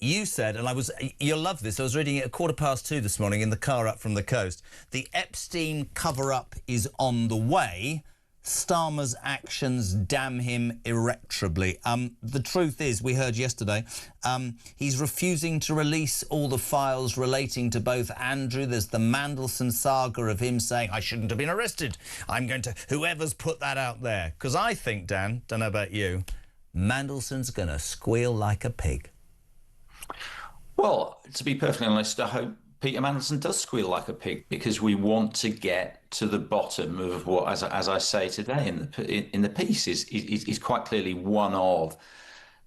You said, and you'll love this, I was reading it at 2:15 this morning in the car up from the coast. The Epstein cover-up is on the way. Starmer's actions damn him irretrievably. The truth is, we heard yesterday, he's refusing to release all the files relating to both Andrew. There's the Mandelson saga of him saying, I shouldn't have been arrested. I'm going to... Whoever's put that out there. Because I think, Dan, don't know about you, Mandelson's going to squeal like a pig. Well, to be perfectly honest, I hope Peter Mandelson does squeal like a pig, because we want to get to the bottom of what, as I say today in the piece, is quite clearly one of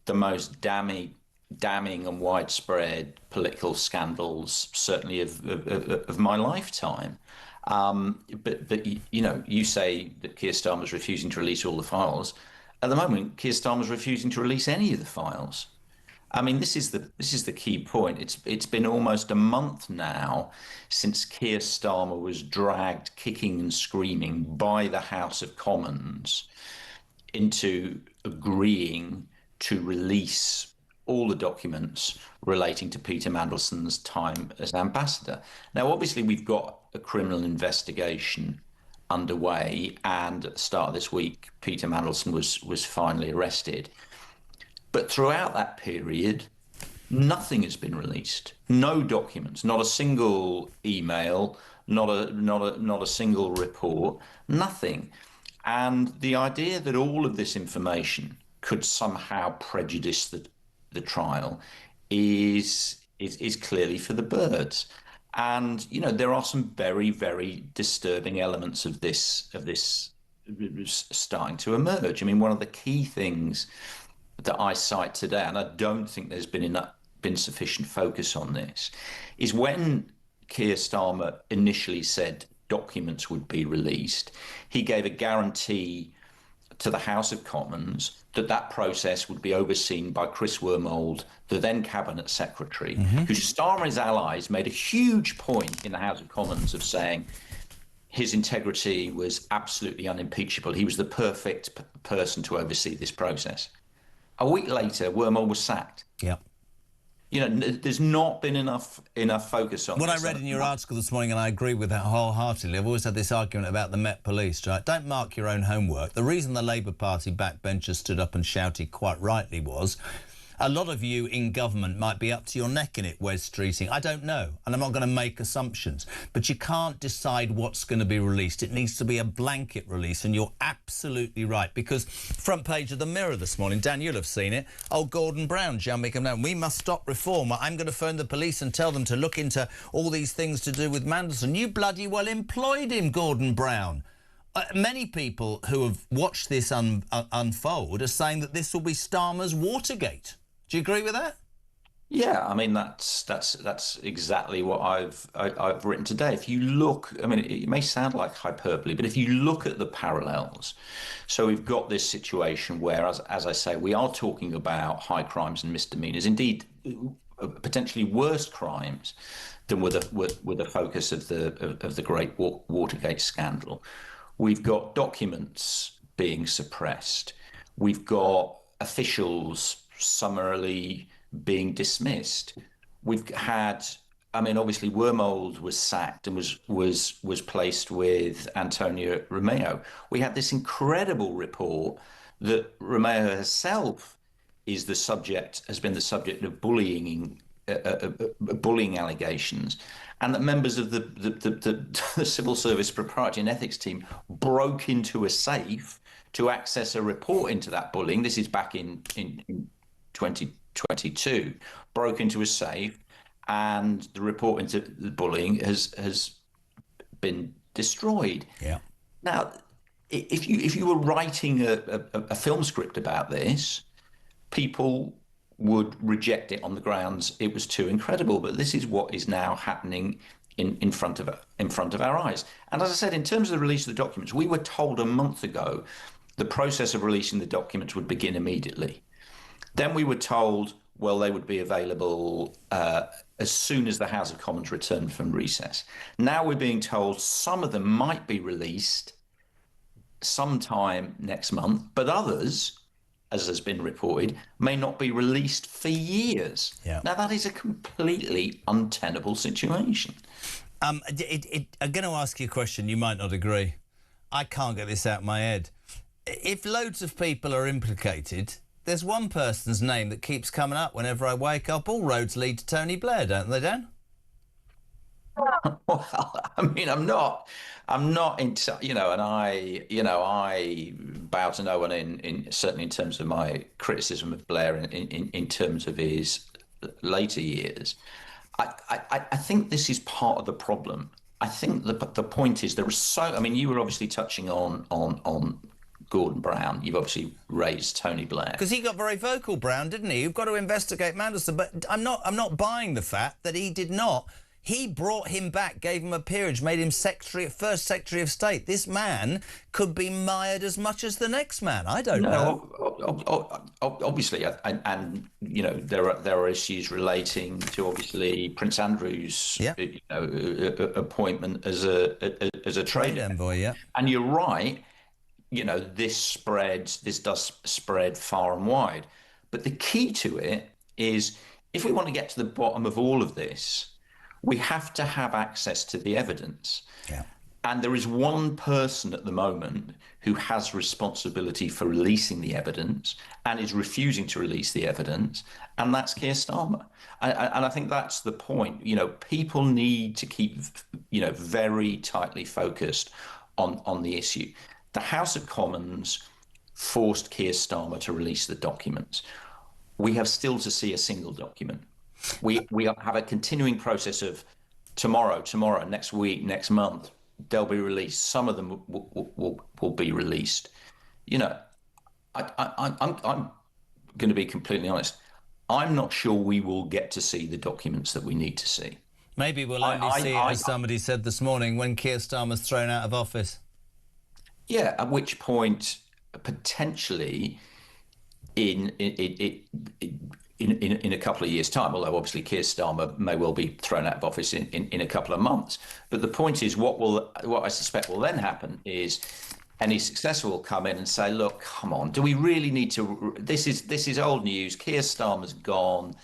the most damning and widespread political scandals, certainly of my lifetime. But you say that Keir Starmer's refusing to release all the files. At the moment, Keir Starmer's refusing to release any of the files. I mean, this is the key point. It's been almost a month now since Keir Starmer was dragged kicking and screaming by the House of Commons into agreeing to release all the documents relating to Peter Mandelson's time as ambassador. Now, obviously, we've got a criminal investigation underway, and at the start of this week, Peter Mandelson was finally arrested. But throughout that period, nothing has been released. No documents, not a single email, not a single report, nothing. And the idea that all of this information could somehow prejudice the trial is clearly for the birds. And there are some very, very disturbing elements of this starting to emerge. I mean, one of the key things that I cite today, and I don't think there's been sufficient focus on this, is when Keir Starmer initially said, documents would be released, he gave a guarantee to the House of Commons that that process would be overseen by Chris Wormold, the then Cabinet Secretary, who Starmer and his allies made a huge point in the House of Commons of saying his integrity was absolutely unimpeachable. He was the perfect person to oversee this process. A week later, Wormold was sacked. Yeah. You know, there's not been enough focus on what this. I read in your article this morning, and I agree with that wholeheartedly, I've always had this argument about the Met Police, right? Don't mark your own homework. The reason the Labour Party backbenchers stood up and shouted quite rightly was a lot of you in government might be up to your neck in it, Wes Streeting. I don't know, and I'm not going to make assumptions. But you can't decide what's going to be released. It needs to be a blanket release, and you're absolutely right. Because front page of the Mirror this morning, Dan, you'll have seen it. Old Gordon Brown jumping down. We must stop reform. I'm going to phone the police and tell them to look into all these things to do with Mandelson. You bloody well employed him, Gordon Brown. Many people who have watched this unfold are saying that this will be Starmer's Watergate. Do you agree with that? Yeah, I mean that's exactly what I've written today. If you look, I mean, it may sound like hyperbole, but if you look at the parallels, so we've got this situation where, as I say, we are talking about high crimes and misdemeanors, indeed potentially worse crimes than with the focus of the Great Watergate scandal. We've got documents being suppressed. We've got officials summarily being dismissed. We've had, I mean, obviously Wormold was sacked and was placed with Antonio Romeo. We had this incredible report that Romeo herself has been the subject of bullying allegations, and that members of the Civil Service Propriety and Ethics team broke into a safe to access a report into that bullying. This is back in 2022, broke into a safe, and the report into the bullying has been destroyed. Yeah. Now, if you were writing a film script about this, people would reject it on the grounds it was too incredible. But this is what is now happening in front of our eyes. And as I said, in terms of the release of the documents, we were told a month ago the process of releasing the documents would begin immediately. Then we were told, well, they would be available as soon as the House of Commons returned from recess. Now we're being told some of them might be released sometime next month, but others, as has been reported, may not be released for years. Yeah. Now, that is a completely untenable situation. I'm going to ask you a question. You might not agree. I can't get this out of my head. If loads of people are implicated, there's one person's name that keeps coming up whenever I wake up. All roads lead to Tony Blair, don't they, Dan? Well, I mean, I'm not into, and I bow to no one in certainly in terms of my criticism of Blair in terms of his later years. I think this is part of the problem. I think the point is you were obviously touching on Gordon Brown. You've obviously raised Tony Blair. Because he got very vocal, Brown, didn't he? You've got to investigate Mandelson. But I'm not buying the fact that he did not. He brought him back, gave him a peerage, made him first Secretary of State. This man could be mired as much as the next man. I don't know. Obviously, and there are issues relating to obviously Prince Andrew's appointment as a trade envoy. Yeah, and you're right. This does spread far and wide. But the key to it is, if we want to get to the bottom of all of this, we have to have access to the evidence. Yeah. And there is one person at the moment who has responsibility for releasing the evidence and is refusing to release the evidence, and that's Keir Starmer. And I think that's the point. People need to keep, very tightly focused on the issue. The House of Commons forced Keir Starmer to release the documents. We have still to see a single document. We have a continuing process of tomorrow, next week, next month, they'll be released. Some of them will be released. I'm going to be completely honest. I'm not sure we will get to see the documents that we need to see. Maybe we'll only see it, as somebody said this morning, when Keir Starmer's thrown out of office. Yeah, at which point, potentially, in a couple of years' time, although obviously Keir Starmer may well be thrown out of office in a couple of months. But the point is, what I suspect will then happen is any successor will come in and say, look, come on, do we really need to... This is old news. Keir Starmer's gone.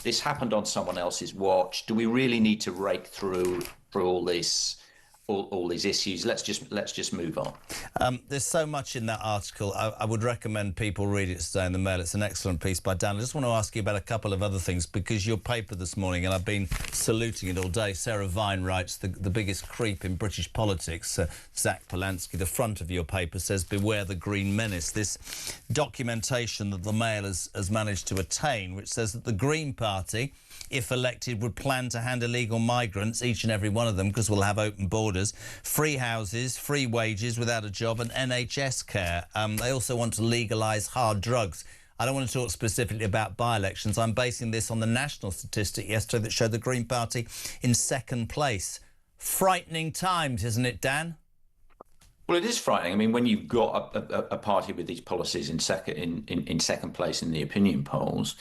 This happened on someone else's watch. Do we really need to rake through all this... All these issues? Let's just move on. There's so much in that article. I would recommend people read it today in the Mail. It's an excellent piece by Dan. I just want to ask you about a couple of other things, because your paper this morning, and I've been saluting it all day, Sarah Vine writes, the biggest creep in British politics, Zach Polanski. The front of your paper says, beware the Green Menace. This documentation that the Mail has managed to attain, which says that the Green Party, if elected, would plan to hand illegal migrants, each and every one of them, because we'll have open borders, free houses, free wages without a job, and NHS care. They also want to legalise hard drugs. I don't want to talk specifically about by-elections. I'm basing this on the national statistic yesterday that showed the Green Party in second place. Frightening times, isn't it, Dan? Well, it is frightening. I mean, when you've got a party with these policies in second place in the opinion polls,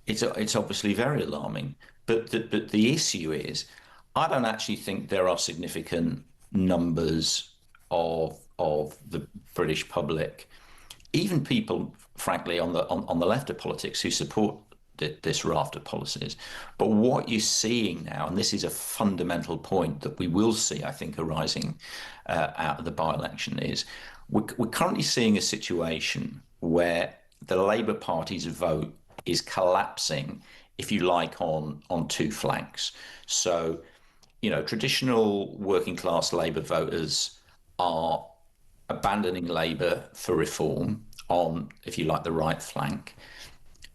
it's obviously very alarming. But the issue is, I don't actually think there are significant numbers of the British public, even people, frankly, on the left of politics, who support this raft of policies. But what you're seeing now, and this is a fundamental point that we will see, I think, arising out of the by-election, is we're currently seeing a situation where the Labour Party's vote is collapsing, if you like, on two flanks. So, you know, traditional working class Labour voters are abandoning Labour for reform on, if you like, the right flank,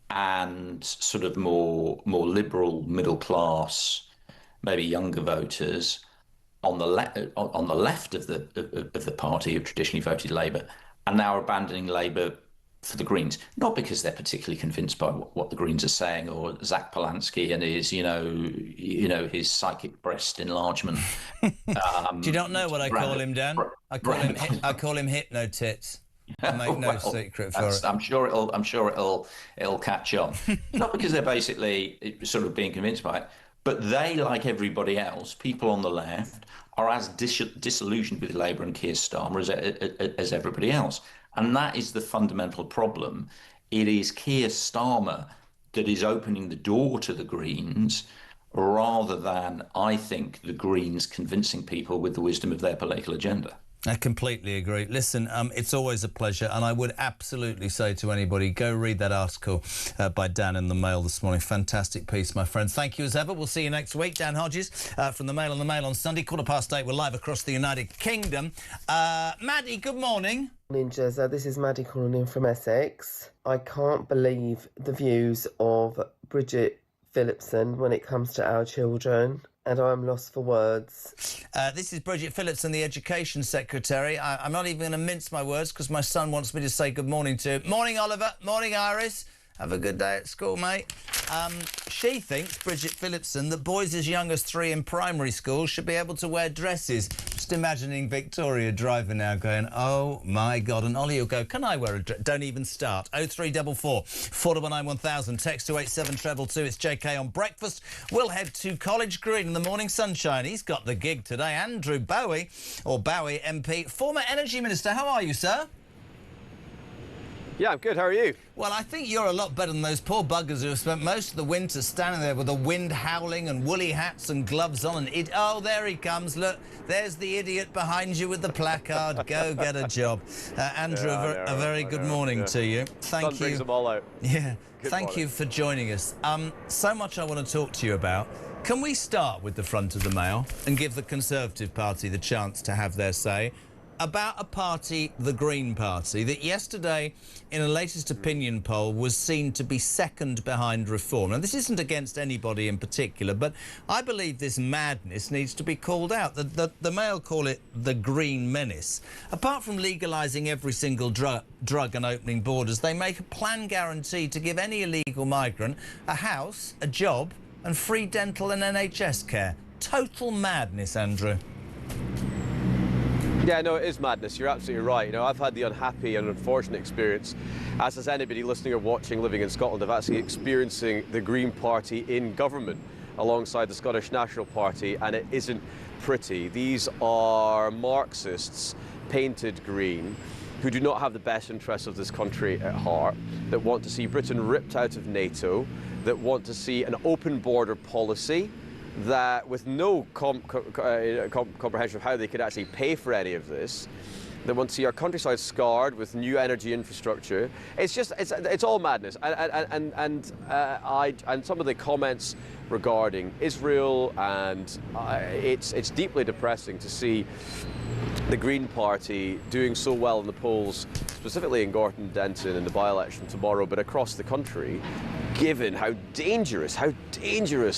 and sort of more liberal middle class, maybe younger voters on the left of the party, who traditionally voted Labour, are now abandoning Labour for the Greens, not because they're particularly convinced by what the Greens are saying, or Zach Polanski and his, you know, his psychic breast enlargement. Do you not know what I call him, Dan? I call him hypno-tits. I make no secret for it. I'm sure it'll catch on. Not because they're basically sort of being convinced by it, but they, like everybody else, people on the left, are as disillusioned with Labour and Keir Starmer as everybody else. And that is the fundamental problem. It is Keir Starmer that is opening the door to the Greens, rather than, I think, the Greens convincing people with the wisdom of their political agenda. I completely agree. Listen, it's always a pleasure, and I would absolutely say to anybody, go read that article by Dan in the Mail this morning. Fantastic piece, my friend. Thank you as ever. We'll see you next week. Dan Hodges from the Mail on the Mail on Sunday, 8:15. We're live across the United Kingdom. Maddie, good morning. Morning, Jezza. This is Maddie calling in from Essex. I can't believe the views of Bridget Phillipson when it comes to our children, and I'm lost for words. This is Bridget Phillipson, the Education Secretary. I'm not even going to mince my words, because my son wants me to say good morning to him. Morning, Oliver. Morning, Iris. Have a good day at school, mate. She thinks, Bridget Phillipson, that boys as young as 3 in primary school should be able to wear dresses. Just imagining Victoria driving now going, oh, my God. And Ollie will go, can I wear a dress? Don't even start. 0344 419 1000. Text to 87222. It's JK on breakfast. We'll head to College Green in the morning sunshine. He's got the gig today. Andrew Bowie, or Bowie MP, former Energy Minister. How are you, sir? Yeah, I'm good. How are you? Well, I think you're a lot better than those poor buggers who have spent most of the winter standing there with the wind howling and woolly hats and gloves on. And oh, there he comes. Look, there's the idiot behind you with the placard. Go get a job. Andrew, a very good morning to you. Thank you. Sun brings them all out. Yeah. Good Thank morning. you for joining us. So much I want to talk to you about. Can we start with the front of the Mail and give the Conservative Party the chance to have their say about a party, the Green Party, that yesterday in a latest opinion poll was seen to be second behind reform. Now, this isn't against anybody in particular, but I believe this madness needs to be called out. The Mail call it the Green Menace. Apart from legalising every single drug and opening borders, they make a plan guarantee to give any illegal migrant a house, a job and free dental and NHS care. total madness, Andrew? Yeah, no, it is madness. You're absolutely right. You know, I've had the unhappy and unfortunate experience, as has anybody listening or watching living in Scotland, of actually experiencing the Green Party in government alongside the Scottish National Party, and it isn't pretty. These are Marxists painted green who do not have the best interests of this country at heart, that want to see Britain ripped out of NATO, that want to see an open border policy, that with no comprehension of how they could actually pay for any of this, that want to see our countryside scarred with new energy infrastructure. It's all madness. And some of the comments regarding Israel, and it's deeply depressing to see the Green Party doing so well in the polls, specifically in Gorton Denton in the by-election tomorrow, but across the country, given how dangerous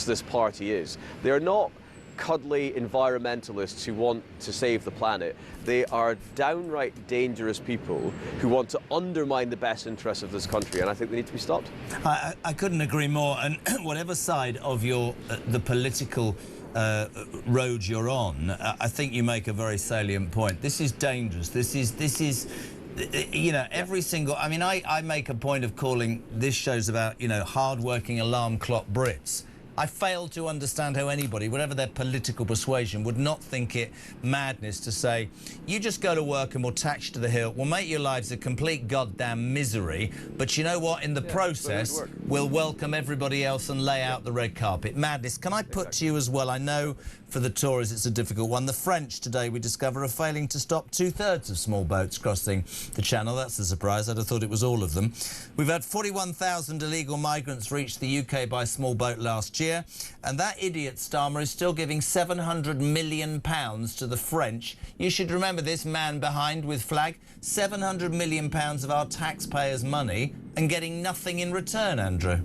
this party is. They are not cuddly environmentalists who want to save the planet. They are downright dangerous people who want to undermine the best interests of this country, and I think they need to be stopped. I couldn't agree more, and whatever side of the political road you're on, I think you make a very salient point. This is dangerous. This is you know, every single... I mean, I make a point of calling this show's about, you know, hard-working alarm clock Brits. I fail to understand how anybody, whatever their political persuasion, would not think it madness to say, you just go to work and we'll tax you to the hill, we'll make your lives a complete goddamn misery, but you know what, in the process, we'll welcome everybody else and lay out the red carpet. Madness. Can I put to you as well, I know for the Tories it's a difficult one, the French today, we discover, are failing to stop 2/3 of small boats crossing the channel. That's a surprise. I'd have thought it was all of them. We've had 41,000 illegal migrants reach the UK by small boat last year, and that idiot Starmer is still giving £700 million to the French. You should remember this man behind with flag, £700 million of our taxpayers' money, and getting nothing in return, Andrew.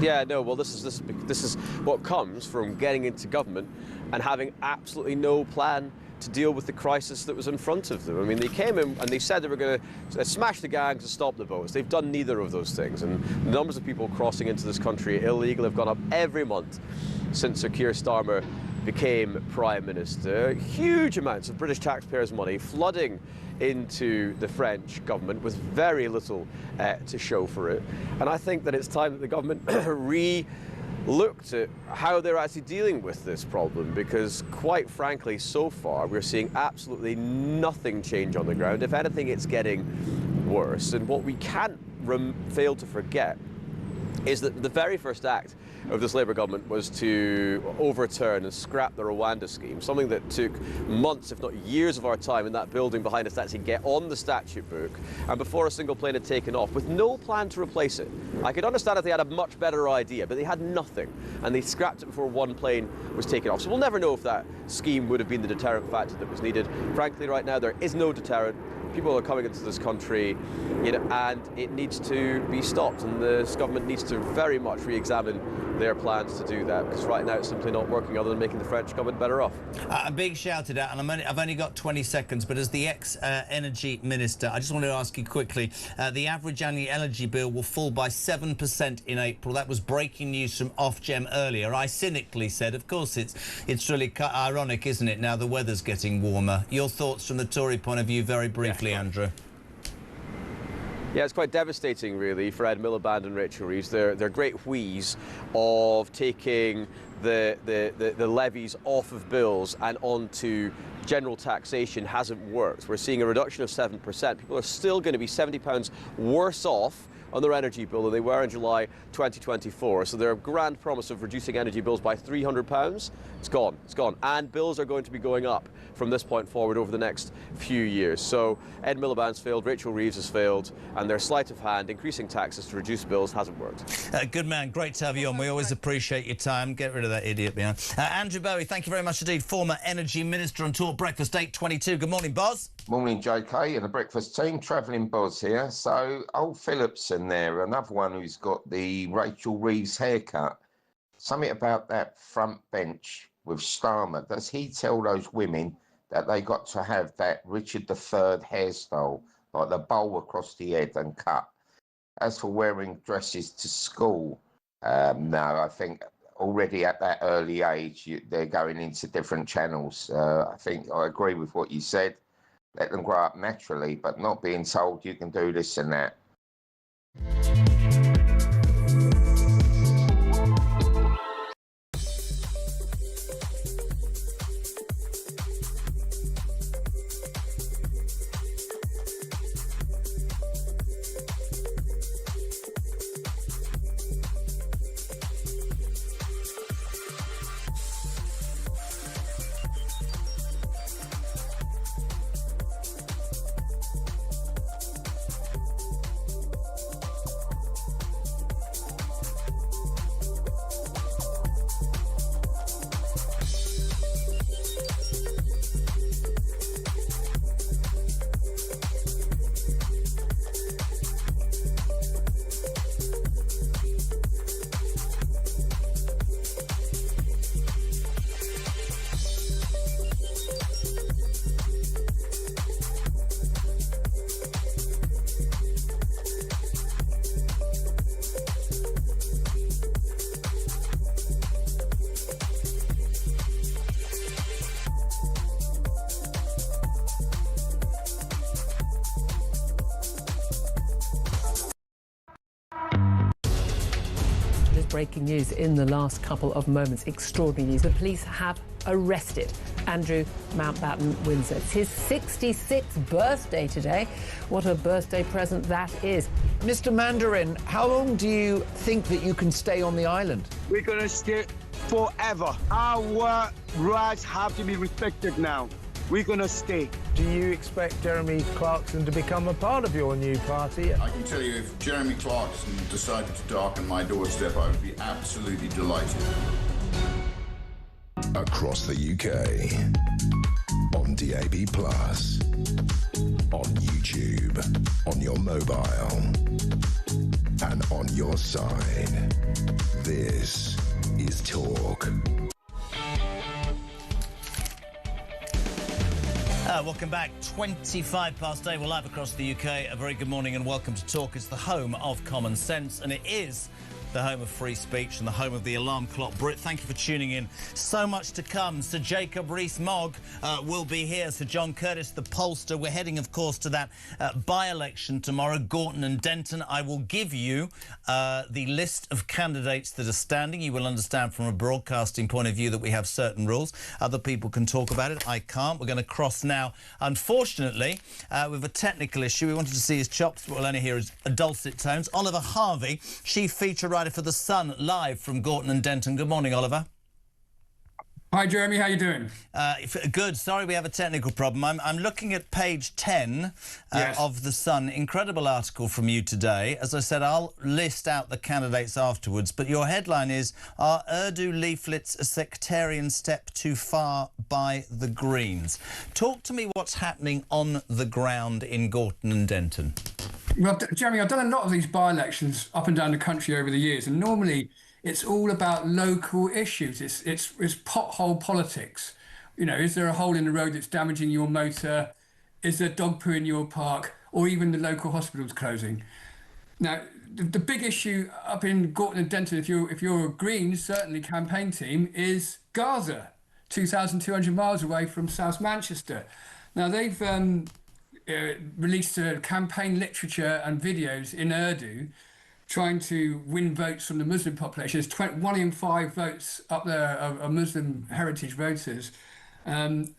Yeah, no, well, this is what comes from getting into government and having absolutely no plan to deal with the crisis that was in front of them. I mean, they came in and they said they were going to smash the gangs and stop the boats. They've done neither of those things, and the numbers of people crossing into this country illegally have gone up every month since Sir Keir Starmer became Prime Minister. Huge amounts of British taxpayers' money flooding into the French government with very little to show for it. And I think that it's time that the government looked at how they're actually dealing with this problem, because quite frankly, so far, we're seeing absolutely nothing change on the ground. If anything, it's getting worse. And what we can't fail to forget is that the very first act of this Labour government was to overturn and scrap the Rwanda scheme, something that took months, if not years of our time in that building behind us to actually get on the statute book, and before a single plane had taken off, with no plan to replace it. I could understand if they had a much better idea, but they had nothing, and they scrapped it before one plane was taken off. So we'll never know if that scheme would have been the deterrent factor that was needed. Frankly, right now, there is no deterrent. People are coming into this country, you know, and it needs to be stopped, and this government needs to very much re-examine their plans to do that, because right now it's simply not working, other than making the French government better off. A big shout out, and I've only got 20 seconds, but as the ex-energy minister, I just want to ask you quickly, the average annual energy bill will fall by 7% in April. That was breaking news from Ofgem earlier. I cynically said, of course, it's really ironic, isn't it, now the weather's getting warmer. Your thoughts from the Tory point of view, very briefly, Andrew. Yeah, it's quite devastating, really, for Ed Miliband and Rachel Reeves. Their great wheeze of taking the levies off of bills and onto general taxation hasn't worked. We're seeing a reduction of 7%. People are still going to be £70 worse off on their energy bill than they were in July 2024. So their grand promise of reducing energy bills by £300, it's gone. It's gone. And bills are going to be going up from this point forward over the next few years. So Ed Miliband's failed, Rachel Reeves has failed, and their sleight of hand, increasing taxes to reduce bills, hasn't worked. Good man. Great to have you on. We always appreciate your time. Get rid of that idiot behind. Andrew Bowie, thank you very much indeed. Former Energy Minister on Talk Breakfast 8:22. Good morning, Boz. Morning, JK, and the breakfast team. Travelling Boz here. So, old Phillipson there, another one who's got the Rachel Reeves haircut. Something about that front bench with Starmer. Does he tell those women that they got to have that Richard III hairstyle, like the bowl across the head and cut? As for wearing dresses to school, no, I think already at that early age, they're going into different channels. I think I agree with what you said. Let them grow up naturally, but not being told you can do this and that. Breaking news in the last couple of moments. Extraordinary news. The police have arrested Andrew Mountbatten Windsor. It's his 66th birthday today. What a birthday present that is. Mr. Mandarin, how long do you think that you can stay on the island? We're going to stay forever. Our rights have to be respected now. We're going to stay. Do you expect Jeremy Clarkson to become a part of your new party? I can tell you, if Jeremy Clarkson decided to darken my doorstep, I would be absolutely delighted. Across the UK, on DAB+, on YouTube, on your mobile, and on your side. This is Talk. Welcome back. 8:25. We're live across the UK. A very good morning and welcome to Talk. It's the home of common sense and it is the home of free speech and the home of the alarm clock. Brit, thank you for tuning in. So much to come. Sir Jacob Rees-Mogg will be here. Sir John Curtis, the pollster. We're heading, of course, to that by-election tomorrow, Gorton and Denton. I will give you the list of candidates that are standing. You will understand from a broadcasting point of view that we have certain rules. Other people can talk about it. I can't. We're going to cross now, unfortunately, with a technical issue. We wanted to see his chops, but we'll only hear his dulcet tones. Oliver Harvey, chief feature writer for The Sun, live from Gorton and Denton. Good morning, Oliver. Hi, Jeremy. How you doing? Good. Sorry, we have a technical problem. I'm looking at page 10 Yes. of The Sun. Incredible article from you today. As I said, I'll list out the candidates afterwards, but your headline is, "Are Urdu leaflets a sectarian step too far by the Greens?" Talk to me what's happening on the ground in Gorton and Denton. Well, Jeremy, I've done a lot of these by-elections up and down the country over the years, and normally it's all about local issues. It's pothole politics. You know, is there a hole in the road that's damaging your motor? Is there dog poo in your park? Or even the local hospitals closing? Now, the big issue up in Gorton and Denton, if you're a Greens, certainly campaign team, is Gaza, 2,200 miles away from South Manchester. Now, they've released campaign literature and videos in Urdu trying to win votes from the Muslim population. There's 1 in 5 votes up there are Muslim heritage voters. And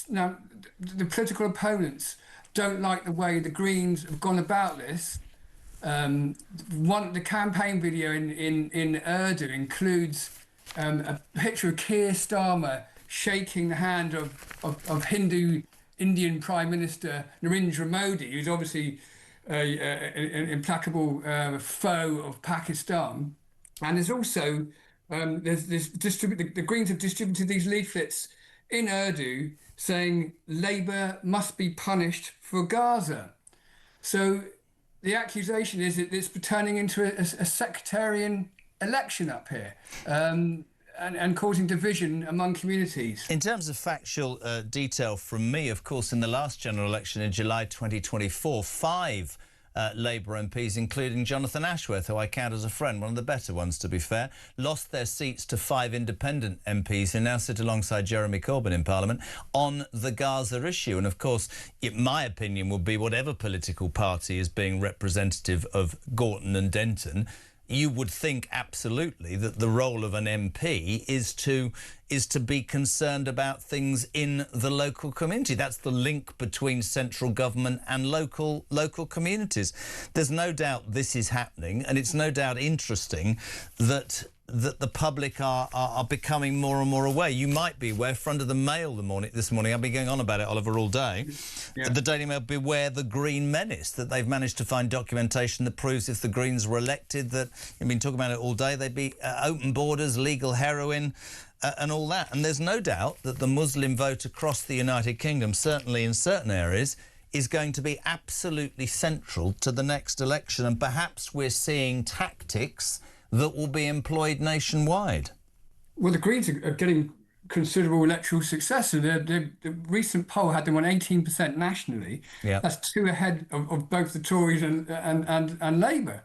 now the political opponents don't like the way the Greens have gone about this. The campaign video in Urdu includes a picture of Keir Starmer shaking the hand of Hindu Indian Prime Minister Narendra Modi, who's obviously an implacable foe of Pakistan. And there's also the Greens have distributed these leaflets in Urdu saying Labour must be punished for Gaza. So the accusation is that it's turning into a sectarian election up here. And causing division among communities. In terms of factual detail from me, of course, in the last general election in July 2024, 5 Labour MPs, including Jonathan Ashworth, who I count as a friend, one of the better ones, to be fair, lost their seats to 5 independent MPs who now sit alongside Jeremy Corbyn in Parliament on the Gaza issue. And, of course, my opinion would be whatever political party is being representative of Gorton and Denton, you would think absolutely that the role of an MP is to be concerned about things in the local community. That's the link between central government and local communities. There's no doubt this is happening, and it's no doubt interesting that the public are becoming more and more aware. You might be aware, front of the Mail this morning, I've been going on about it, Oliver, all day. Yeah. The Daily Mail, beware the Green menace, that they've managed to find documentation that proves if the Greens were elected, that you've been talking about it all day, they'd be open borders, legal heroin, and all that. And there's no doubt that the Muslim vote across the United Kingdom, certainly in certain areas, is going to be absolutely central to the next election. And perhaps we're seeing tactics that will be employed nationwide. Well, the Greens are getting considerable electoral success. So the recent poll had them on 18% nationally. Yeah. That's 2 ahead of both the Tories and Labour,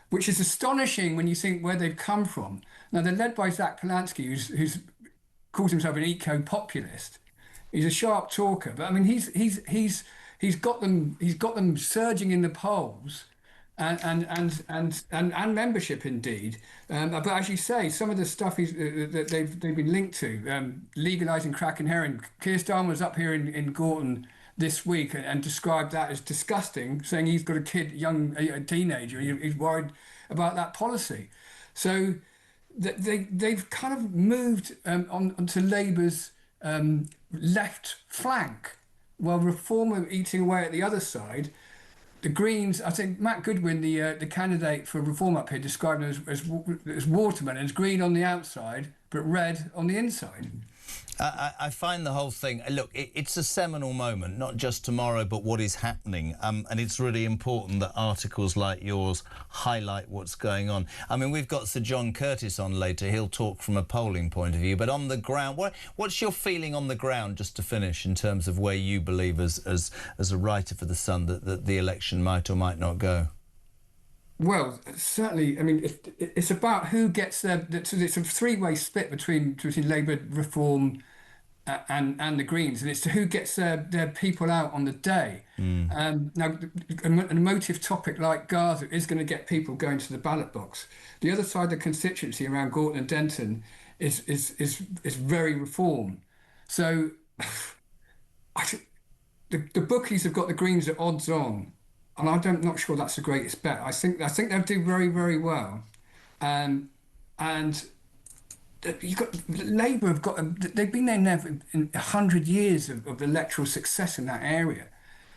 which is astonishing when you think where they've come from. Now, they're led by Zach Polanski, who's calls himself an eco-populist. He's a sharp talker, but I mean, he's got them surging in the polls. And membership indeed, but as you say, some of the stuff that they've been linked to, legalising crack and heroin. Keir Starmer was up here in Gorton this week and described that as disgusting, saying he's got a teenager, he's worried about that policy. So they've kind of moved onto Labour's left flank, while Reform are eating away at the other side. The Greens, I think Matt Goodwin, the candidate for Reform up here, described him as watermelon. It's green on the outside, but red on the inside. I find the whole thing, look, it's a seminal moment, not just tomorrow, but what is happening. And it's really important that articles like yours highlight what's going on. I mean, we've got Sir John Curtis on later. He'll talk from a polling point of view. But on the ground, what's your feeling on the ground, just to finish, in terms of where you believe, as a writer for The Sun, that the election might or might not go? Well, certainly, I mean, it's about who gets there. It's a 3-way split between Labour, Reform and the Greens, and it's to who gets their people out on the day. Now, an emotive topic like Gaza is going to get people going to the ballot box. The other side of the constituency around Gorton and Denton is very Reform. So the bookies have got the Greens at odds on. And I'm not sure that's the greatest bet. I think they'll do very, very well, and you've got Labour they've been there never in 100 years of electoral success in that area.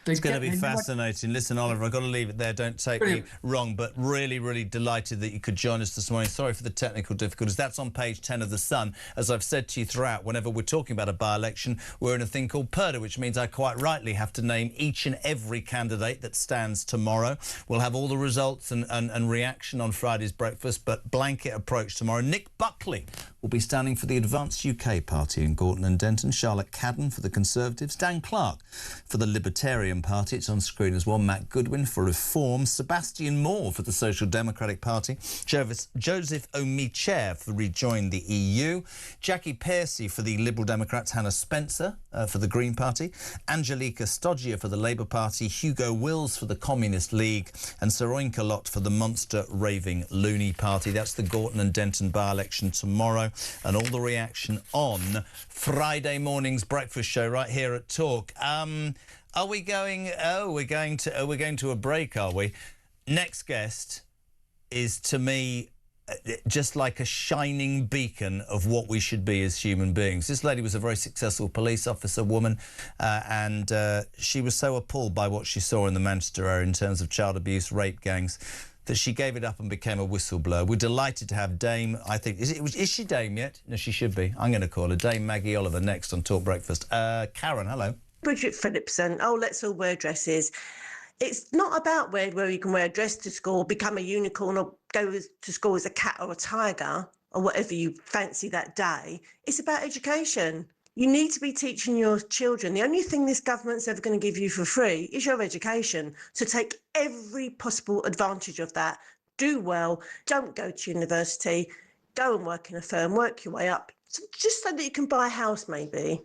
It's going to be fascinating. Listen, Oliver, I've got to leave it there. Don't take me wrong, but really, really delighted that you could join us this morning. Sorry for the technical difficulties. That's on page 10 of The Sun. As I've said to you throughout, whenever we're talking about a by-election, we're in a thing called PERDA, which means I quite rightly have to name each and every candidate that stands tomorrow. We'll have all the results and reaction on Friday's breakfast, but blanket approach tomorrow. Nick Buckley will be standing for the Advanced UK Party in Gorton and Denton. Charlotte Cadden for the Conservatives. Dan Clark for the Libertarian Party. It's on screen as well. Matt Goodwin for Reform. Sebastian Moore for the Social Democratic Party. Joseph Omichair for Rejoin the EU. Jackie Pearcey for the Liberal Democrats. Hannah Spencer for the Green Party. Angelica Stoggia for the Labour Party. Hugo Wills for the Communist League. And Sir Oinka Lott for the Monster Raving Loony Party. That's the Gorton and Denton by-election tomorrow. And all the reaction on Friday morning's breakfast show right here at Talk. Are we going? Oh, we're going to a break, are we? Next guest is, to me, just like a shining beacon of what we should be as human beings. This lady was a very successful police officer woman, and she was so appalled by what she saw in the Manchester area in terms of child abuse, rape gangs, that she gave it up and became a whistleblower. We're delighted to have Dame, I think, is she Dame yet? No, she should be. I'm going to call her Dame Maggie Oliver next on Talk Breakfast. Karen, hello. Bridget Phillipson. Oh, let's all wear dresses. It's not about where you can wear a dress to school, become a unicorn, or go to school as a cat or a tiger, or whatever you fancy that day. It's about education. You need to be teaching your children. The only thing this government's ever going to give you for free is your education. So take every possible advantage of that. Do well. Don't go to university. Go and work in a firm. Work your way up. Just so that you can buy a house, maybe.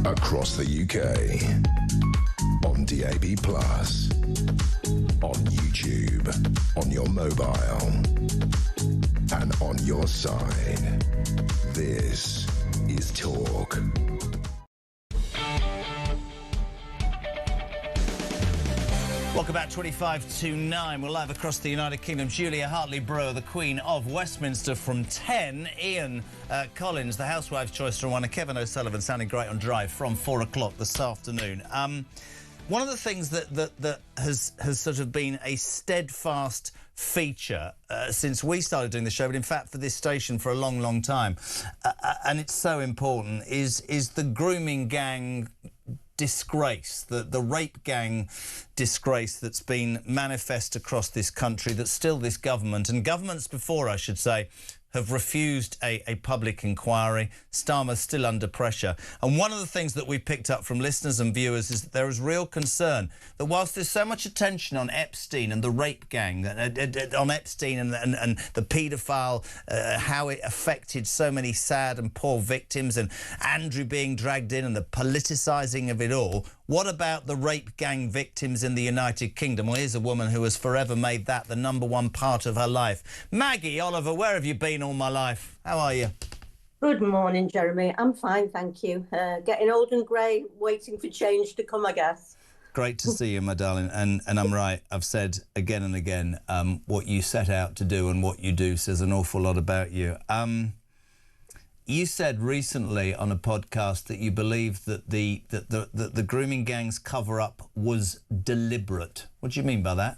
Across the UK, on DAB+, on YouTube, on your mobile, and on your side. This is Talk. Welcome back, 25 to 9. We're live across the United Kingdom. Julia Hartley-Brewer, the Queen of Westminster, from 10. Ian Collins, the Housewife's Choice from 1. And Kevin O'Sullivan, sounding great on Drive, from 4 o'clock this afternoon. One of the things that has sort of been a steadfast feature since we started doing the show, but in fact for this station for a long, long time, and it's so important, is the grooming gang disgrace, the rape gang disgrace that's been manifest across this country, that still this government, and governments before, I should say, have refused a public inquiry. Starmer's still under pressure. And one of the things that we picked up from listeners and viewers is that there is real concern that whilst there's so much attention on Epstein and the rape gang, on Epstein and the paedophile, how it affected so many sad and poor victims, and Andrew being dragged in and the politicising of it all, what about the rape gang victims in the United Kingdom? Well, here's a woman who has forever made that the #1 part of her life. Maggie Oliver, where have you been all my life? How are you? Good morning, Jeremy. I'm fine, thank you. Getting old and grey, waiting for change to come, I guess. Great to see you, my darling. And I'm right. I've said again and again, what you set out to do and what you do says an awful lot about you. You said recently on a podcast that you believe that the grooming gang's cover-up was deliberate. What do you mean by that?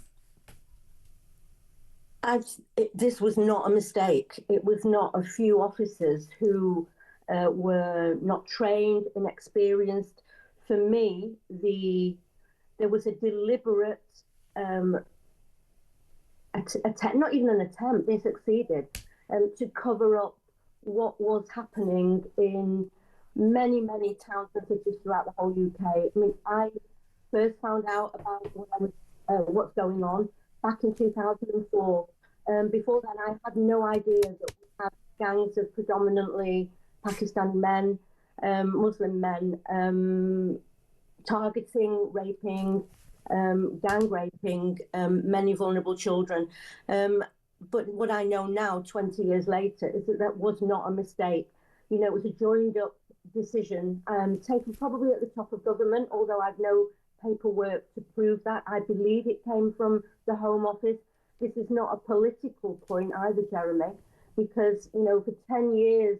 This was not a mistake. It was not a few officers who were not trained, inexperienced. For me, there was a deliberate not even an attempt, they succeeded, to cover up what was happening in many, many towns and cities throughout the whole UK. I mean, I first found out about what's going on back in 2004. Before then, I had no idea that we had gangs of predominantly Pakistani men, Muslim men, targeting, raping, gang raping many vulnerable children. But what I know now, 20 years later, is that was not a mistake. You know, it was a joined up decision taken probably at the top of government, although I've no paperwork to prove that. I believe it came from the Home Office. This is not a political point either, Jeremy, because, you know, for 10 years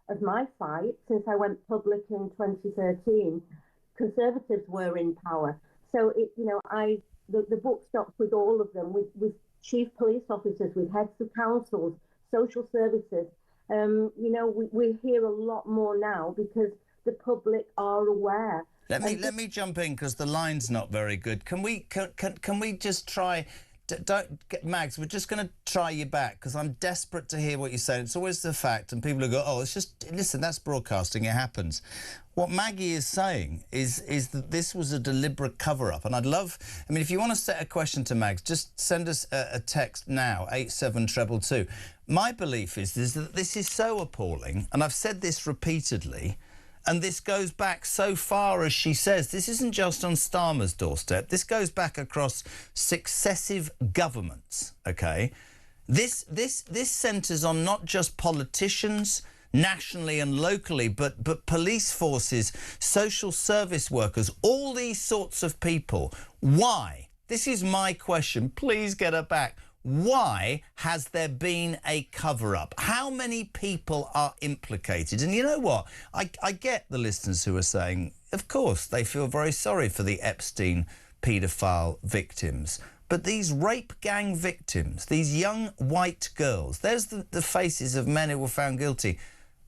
of my fight, since I went public in 2013, Conservatives were in power. So, the book stops with all of them, with chief police officers, with heads of councils, social services. We hear a lot more now because the public are aware. Let me jump in because the line's not very good. Can we just try? Mags, we're just going to try you back because I'm desperate to hear what you say. It's always the fact, and people who go, "Oh, it's just listen, that's broadcasting. It happens." What Maggie is saying is that this was a deliberate cover-up, and I'd love. I mean, if you want to set a question to Mags, just send us a text now, 87222. My belief is that this is so appalling, and I've said this repeatedly. And this goes back so far, as she says. This isn't just on Starmer's doorstep. This goes back across successive governments, OK? This centres on not just politicians, nationally and locally, but police forces, social service workers, all these sorts of people. Why? This is my question. Please get her back. Why has there been a cover-up? How many people are implicated? And you know what? I get the listeners who are saying, of course, they feel very sorry for the Epstein paedophile victims. But these rape gang victims, these young white girls, there's the faces of men who were found guilty.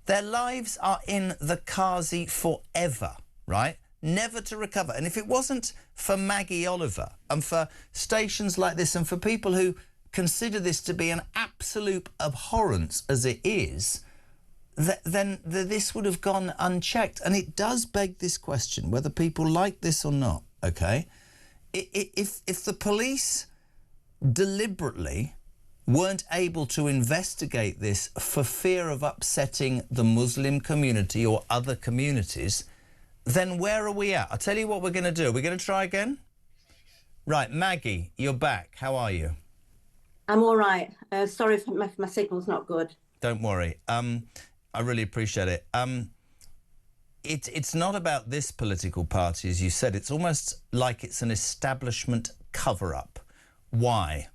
Their lives are in the Kazi forever, right? Never to recover. And if it wasn't for Maggie Oliver and for stations like this and for people who consider this to be an absolute abhorrence as it is, then this would have gone unchecked. And it does beg this question, whether people like this or not, OK? If the police deliberately weren't able to investigate this for fear of upsetting the Muslim community or other communities, then where are we at? I'll tell you what we're going to do. We're going to try again? Right, Maggie, you're back. How are you? I'm all right. Sorry if my signal's not good. Don't worry. I really appreciate it. It's not about this political party, as you said. It's almost like it's an establishment cover-up. Why?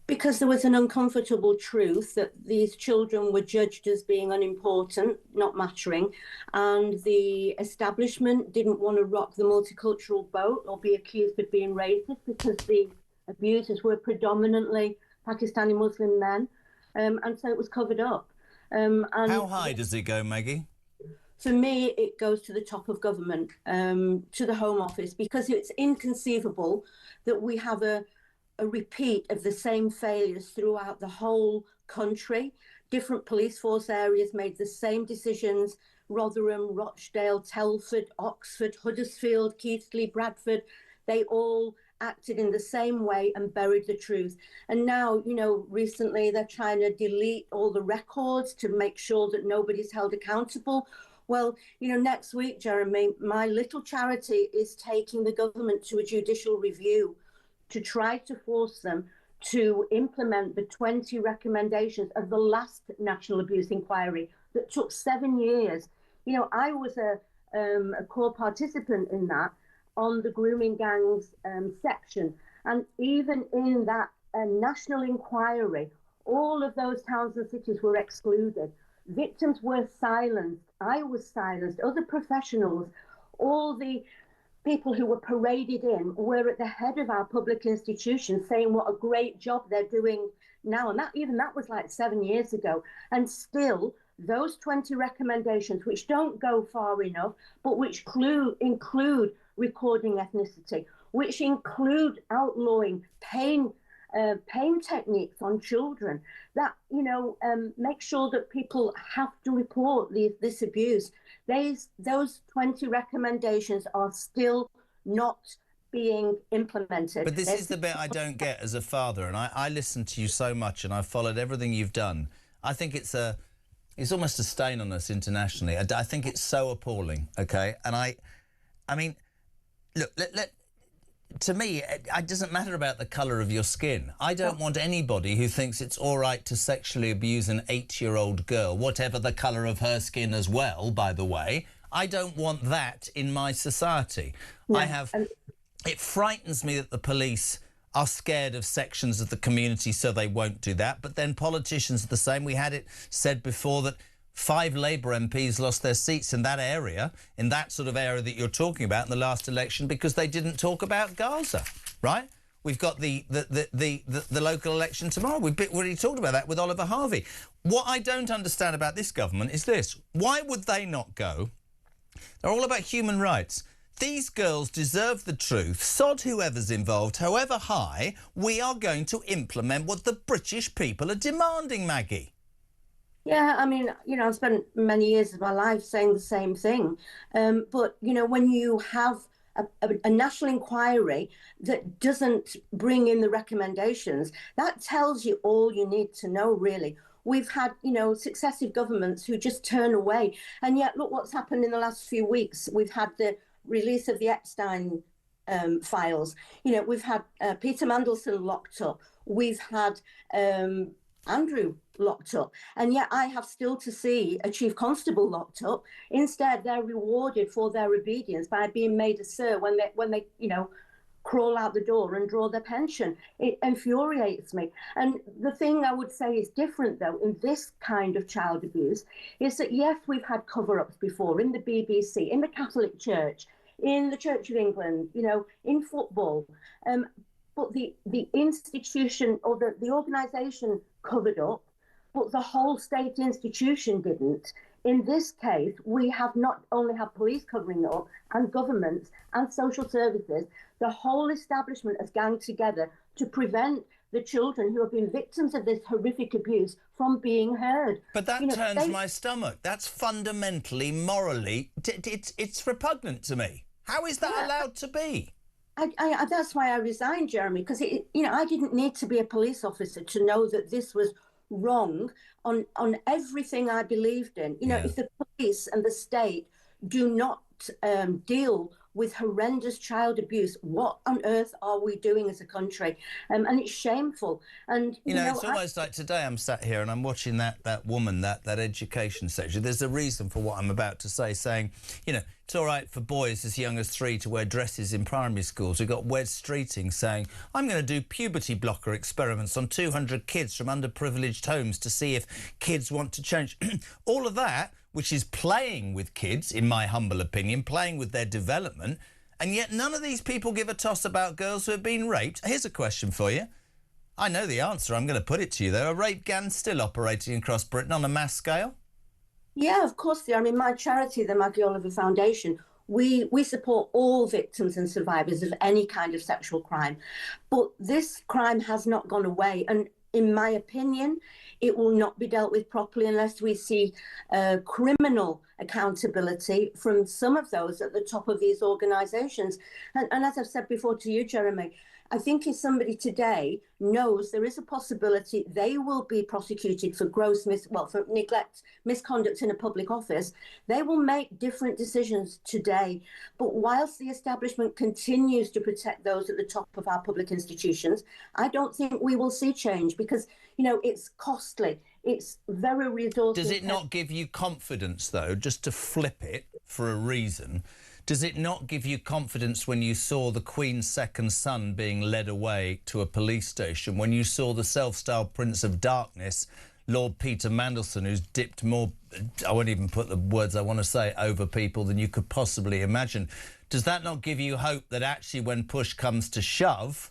Because there was an uncomfortable truth that these children were judged as being unimportant, not mattering, and the establishment didn't want to rock the multicultural boat or be accused of being racist, because the abusers were predominantly Pakistani Muslim men, and so it was covered up. And how high does it go, Maggie? For me, it goes to the top of government, to the Home Office, because it's inconceivable that we have a repeat of the same failures throughout the whole country. Different police force areas made the same decisions: Rotherham, Rochdale, Telford, Oxford, Huddersfield, Keighley, Bradford. They all acted in the same way and buried the truth. And now, you know, recently they're trying to delete all the records to make sure that nobody's held accountable. Well, you know, next week, Jeremy, my little charity is taking the government to a judicial review to try to force them to implement the 20 recommendations of the last national abuse inquiry that took 7 years. You know, I was a core participant in that on the grooming gangs section. And even in that national inquiry, all of those towns and cities were excluded. Victims were silenced. I was silenced. Other professionals, all the people who were paraded in were at the head of our public institutions saying what a great job they're doing now. And that was like 7 years ago. And still, those 20 recommendations, which don't go far enough, but which include recording ethnicity, which include outlawing pain techniques on children, that, you know, make sure that people have to report this abuse. Those 20 recommendations are still not being implemented. But this is the bit I don't get as a father, and I listen to you so much and I've followed everything you've done. I think it's almost a stain on us internationally. I think it's so appalling, okay? And I mean, look, to me, it doesn't matter about the colour of your skin. I don't want anybody who thinks it's all right to sexually abuse an 8-year-old girl, whatever the colour of her skin as well, by the way. I don't want that in my society. Yeah. It frightens me that the police are scared of sections of the community, so they won't do that. But then politicians are the same. We had it said before that 5 Labour MPs lost their seats in that area, in that sort of area that you're talking about in the last election, because they didn't talk about Gaza, right? We've got the local election tomorrow. We've already talked about that with Oliver Harvey. What I don't understand about this government is this. Why would they not go? They're all about human rights. These girls deserve the truth. Sod whoever's involved, however high, we are going to implement what the British people are demanding, Maggie. Yeah, I mean, you know, I've spent many years of my life saying the same thing. But, you know, when you have a national inquiry that doesn't bring in the recommendations, that tells you all you need to know, really. We've had, successive governments who just turn away. And yet, look what's happened in the last few weeks. We've had the release of the Epstein files. We've had Peter Mandelson locked up. We've had Andrew locked up. And yet I have still to see a chief constable locked up. Instead, they're rewarded for their obedience by being made a sir when they crawl out the door and draw their pension. It infuriates me. And the thing I would say is different, though, in this kind of child abuse is that, yes, we've had cover-ups before in the BBC, in the Catholic Church, in the Church of England, in football. But the institution or the organisation covered up, but the whole state institution didn't. In this case, we have not only had police covering it up and governments and social services, the whole establishment has ganged together to prevent the children who have been victims of this horrific abuse from being heard. But that turns my stomach. That's fundamentally, morally, it's repugnant to me. How is that allowed to be? That's why I resigned, Jeremy, because I didn't need to be a police officer to know that this was wrong on everything I believed in. If the police and the state do not deal with horrendous child abuse, what on earth are we doing as a country? And it's shameful. And it's almost like today I'm sat here and I'm watching that woman, that education section. There's a reason for what I'm about to say, saying, it's all right for boys as young as 3 to wear dresses in primary schools. We've got Wes Streeting saying, I'm going to do puberty blocker experiments on 200 kids from underprivileged homes to see if kids want to change. All of that, which is playing with kids, in my humble opinion, playing with their development, and yet none of these people give a toss about girls who have been raped. Here's a question for you. I know the answer. I'm going to put it to you, though. Are rape gangs still operating across Britain on a mass scale? Yeah, of course they are. I mean, my charity, the Maggie Oliver Foundation, we support all victims and survivors of any kind of sexual crime. But this crime has not gone away. And in my opinion, it will not be dealt with properly unless we see criminal accountability from some of those at the top of these organisations. And as I've said before to you, Jeremy, I think if somebody today knows there is a possibility they will be prosecuted for for neglect, misconduct in a public office, they will make different decisions today. But whilst the establishment continues to protect those at the top of our public institutions, I don't think we will see change because, it's costly. It's very resource. Does it not give you confidence, though, just to flip it for a reason? Does it not give you confidence when you saw the Queen's second son being led away to a police station, when you saw the self-styled Prince of Darkness, Lord Peter Mandelson, who's dipped more, I won't even put the words I want to say, over people than you could possibly imagine? Does that not give you hope that actually when push comes to shove,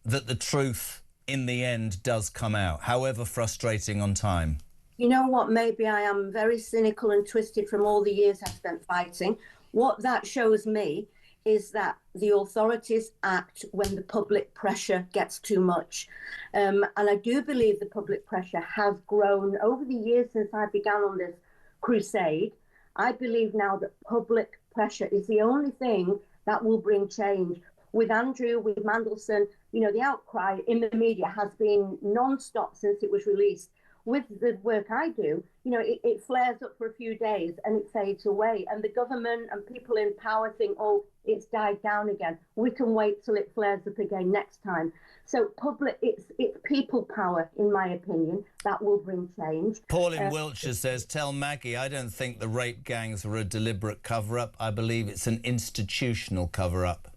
that the truth in the end does come out, however frustrating on time? You know what, maybe I am very cynical and twisted from all the years I've spent fighting. What that shows me is that the authorities act when the public pressure gets too much. And I do believe the public pressure has grown over the years since I began on this crusade. I believe now that public pressure is the only thing that will bring change. With Andrew, with Mandelson, the outcry in the media has been non-stop since it was released. With the work I do, it flares up for a few days and it fades away. And the government and people in power think, oh, it's died down again. We can wait till it flares up again next time. So it's people power, in my opinion, that will bring change. Paul in Wiltshire says, tell Maggie, I don't think the rape gangs were a deliberate cover-up. I believe it's an institutional cover-up.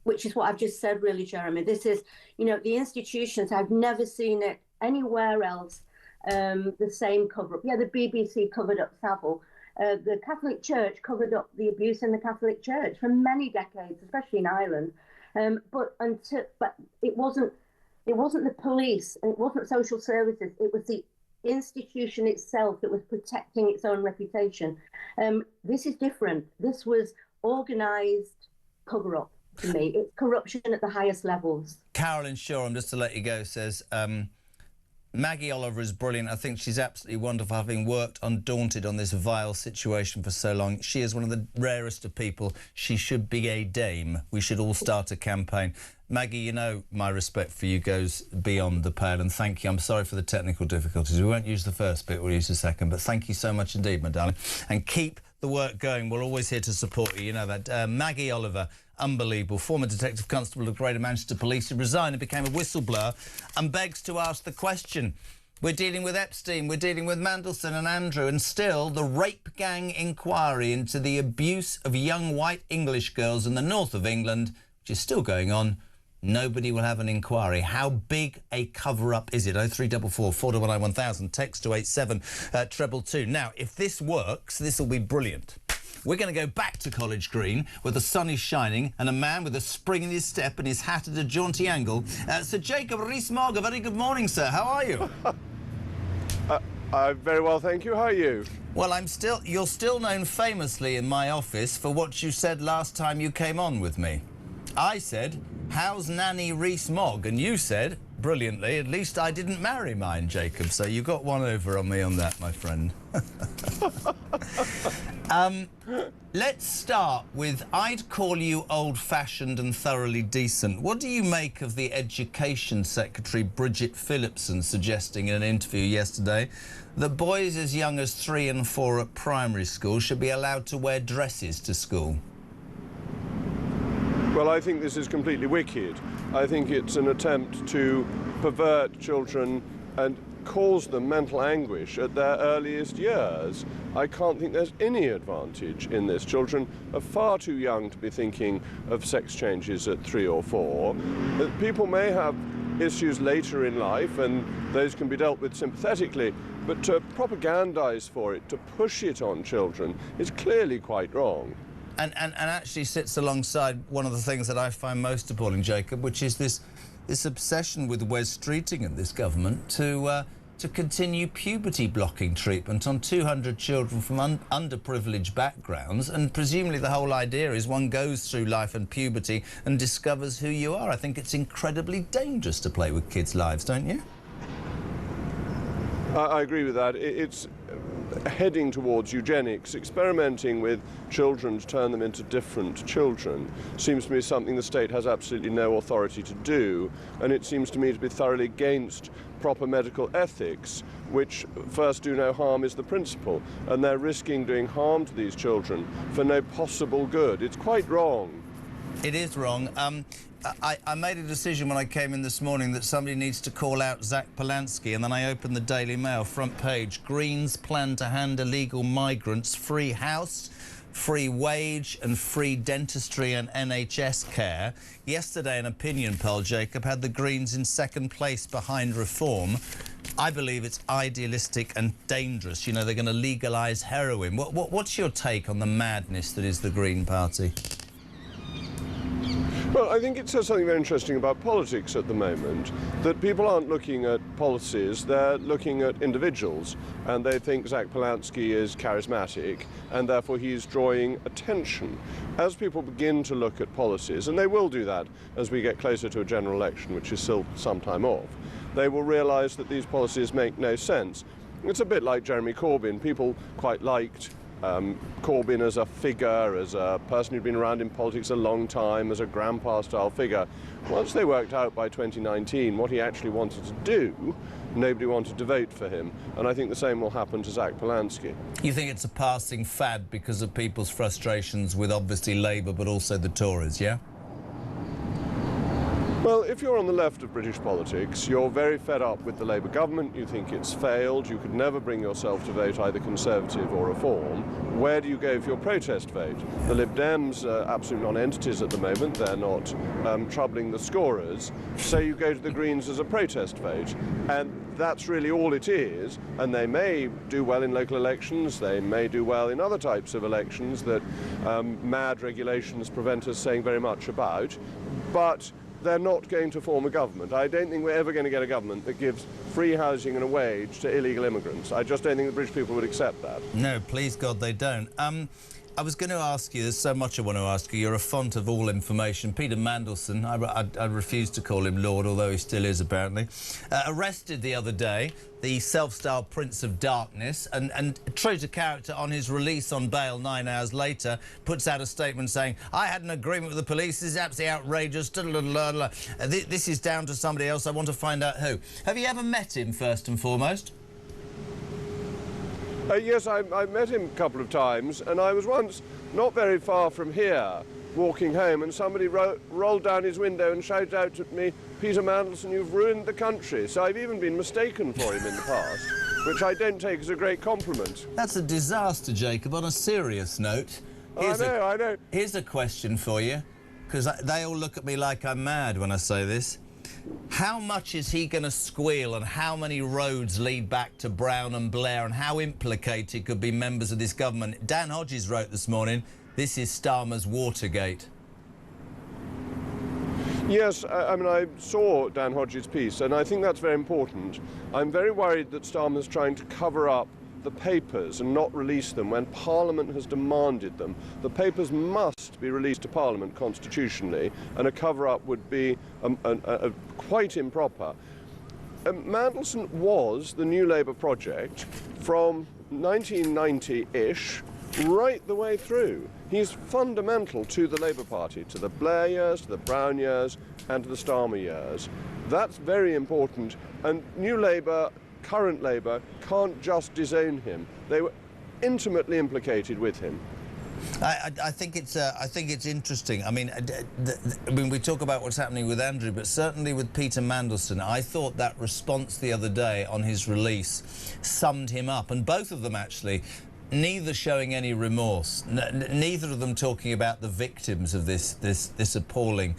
Which is what I've just said, really, Jeremy. This is, the institutions, I've never seen it anywhere else. The same cover-up. Yeah, the BBC covered up Savile. The Catholic Church covered up the abuse in the Catholic Church for many decades, especially in Ireland. But it wasn't the police and it wasn't social services. It was the institution itself that was protecting its own reputation. This is different. This was organised cover-up to me. It's corruption at the highest levels. Carolyn Shoreham, just to let you go, says, Maggie Oliver is brilliant. I think she's absolutely wonderful, having worked undaunted on this vile situation for so long. She is one of the rarest of people. She should be a dame. We should all start a campaign. Maggie, you know my respect for you goes beyond the pale, and thank you. I'm sorry for the technical difficulties. We won't use the first bit, we'll use the second, but thank you so much indeed, my darling. And keep the work going. We're always here to support you. You know that. Maggie Oliver, unbelievable, former Detective Constable of Greater Manchester Police, who resigned and became a whistleblower and begs to ask the question. We're dealing with Epstein, we're dealing with Mandelson and Andrew, and still the rape gang inquiry into the abuse of young white English girls in the north of England, which is still going on. Nobody will have an inquiry. How big a cover-up is it? 0344 419 1000. Text to 87222. Now, if this works, this will be brilliant. We're going to go back to College Green where the sun is shining and a man with a spring in his step and his hat at a jaunty angle. Sir Jacob Rees-Mogg, a very good morning, sir. How are you? Very well, thank you. How are you? Well, you're still known famously in my office for what you said last time you came on with me. I said, how's Nanny Rees-Mogg? And you said, brilliantly, at least I didn't marry mine, Jacob. So you got one over on me on that, my friend. Let's start with, I'd call you old-fashioned and thoroughly decent. What do you make of the Education Secretary, Bridget Phillipson, suggesting in an interview yesterday that boys as young as 3 and 4 at primary school should be allowed to wear dresses to school? Well, I think this is completely wicked. I think it's an attempt to pervert children and cause them mental anguish at their earliest years. I can't think there's any advantage in this. Children are far too young to be thinking of sex changes at 3 or 4. People may have issues later in life, and those can be dealt with sympathetically, but to propagandize for it, to push it on children, is clearly quite wrong. And actually sits alongside one of the things that I find most appalling, Jacob, which is this obsession with Wes Streeting and this government to continue puberty blocking treatment on 200 children from underprivileged backgrounds, and presumably the whole idea is one goes through life and puberty and discovers who you are. I think it's incredibly dangerous to play with kids' lives, don't you? I agree with that. It's heading towards eugenics. Experimenting with children to turn them into different children seems to me something the state has absolutely no authority to do, and it seems to me to be thoroughly against proper medical ethics, which first do no harm is the principle, and they're risking doing harm to these children for no possible good. It's quite wrong. It is wrong. I made a decision when I came in this morning that somebody needs to call out Zach Polanski, and then I opened the Daily Mail front page. Greens plan to hand illegal migrants free house, free wage and free dentistry and NHS care. Yesterday, an opinion poll, Jacob, had the Greens in second place behind reform. I believe it's idealistic and dangerous. You know, they're going to legalise heroin. What's your take on the madness that is the Green Party? Well, I think it says something very interesting about politics at the moment, that people aren't looking at policies, they're looking at individuals, and they think Zach Polanski is charismatic, and therefore he's drawing attention. As people begin to look at policies, and they will do that as we get closer to a general election, which is still some time off, they will realise that these policies make no sense. It's a bit like Jeremy Corbyn. People quite liked Corbyn as a figure, as a person who'd been around in politics a long time, as a grandpa-style figure. Once they worked out by 2019 what he actually wanted to do, nobody wanted to vote for him. And I think the same will happen to Zach Polanski. You think it's a passing fad because of people's frustrations with obviously Labour but also the Tories, yeah? Well, if you're on the left of British politics, you're very fed up with the Labour government, you think it's failed, you could never bring yourself to vote either Conservative or Reform. Where do you go for your protest vote? The Lib Dems are absolute non-entities at the moment, they're not troubling the scorers, so you go to the Greens as a protest vote. And that's really all it is, and they may do well in local elections, they may do well in other types of elections that mad regulations prevent us saying very much about, but they're not going to form a government. I don't think we're ever going to get a government that gives free housing and a wage to illegal immigrants. I just don't think the British people would accept that. No, please God they don't. I was going to ask you, there's so much I want to ask you. You're a font of all information. Peter Mandelson, I refuse to call him Lord, although he still is apparently, arrested the other day, the self-styled Prince of Darkness, and true to character, on his release on bail 9 hours later, puts out a statement saying, I had an agreement with the police, this is absolutely outrageous, this is down to somebody else, I want to find out who. Have you ever met him, first and foremost? Yes, I met him a couple of times, and I was once not very far from here, walking home, and somebody rolled down his window and shouted out at me, Peter Mandelson, you've ruined the country. So I've even been mistaken for him in the past, which I don't take as a great compliment. That's a disaster, Jacob. On a serious note, I know. Here's a question for you, because they all look at me like I'm mad when I say this. How much is he going to squeal, and how many roads lead back to Brown and Blair, and how implicated could be members of this government? Dan Hodges wrote this morning, this is Starmer's Watergate. Yes, I mean, I saw Dan Hodges' piece, and I think that's very important. I'm very worried that Starmer's trying to cover up the papers and not release them when Parliament has demanded them. The papers must be released to Parliament constitutionally, and a cover-up would be quite improper. Mandelson was the New Labour project from 1990-ish right the way through. He's fundamental to the Labour Party, to the Blair years, to the Brown years, and to the Starmer years. That's very important, and New Labour, current Labour, can't just disown him. They were intimately implicated with him. I think it's interesting. I mean, we talk about what's happening with Andrew, but certainly with Peter Mandelson, I thought that response the other day on his release summed him up, and both of them actually, neither showing any remorse, neither of them talking about the victims of this appalling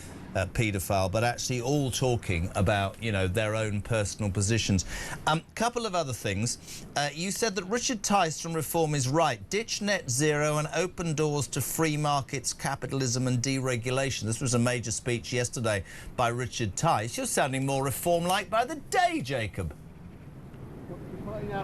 paedophile, but actually all talking about, you know, their own personal positions. Couple of other things. You said that Richard Tice from Reform is right. Ditch net zero and open doors to free markets, capitalism and deregulation. This was a major speech yesterday by Richard Tice. You're sounding more Reform-like by the day, Jacob.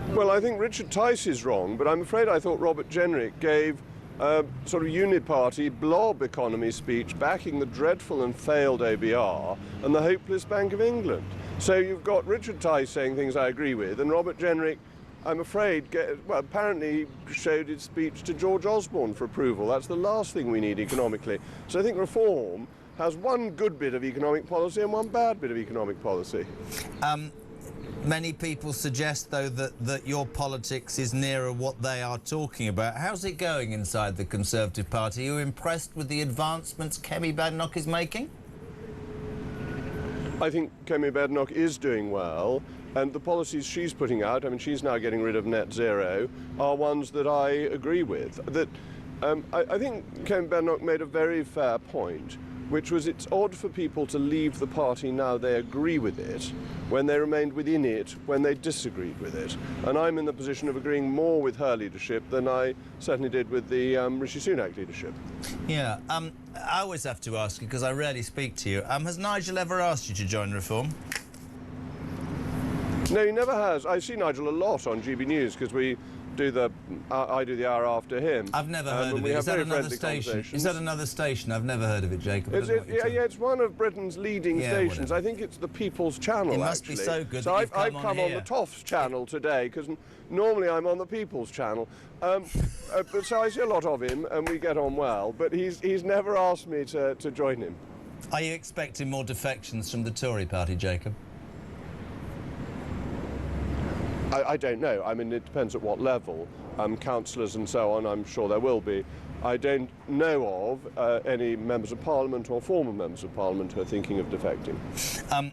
Well, I think Richard Tice is wrong, but I'm afraid I thought Robert Jenrick gave a sort of uniparty blob economy speech backing the dreadful and failed OBR and the hopeless Bank of England. So you've got Richard Tice saying things I agree with, and Robert Jenrick, I'm afraid, apparently showed his speech to George Osborne for approval. That's the last thing we need economically. So I think Reform has one good bit of economic policy and one bad bit of economic policy. Many people suggest, though, that your politics is nearer what they are talking about. How's it going inside the Conservative Party? Are you impressed with the advancements Kemi Badenoch is making? I think Kemi Badenoch is doing well, and the policies she's putting out, I mean, she's now getting rid of net zero, are ones that I agree with. I think Kemi Badenoch made a very fair point, which was it's odd for people to leave the party now they agree with it, when they remained within it when they disagreed with it. And I'm in the position of agreeing more with her leadership than I certainly did with the Rishi Sunak leadership. Yeah, I always have to ask you, because I rarely speak to you, has Nigel ever asked you to join Reform? No, he never has. I see Nigel a lot on GB News, because we do I do the hour after him. I've never heard of it. Is that another station? Is that another station? I've never heard of it, Jacob. It's one of Britain's leading stations. Whatever. I think it's the People's Channel, It must actually. be so good So that I've you've come on the Toffs channel today, because normally I'm on the People's Channel. But so I see a lot of him, and we get on well, but he's never asked me to join him. Are you expecting more defections from the Tory party, Jacob? I don't know. I mean, it depends at what level. Councillors and so on, I'm sure there will be. I don't know of any members of Parliament or former members of Parliament who are thinking of defecting.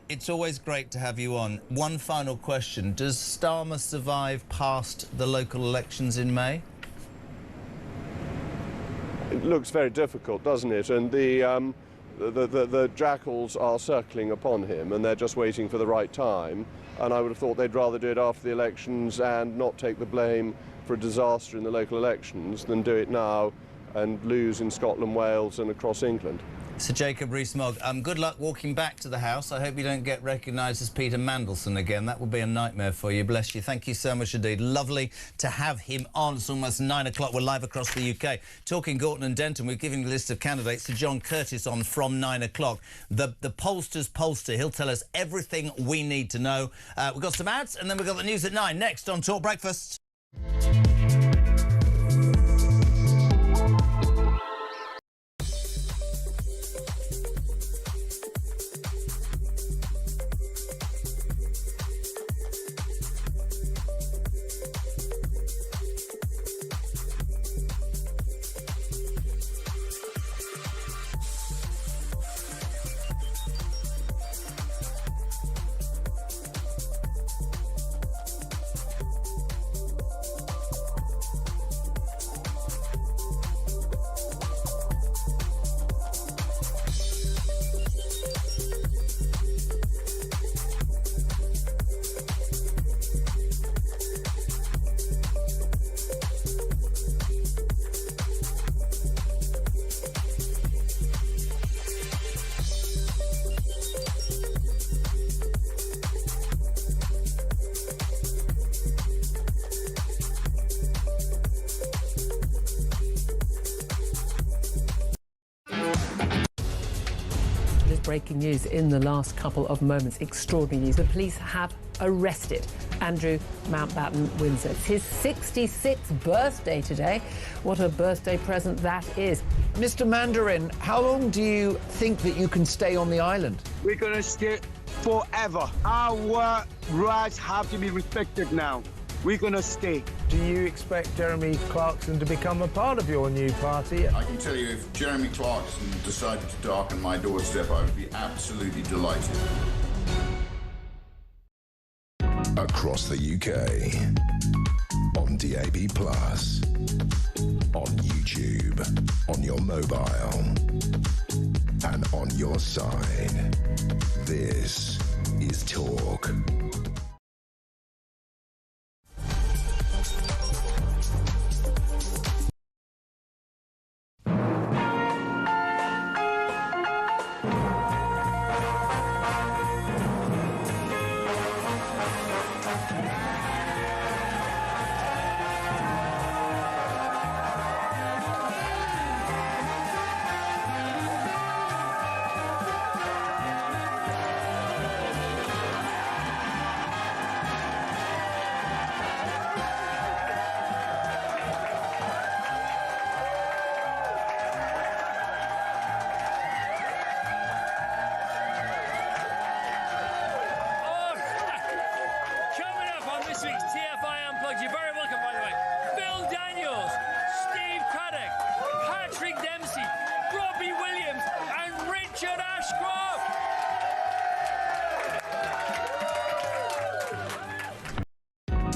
It's always great to have you on. One final question. Does Starmer survive past the local elections in May? It looks very difficult, doesn't it? And the jackals are circling upon him, and they're just waiting for the right time. And I would have thought they'd rather do it after the elections and not take the blame for a disaster in the local elections than do it now and lose in Scotland, Wales and across England. Sir Jacob Rees-Mogg, good luck walking back to the House. I hope you don't get recognised as Peter Mandelson again. That would be a nightmare for you. Bless you. Thank you so much indeed. Lovely to have him on. It's almost 9 o'clock. We're live across the UK. Talking Gorton and Denton, we're giving the list of candidates to John Curtis on from 9 o'clock. The pollster's pollster. He'll tell us everything we need to know. We've got some ads and then we've got the news at 9. Next on Talk Breakfast. Breaking news in the last couple of moments. Extraordinary news. The police have arrested Andrew Mountbatten Windsor. It's his 66th birthday today. What a birthday present that is. Mr. Mandarin, how long do you think that you can stay on the island? We're going to stay forever. Our rights have to be respected now. We're going to stay. Do you expect Jeremy Clarkson to become a part of your new party? I can tell you, if Jeremy Clarkson decided to darken my doorstep, I would be absolutely delighted. Across the UK, on DAB+, on YouTube, on your mobile, and on your side. This is Talk.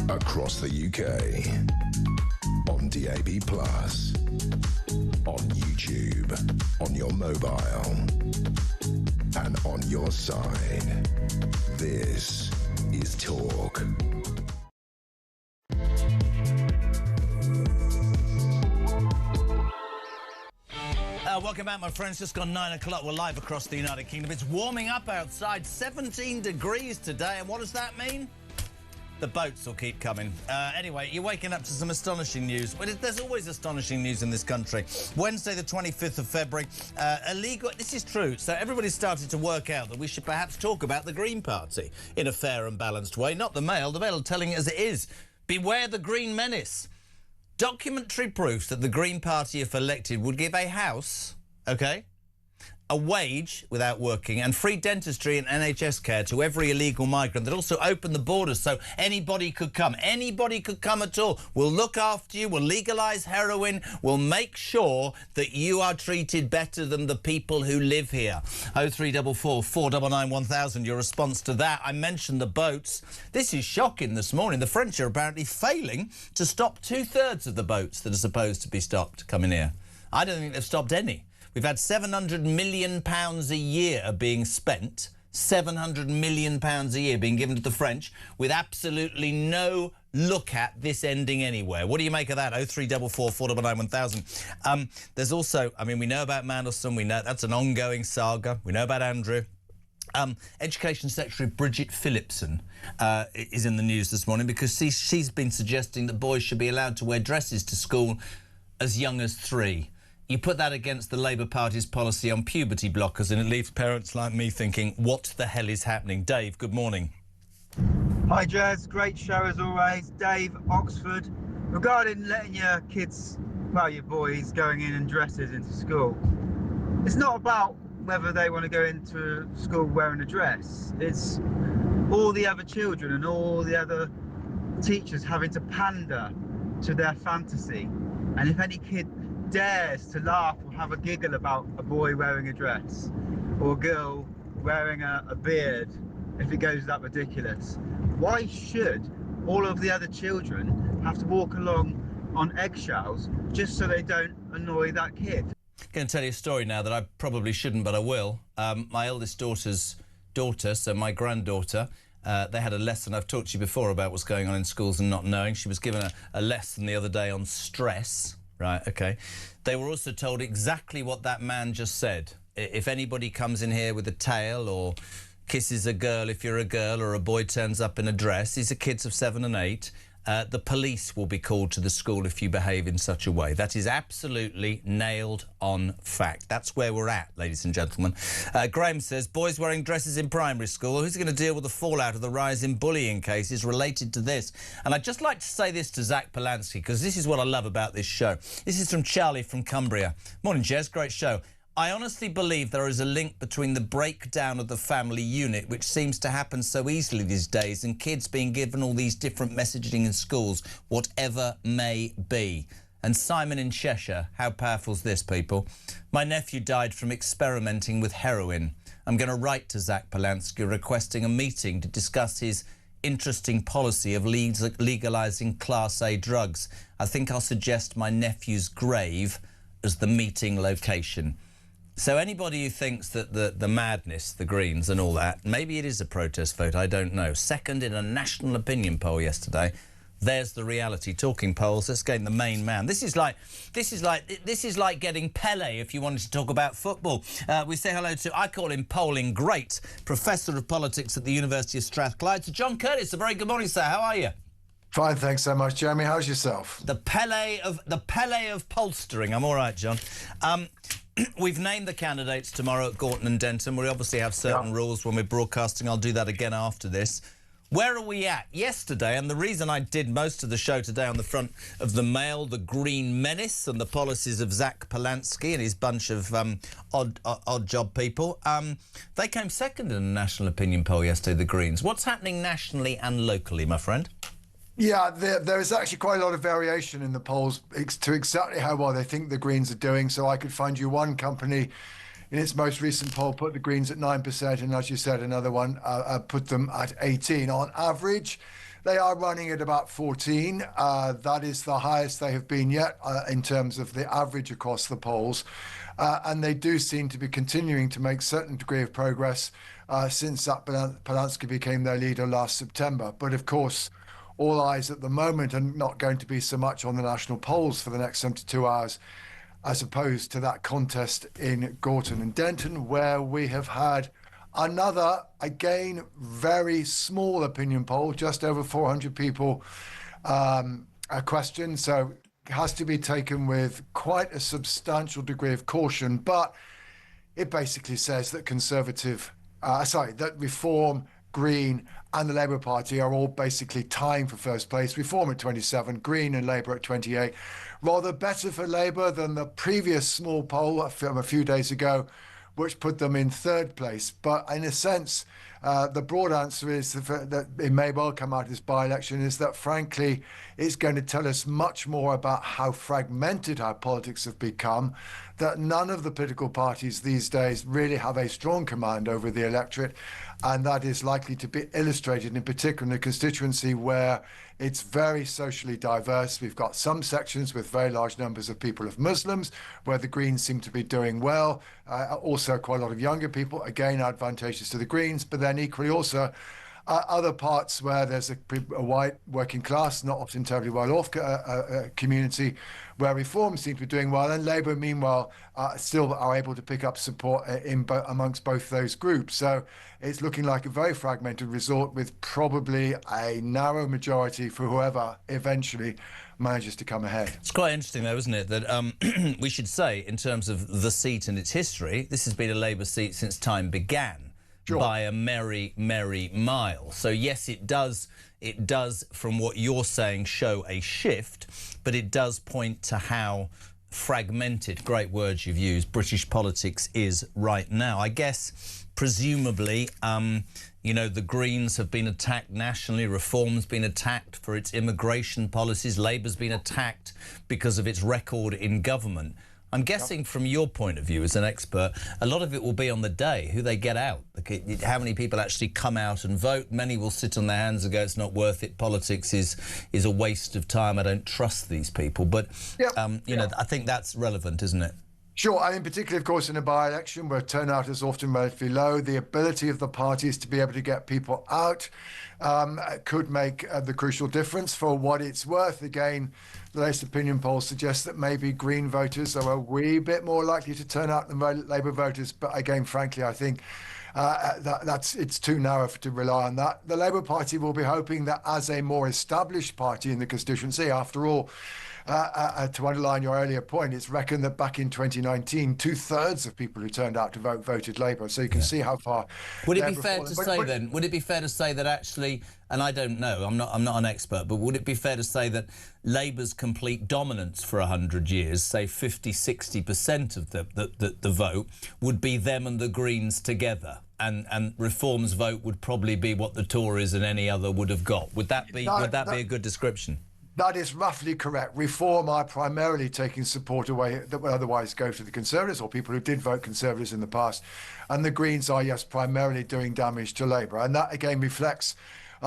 Across the UK, on DAB+, on YouTube, on your mobile, and on your side. This is Talk. Welcome back, my friends. Just gone 9 o'clock. We're live across the United Kingdom. It's warming up outside, 17 degrees today. And what does that mean? The boats will keep coming. Anyway, you're waking up to some astonishing news. Well, there's always astonishing news in this country. Wednesday, the 25th of February, illegal... This is true. So everybody's started to work out that we should perhaps talk about the Green Party in a fair and balanced way. Not the Mail. The Mail telling it as it is. Beware the Green Menace. Documentary proof that the Green Party, if elected, would give a house, OK, a wage without working and free dentistry and NHS care to every illegal migrant. That also opened the borders so anybody could come. Anybody could come at all. We'll look after you. We'll legalise heroin. We'll make sure that you are treated better than the people who live here. 0344 499 1000. Your response to that. I mentioned the boats. This is shocking this morning. The French are apparently failing to stop 2/3 of the boats that are supposed to be stopped coming here. I don't think they've stopped any. We've had £700 million a year being spent £700 million a year being given to the French with absolutely no look at this ending anywhere. What do you make of that? 0344 499 1000. There's also, I mean, we know about Mandelson. We know that's an ongoing saga. We know about Andrew. Education Secretary Bridget Phillipson is in the news this morning because she's been suggesting that boys should be allowed to wear dresses to school as young as 3. You put that against the Labour Party's policy on puberty blockers and it leaves parents like me thinking, what the hell is happening? Dave, good morning. Hi Jazz, great show as always. Dave, Oxford. Regarding letting your kids, well, your boys, going in dresses into school, it's not about whether they want to go into school wearing a dress. It's all the other children and all the other teachers having to pander to their fantasy. And if any kid dares to laugh or have a giggle about a boy wearing a dress or a girl wearing a beard, if it goes that ridiculous, why should all of the other children have to walk along on eggshells just so they don't annoy that kid? I'm going to tell you a story now that I probably shouldn't, but I will. My eldest daughter's daughter, so my granddaughter, they had a lesson. I've talked to you before about what's going on in schools and not knowing. She was given a lesson the other day on stress. Right, OK. They were also told exactly what that man just said. If anybody comes in here with a tail or kisses a girl if you're a girl or a boy turns up in a dress, these are kids of 7 and 8, the police will be called to the school if you behave in such a way. That is absolutely nailed on fact. That's where we're at, ladies and gentlemen. Graham says, boys wearing dresses in primary school. Who's going to deal with the fallout of the rise in bullying cases related to this? And I'd just like to say this to Zach Polanski, because this is what I love about this show. This is from Charlie from Cumbria. Morning, Jez. Great show. I honestly believe there is a link between the breakdown of the family unit, which seems to happen so easily these days, and kids being given all these different messaging in schools, whatever may be. And Simon in Cheshire, how powerful is this, people? My nephew died from experimenting with heroin. I'm going to write to Zach Polanski requesting a meeting to discuss his interesting policy of legalising Class A drugs. I think I'll suggest my nephew's grave as the meeting location. So anybody who thinks that the madness, the Greens and all that, maybe it is a protest vote, I don't know. Second in a national opinion poll yesterday. There's the reality. Talking polls, let's get the main man. This is like getting Pele if you wanted to talk about football. We say hello to, I call him polling great, Professor of Politics at the University of Strathclyde, to John Curtis. A very good morning, sir. How are you? Fine, thanks so much, Jeremy. How's yourself? The Pele of polstering. I'm all right, John. We've named the candidates tomorrow at Gorton and Denton. We obviously have certain rules when we're broadcasting. I'll do that again after this. Where are we at? Yesterday, and the reason I did most of the show today on the front of the Mail, the Green Menace and the policies of Zach Polanski and his bunch of odd job people, they came second in a national opinion poll yesterday, the Greens. What's happening nationally and locally, my friend? Yeah, there is actually quite a lot of variation in the polls to exactly how well they think the Greens are doing. So I could find you one company in its most recent poll put the Greens at 9%, and as you said, another one put them at 18. On average, they are running at about 14. That is the highest they have been yet in terms of the average across the polls. And they do seem to be continuing to make certain degree of progress since that Polanski became their leader last September. But of course, all eyes at the moment are not going to be so much on the national polls for the next 72 hours, as opposed to that contest in Gorton and Denton, where we have had another, again, very small opinion poll, just over 400 people a question. So it has to be taken with quite a substantial degree of caution. But it basically says that that Reform, Green and the Labour Party are all basically tying for first place. Reform at 27, Green and Labour at 28. Rather better for Labour than the previous small poll from a few days ago, which put them in third place. But in a sense, The broad answer is that it may well come out of this by-election is that, frankly, it's going to tell us much more about how fragmented our politics have become, that none of the political parties these days really have a strong command over the electorate, and that is likely to be illustrated in particular in a constituency where it's very socially diverse. We've got some sections with very large numbers of people of Muslims, where the Greens seem to be doing well. Also quite a lot of younger people, again, advantageous to the Greens, but then equally also other parts where there's a white working class, not often terribly well-off community, where Reform seem to be doing well, and Labour, meanwhile, still are able to pick up support amongst both those groups. So it's looking like a very fragmented resort with probably a narrow majority for whoever eventually manages to come ahead. It's quite interesting, though, isn't it, that we should say, in terms of the seat and its history, this has been a Labour seat since time began. Sure. By a merry, merry mile. So yes, it does, from what you're saying, show a shift, but it does point to how fragmented, great words you've used, British politics is right now. I guess, presumably, you know, the Greens have been attacked nationally, Reform's been attacked for its immigration policies, Labour's been attacked because of its record in government. I'm guessing from your point of view as an expert, a lot of it will be on the day, who they get out. How many people actually come out and vote? Many will sit on their hands and go, it's not worth it. Politics is a waste of time. I don't trust these people. But, you know, I think that's relevant, isn't it? Sure, and in particular, of course, in a by-election where turnout is often relatively low, the ability of the parties to be able to get people out could make the crucial difference. For what it's worth, again, the latest opinion polls suggest that maybe Green voters are a wee bit more likely to turn out than Labour voters. But again, frankly, I think it's too narrow to rely on that. The Labour Party will be hoping that as a more established party in the constituency, after all, to underline your earlier point, it's reckoned that back in 2019, 2/3 of people who turned out to vote voted Labour. So you can see how far. Would it be fair to say then? Would it be fair to say that actually, and I don't know, I'm not an expert, but would it be fair to say that Labour's complete dominance for 100 years, say 50-60% of the vote, would be them and the Greens together, and Reform's vote would probably be what the Tories and any other would have got? Would that be a good description? That is roughly correct. Reform are primarily taking support away that would otherwise go to the Conservatives or people who did vote Conservatives in the past. And the Greens are, yes, primarily doing damage to Labour. And that, again, reflects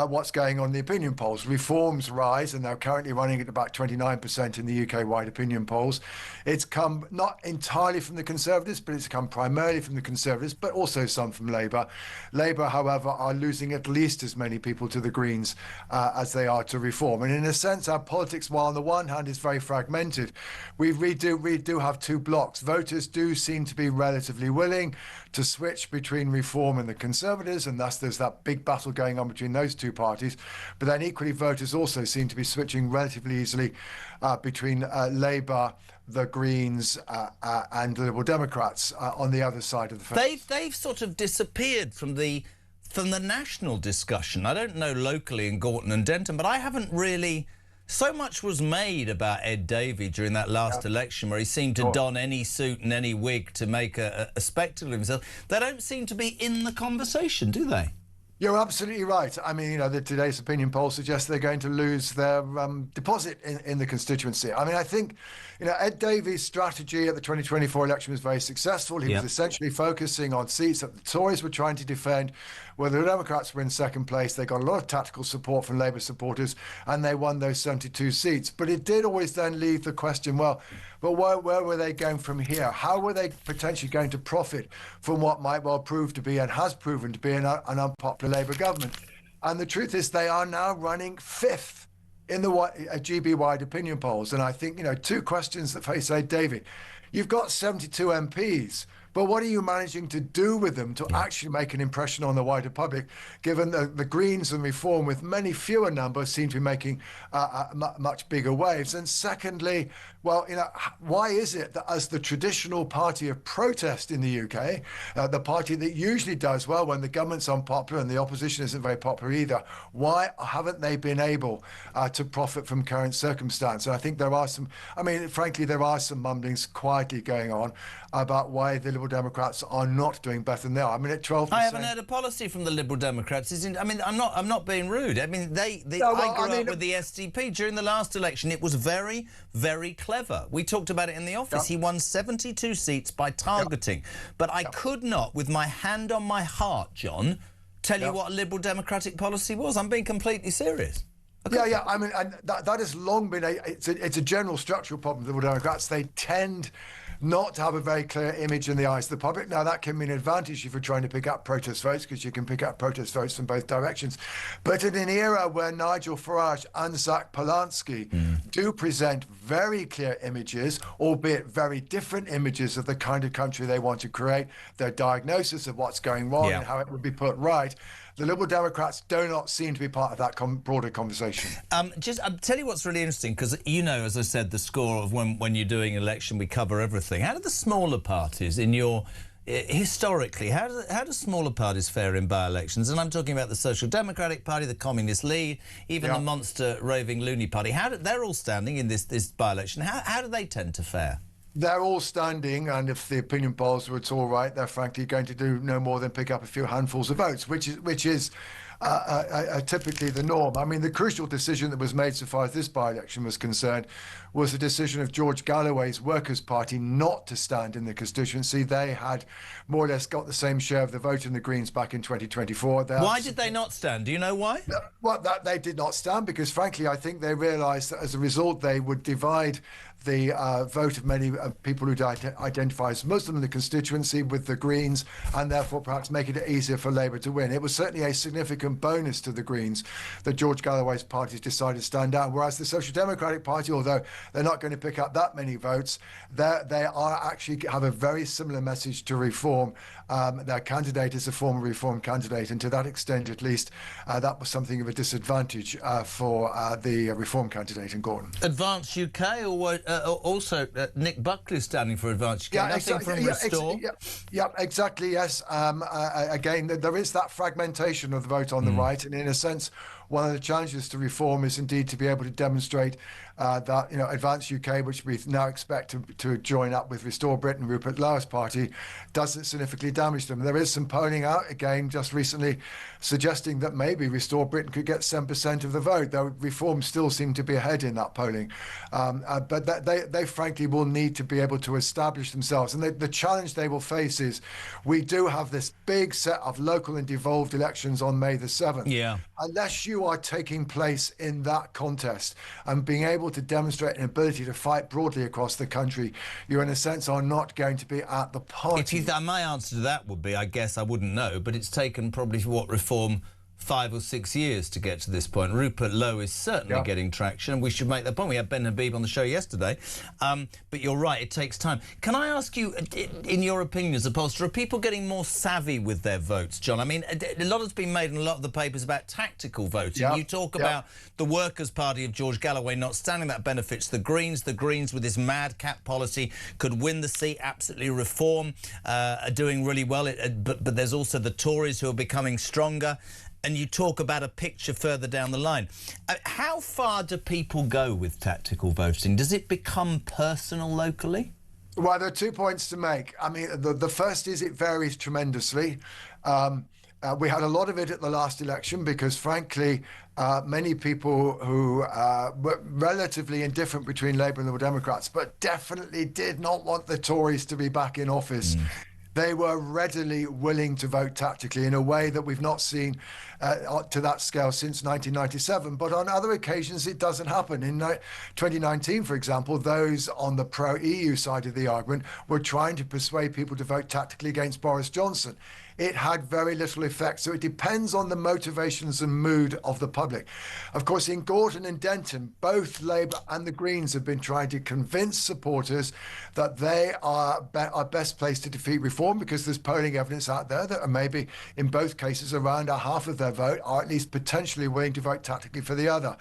what's going on in the opinion polls. Reform's rise, and they're currently running at about 29% in the UK-wide opinion polls. It's come not entirely from the Conservatives, but it's come primarily from the Conservatives, but also some from Labour. Labour, however, are losing at least as many people to the Greens as they are to Reform. And in a sense, our politics, while on the one hand is very fragmented, we do have two blocks. Voters do seem to be relatively willing to switch between Reform and the Conservatives, and thus there's that big battle going on between those two parties. But then equally, voters also seem to be switching relatively easily between Labour, the Greens and the Liberal Democrats on the other side of the fence. They've sort of disappeared from the national discussion. I don't know locally in Gorton and Denton, but I haven't really... So much was made about Ed Davey during that last election, where he seemed to don any suit and any wig to make a spectacle of himself. They don't seem to be in the conversation, do they? You're absolutely right. I mean, you know, today's opinion poll suggests they're going to lose their deposit in the constituency. I mean, I think, you know, Ed Davey's strategy at the 2024 election was very successful. He was essentially focusing on seats that the Tories were trying to defend, where the Democrats were in second place. They got a lot of tactical support from Labour supporters, and they won those 72 seats. But it did always then leave the question, well, but where were they going from here? How were they potentially going to profit from what might well prove to be, and has proven to be, an unpopular Labour government? And the truth is they are now running fifth in the GB-wide opinion polls. And I think, you know, two questions that face Ed Davey. You've got 72 MPs, but what are you managing to do with them to actually make an impression on the wider public, given the Greens and Reform, with many fewer numbers, seem to be making much bigger waves? And secondly, well, you know, why is it that as the traditional party of protest in the UK, the party that usually does well when the government's unpopular and the opposition isn't very popular either, why haven't they been able to profit from current circumstance? And I think there are some, I mean, frankly, there are some mumblings quietly going on about why the Liberal Democrats are not doing better than they are. I mean, at 12%. I haven't heard a policy from the Liberal Democrats. I mean, I'm not being rude. I mean, I grew up with the SDP during the last election. It was very, very clever. We talked about it in the office. He won 72 seats by targeting. But I could not, with my hand on my heart, John, tell you what a Liberal Democratic policy was. I'm being completely serious. Yeah. I mean, and that has long been it's a general structural problem with the Liberal Democrats. They tend not to have a very clear image in the eyes of the public. Now, that can be an advantage if you're trying to pick up protest votes, because you can pick up protest votes from both directions. But in an era where Nigel Farage and Zach Polanski do present very clear images, albeit very different images of the kind of country they want to create, their diagnosis of what's going wrong and how it would be put right, the Liberal Democrats do not seem to be part of that broader conversation. I'll tell you what's really interesting, because, you know, as I said, the score of when you're doing an election, we cover everything. How do the smaller parties in your... historically, how do smaller parties fare in by-elections? And I'm talking about the Social Democratic Party, the Communist League, even the monster raving loony party. They're all standing in this by-election. How do they tend to fare? They're all standing, and if the opinion polls were at all right, they're frankly going to do no more than pick up a few handfuls of votes, which is typically the norm. I mean, the crucial decision that was made so far as this by-election was concerned was the decision of George Galloway's Workers' Party not to stand in the constituency. They had more or less got the same share of the vote in the Greens back in 2024. Why did they not stand? Do you know why? Well, they did not stand because, frankly, I think they realised that as a result they would divide the vote of many people who identify as Muslim in the constituency with the Greens, and therefore perhaps make it easier for Labour to win. It was certainly a significant bonus to the Greens that George Galloway's party decided to stand down, whereas the Social Democratic Party, although they're not going to pick up that many votes, they are actually have a very similar message to reform. Their candidate is a former Reform candidate, and to that extent, at least, that was something of a disadvantage for the Reform candidate in Gordon. Advance UK, or also Nick Buckley standing for Advance UK, nothing from Restore? Exactly, yes. Again, there is that fragmentation of the vote on the right, and in a sense, one of the challenges to reform is indeed to be able to demonstrate that, you know, Advance UK, which we now expect to join up with Restore Britain, Rupert Lower's party, doesn't significantly damage them. There is some polling out, again, just recently, suggesting that maybe Restore Britain could get 7% of the vote, though Reform still seem to be ahead in that polling. But they frankly will need to be able to establish themselves. And the challenge they will face is we do have this big set of local and devolved elections on May the 7th. Yeah. Unless you are taking place in that contest and being able to demonstrate an ability to fight broadly across the country, you, in a sense, are not going to be at the party. My answer to that would be, I guess I wouldn't know, but it's taken probably Reform 5 or 6 years to get to this point. Rupert Lowe is certainly getting traction, and we should make that point. We had Ben Habib on the show yesterday, but you're right, it takes time. Can I ask you, in your opinion as a pollster, are people getting more savvy with their votes, John? I mean, a lot has been made in a lot of the papers about tactical voting. You talk about the Workers' Party of George Galloway not standing. That benefits the Greens. The Greens, with this mad cap policy, could win the seat. Absolutely. Reform are doing really well, but there's also the Tories who are becoming stronger. And you talk about a picture further down the line. How far do people go with tactical voting? Does it become personal locally? Well, there are 2 points to make. I mean, the first is it varies tremendously. We had a lot of it at the last election because, frankly, many people who were relatively indifferent between Labour and the Liberal Democrats, but definitely did not want the Tories to be back in office. They were readily willing to vote tactically in a way that we've not seen to that scale since 1997. But on other occasions, it doesn't happen. In 2019, for example, those on the pro-EU side of the argument were trying to persuade people to vote tactically against Boris Johnson. It had very little effect. So it depends on the motivations and mood of the public. Of course, in Gorton and Denton, both Labour and the Greens have been trying to convince supporters that they are best placed to defeat reform, because there's polling evidence out there that maybe in both cases around half of their vote are at least potentially willing to vote tactically for the other.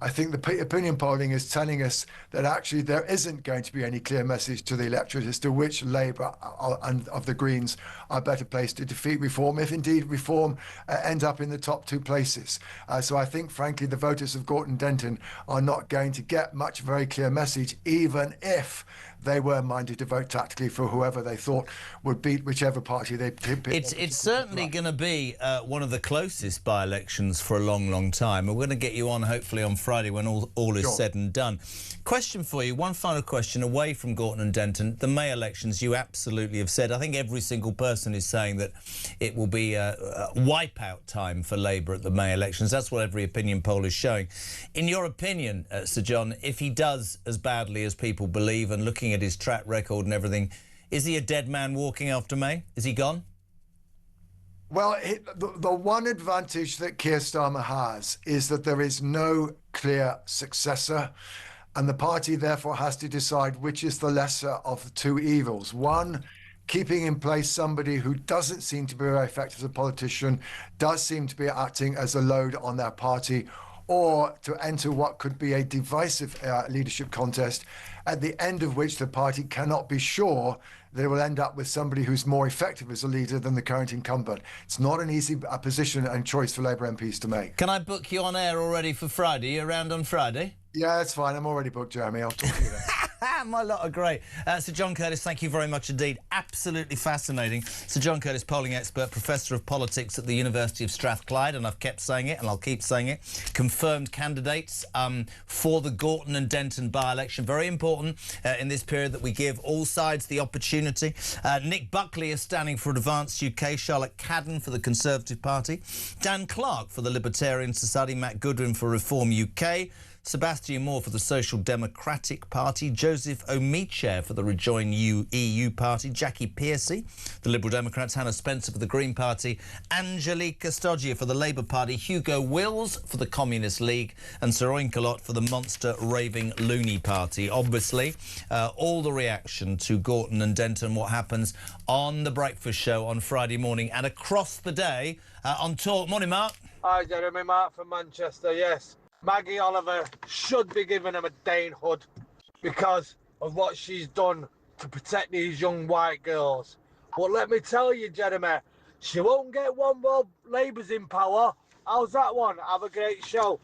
I think the opinion polling is telling us that actually there isn't going to be any clear message to the electorate as to which Labour and of the Greens are better placed to defeat reform, if indeed reform ends up in the top 2 places. So I think, frankly, the voters of Gorton Denton are not going to get much very clear message, even if they were minded to vote tactically for whoever they thought would beat whichever party they picked. It's certainly going to be one of the closest by-elections for a long, long time. We're going to get you on, hopefully, on Friday when all is said and done. Question for you, one final question away from Gorton and Denton. The May elections, you absolutely have said, I think every single person is saying that it will be a wipeout time for Labour at the May elections. That's what every opinion poll is showing. In your opinion, Sir John, if he does as badly as people believe, and looking at his track record and everything, is he a dead man walking after May? Is he gone? Well, the one advantage that Keir Starmer has is that there is no clear successor, and the party therefore has to decide which is the lesser of the two evils. One, keeping in place somebody who doesn't seem to be very effective as a politician, does seem to be acting as a load on their party, or to enter what could be a divisive leadership contest, at the end of which the party cannot be sure they will end up with somebody who's more effective as a leader than the current incumbent. It's not an easy position and choice for Labour MPs to make. Can I book you on air already for Friday? You around on Friday? Yeah, that's fine. I'm already booked, Jeremy. I'll talk to you then. My lot are great. Sir John Curtice, thank you very much indeed. Absolutely fascinating. Sir John Curtice, polling expert, Professor of Politics at the University of Strathclyde, and I've kept saying it and I'll keep saying it. Confirmed candidates for the Gorton and Denton by-election. Very important in this period that we give all sides the opportunity. Nick Buckley is standing for Advance UK, Charlotte Cadden for the Conservative Party, Dan Clark for the Libertarian Society, Matt Goodwin for Reform UK, Sebastian Moore for the Social Democratic Party, Joseph Omiche for the Rejoin EU Party, Jackie Piercy, the Liberal Democrats, Hannah Spencer for the Green Party, Angelique Custodier for the Labour Party, Hugo Wills for the Communist League, and Sir Oinkalot for the Monster Raving Loony Party. Obviously, all the reaction to Gorton and Denton, what happens on The Breakfast Show on Friday morning and across the day on Talk. Morning, Mark. Hi, Jeremy. Mark from Manchester, yes. Maggie Oliver should be giving him a Danehood because of what she's done to protect these young white girls. But let me tell you, Jeremy, she won't get one while Labour's in power. How's that one? Have a great show.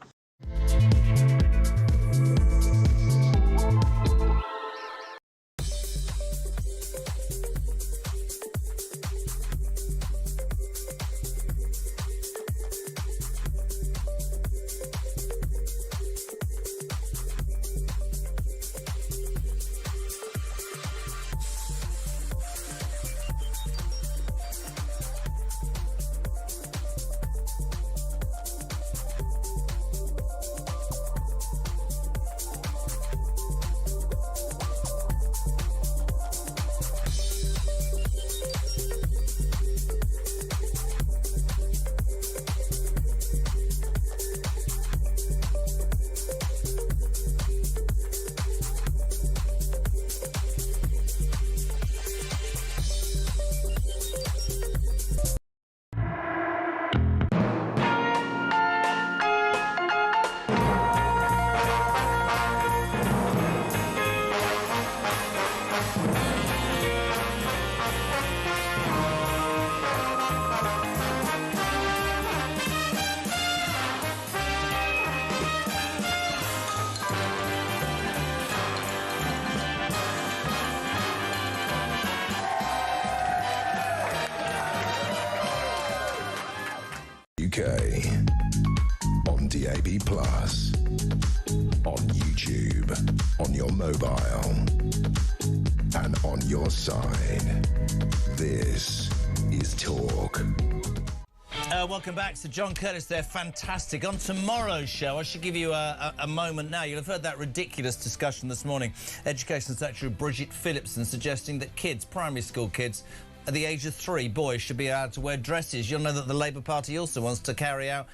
UK, on DAB+, on YouTube, on your mobile, and on your side. This is Talk. Welcome back. Sir John Curtice there. Fantastic. On tomorrow's show, I should give you a moment now. You'll have heard that ridiculous discussion this morning. Education Secretary Bridget Phillipson suggesting that kids, primary school kids, at the age of 3, boys should be allowed to wear dresses. You'll know that the Labour Party also wants to carry out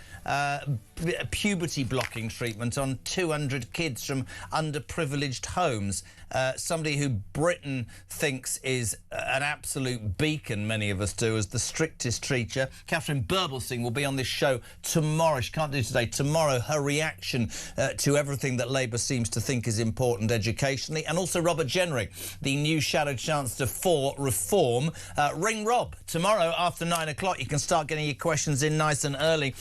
puberty blocking treatment on 200 kids from underprivileged homes. Somebody who Britain thinks is an absolute beacon, many of us do, as the strictest teacher. Catherine Burblesing will be on this show tomorrow. She can't do today. Tomorrow, her reaction to everything that Labour seems to think is important educationally. And also Robert Jenrick, the new Shadow Chancellor for Reform. Ring Rob tomorrow after 9 o'clock. You can start getting your questions in nice and early.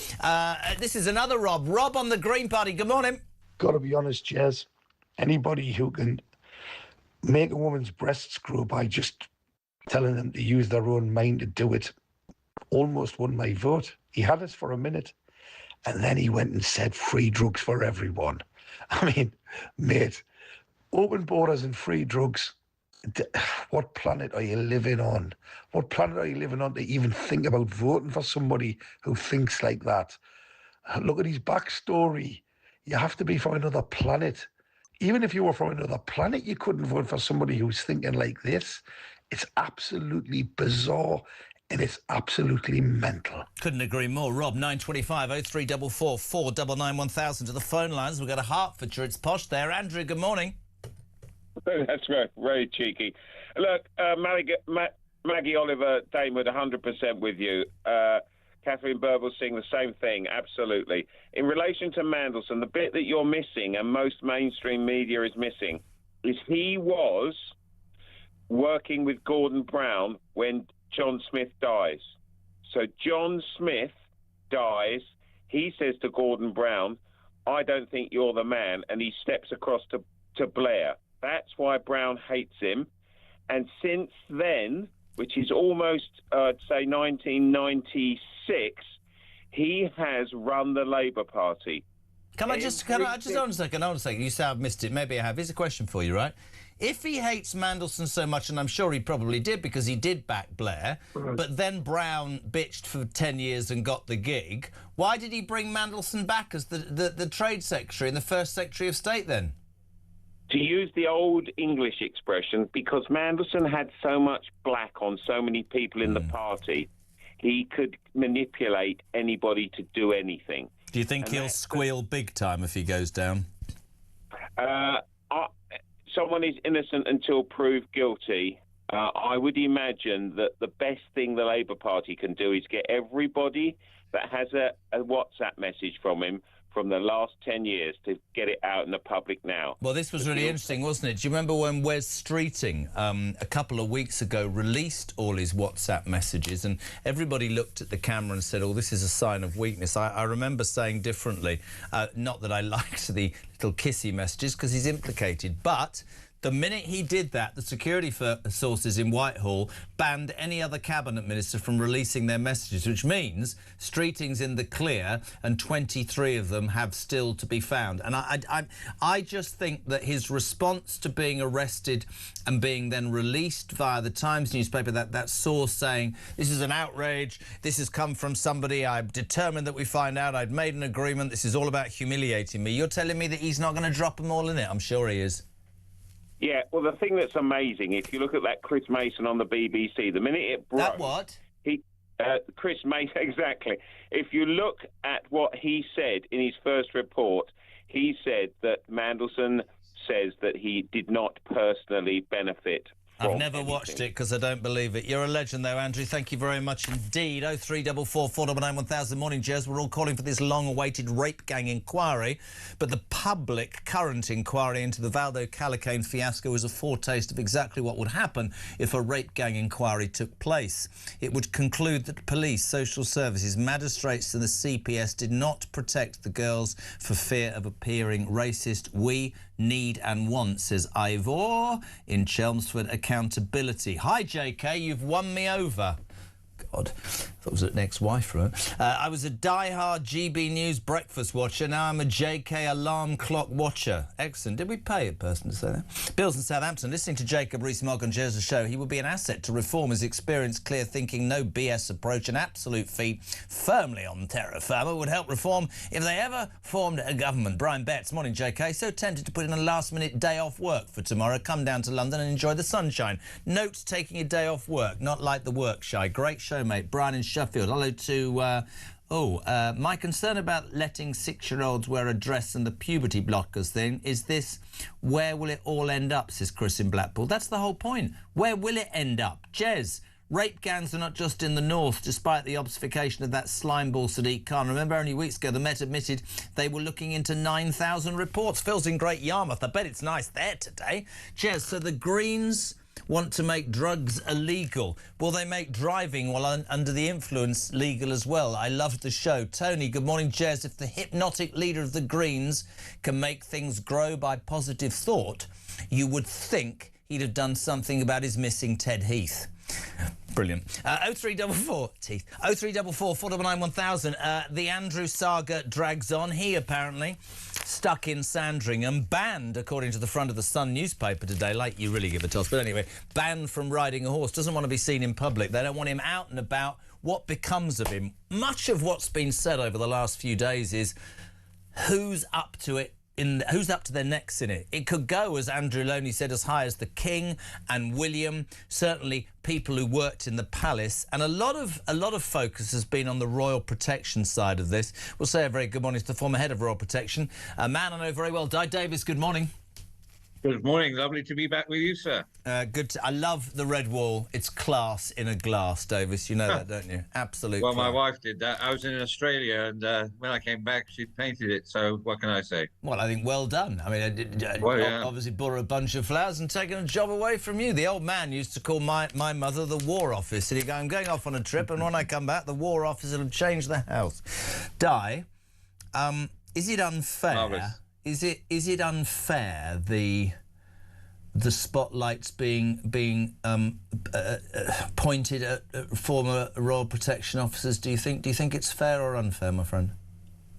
This is another Rob. Rob on the Green Party. Good morning. Got to be honest, Jez. Anybody who can make a woman's breasts grow by just telling them to use their own mind to do it almost won my vote. He had us for a minute, and then he went and said free drugs for everyone. I mean, mate, open borders and free drugs. What planet are you living on? What planet are you living on to even think about voting for somebody who thinks like that? Look at his backstory. You have to be from another planet. Even if you were from another planet, you couldn't vote for somebody who's thinking like this. It's absolutely bizarre and it's absolutely mental. Couldn't agree more. Rob, 925 0344 499 1000 to the phone lines. We've got a Hertfordshire. It's posh there. Andrew, good morning. That's right, very cheeky. Look, Maggie Oliver, Damewood, 100% with you. Catherine Burble saying the same thing, absolutely. In relation to Mandelson, the bit that you're missing and most mainstream media is missing is he was working with Gordon Brown when John Smith dies. So John Smith dies, he says to Gordon Brown, I don't think you're the man, and he steps across to Blair. That's why Brown hates him. And since then, which is almost, say, 1996, he has run the Labour Party. Can I just hold on a second. You say I've missed it. Maybe I have. Here's a question for you, right? If he hates Mandelson so much, and I'm sure he probably did because he did back Blair, but then Brown bitched for 10 years and got the gig, why did he bring Mandelson back as the Trade Secretary and the First Secretary of State then? To use the old English expression, because Mandelson had so much black on so many people in the party, he could manipulate anybody to do anything. Do you think he'll squeal big time if he goes down? Someone is innocent until proved guilty. I would imagine that the best thing the Labour Party can do is get everybody that has a WhatsApp message from him from the last 10 years to get it out in the public now. Well, this was really interesting, wasn't it? Do you remember when Wes Streeting, a couple of weeks ago, released all his WhatsApp messages and everybody looked at the camera and said, oh, this is a sign of weakness. I remember saying differently, not that I liked the little kissy messages because he's implicated, but the minute he did that, the security sources in Whitehall banned any other cabinet minister from releasing their messages, which means Streeting's in the clear and 23 of them have still to be found. And I just think that his response to being arrested and being then released via the Times newspaper, that source saying, this is an outrage, this has come from somebody, I'm determined that we find out, I'd made an agreement, this is all about humiliating me. You're telling me that he's not going to drop them all in it? I'm sure he is. Yeah, well, the thing that's amazing, if you look at that Chris Mason on the BBC, the minute it broke... That what? Chris Mason, exactly. If you look at what he said in his first report, he said that Mandelson says that he did not personally benefit I've never watched it because I don't believe it. You're a legend, though, Andrew. Thank you very much indeed. 0344 499 1000. Morning, Jez. We're all calling for this long-awaited rape gang inquiry, but the public current inquiry into the Valdo Calacane fiasco is a foretaste of exactly what would happen if a rape gang inquiry took place. It would conclude that police, social services, magistrates and the CPS did not protect the girls for fear of appearing racist. We need and want, says Ivor in Chelmsford. Accountability. Hi, JK, you've won me over. God, I thought it was an ex-wife, right? I was a die-hard GB News breakfast watcher. Now I'm a JK alarm clock watcher. Excellent. Did we pay a person to say that? Bill's in Southampton. Listening to Jacob Rees-Mogg on Jez's show, he would be an asset to reform his experience, clear thinking, no BS approach, and absolute feet firmly on terra firma would help reform if they ever formed a government. Brian Betts. Morning, JK. So tempted to put in a last-minute day off work for tomorrow. Come down to London and enjoy the sunshine. Note taking a day off work, not like the work shy. Great show, mate. Brian in Sheffield. Hello to my concern about letting 6-year-olds wear a dress and the puberty blockers thing is this: where will it all end up, says Chris in Blackpool. That's the whole point. Where will it end up? Jez, rape gangs are not just in the north, despite the obfuscation of that slimeball Sadiq Khan. Remember, only weeks ago the Met admitted they were looking into 9,000 reports. Phil's in Great Yarmouth. I bet it's nice there today. Jez, so the Greens want to make drugs illegal. Will they make driving while under the influence legal as well? I loved the show. Tony, good morning, Jez. If the hypnotic leader of the Greens can make things grow by positive thought, you would think he'd have done something about his missing Ted Heath. Brilliant. 0344 teeth. 0344 499 1000. The Andrew saga drags on. He apparently stuck in Sandringham, banned, according to the front of the Sun newspaper today. Like, you really give a toss. But anyway, banned from riding a horse. Doesn't want to be seen in public. They don't want him out and about. What becomes of him? Much of what's been said over the last few days is who's up to it. Who's up to their necks in it? It could go, as Andrew Loney said, as high as the King and William. Certainly, people who worked in the palace, and a lot of focus has been on the royal protection side of this. We'll say a very good morning to the former head of royal protection, a man I know very well, Di Davis. Good morning. Good morning. Lovely to be back with you, sir. I love the red wall. It's class in a glass, Davis. You know that, don't you? Absolutely. Well, my wife did that. I was in Australia, and when I came back, she painted it. So what can I say? Well, I think well done. I mean, obviously bought her a bunch of flowers and taken a job away from you. The old man used to call my mother the War Office. And he'd go, I'm going off on a trip, and when I come back, the War Office will have changed the house. Di, is it unfair? Marvellous. Is it unfair, the spotlights being pointed at former royal protection officers? Do you think it's fair or unfair, my friend?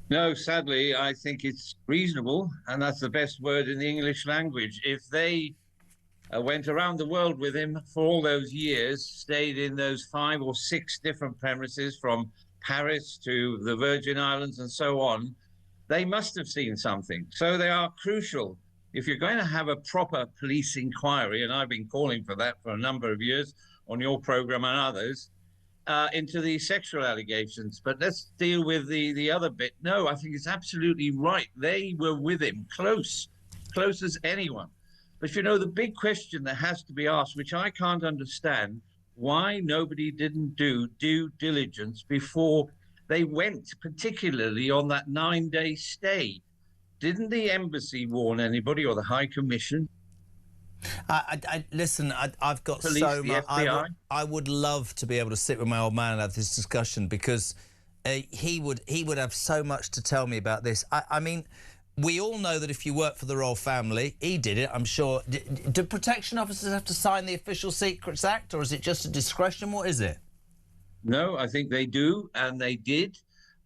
No, sadly, I think it's reasonable, and that's the best word in the English language. If they went around the world with him for all those years, stayed in those 5 or 6 different premises from Paris to the Virgin Islands and so on, they must have seen something. So they are crucial. If you're going to have a proper police inquiry, and I've been calling for that for a number of years on your programme and others, into the sexual allegations. But let's deal with the other bit. No, I think it's absolutely right. They were with him, close as anyone. But, you know, the big question that has to be asked, which I can't understand, why nobody didn't do due diligence before they went, particularly on that 9-day stay. Didn't the embassy warn anybody, or the High Commission? Listen, I've got Police, so the much. FBI? I would love to be able to sit with my old man and have this discussion, because he would have so much to tell me about this. I mean, we all know that if you work for the royal family, he did it, I'm sure. Do protection officers have to sign the Official Secrets Act, or is it just a discretion? What is it? No, I think they do, and they did.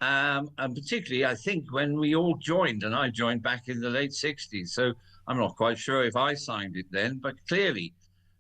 And particularly, I think, when we all joined, and I joined back in the late 60s, so I'm not quite sure if I signed it then, but clearly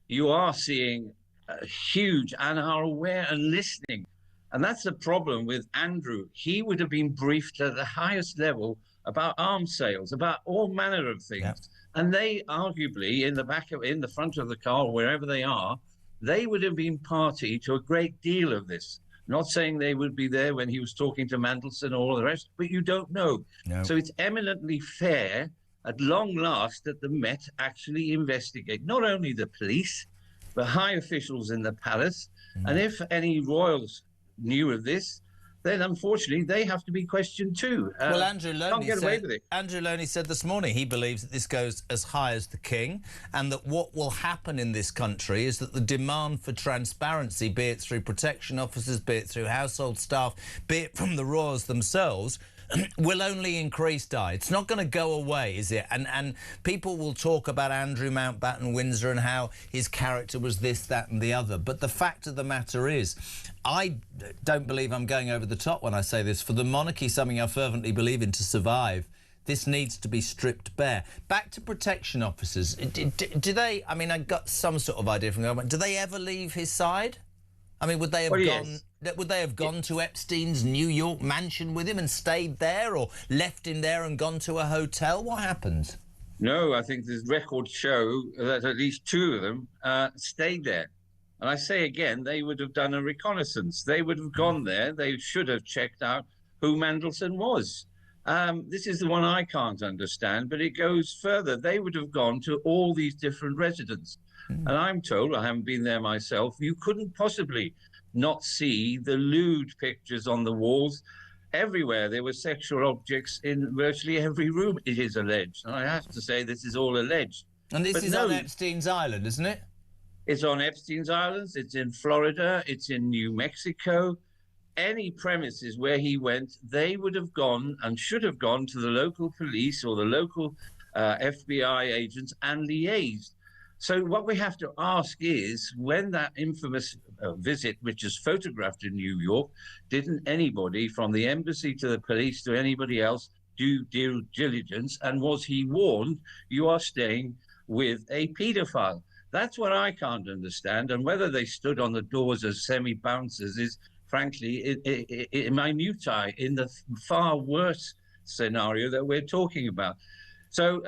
you are seeing a huge and are aware and listening. And that's the problem with Andrew. He would have been briefed at the highest level about arms sales, about all manner of things. Yeah. And they arguably, in the front of the car, or wherever they are, they would have been party to a great deal of this. Not saying they would be there when he was talking to Mandelson or all the rest, but you don't know. No. So it's eminently fair, at long last, that the Met actually investigate not only the police, but high officials in the palace. And if any royals knew of this, then unfortunately they have to be questioned too. Well, Andrew Loney said this morning he believes that this goes as high as the King, and that what will happen in this country is that the demand for transparency, be it through protection officers, be it through household staff, be it from the royals themselves, will only increase, Di. It's not going to go away, is it? And people will talk about Andrew Mountbatten Windsor and how his character was this, that and the other. But the fact of the matter is, I don't believe I'm going over the top when I say this. For the monarchy, something I fervently believe in, to survive, this needs to be stripped bare. Back to protection officers. Do they, I mean, I got some sort of idea from the government, do they ever leave his side? I mean, would they have gone? Would they have gone to Epstein's New York mansion with him and stayed there, or left him there and gone to a hotel? What happens? No, I think the records show that at least 2 of them stayed there. And I say again, they would have done a reconnaissance. They would have gone there. They should have checked out who Mandelson was. This is the one I can't understand, but it goes further. They would have gone to all these different residents. And I'm told, I haven't been there myself, you couldn't possibly not see the lewd pictures on the walls. Everywhere there were sexual objects in virtually every room, it is alleged. And I have to say, this is all alleged. And this is on Epstein's Island, isn't it? It's on Epstein's Islands, it's in Florida, it's in New Mexico. Any premises where he went, they would have gone and should have gone to the local police or the local FBI agents and liaised. So what we have to ask is, when that infamous visit, which is photographed in New York, didn't anybody from the embassy to the police to anybody else do due diligence? And was he warned, you are staying with a paedophile? That's what I can't understand. And whether they stood on the doors as semi-bouncers is, frankly, minutiae in the far worse scenario that we're talking about. So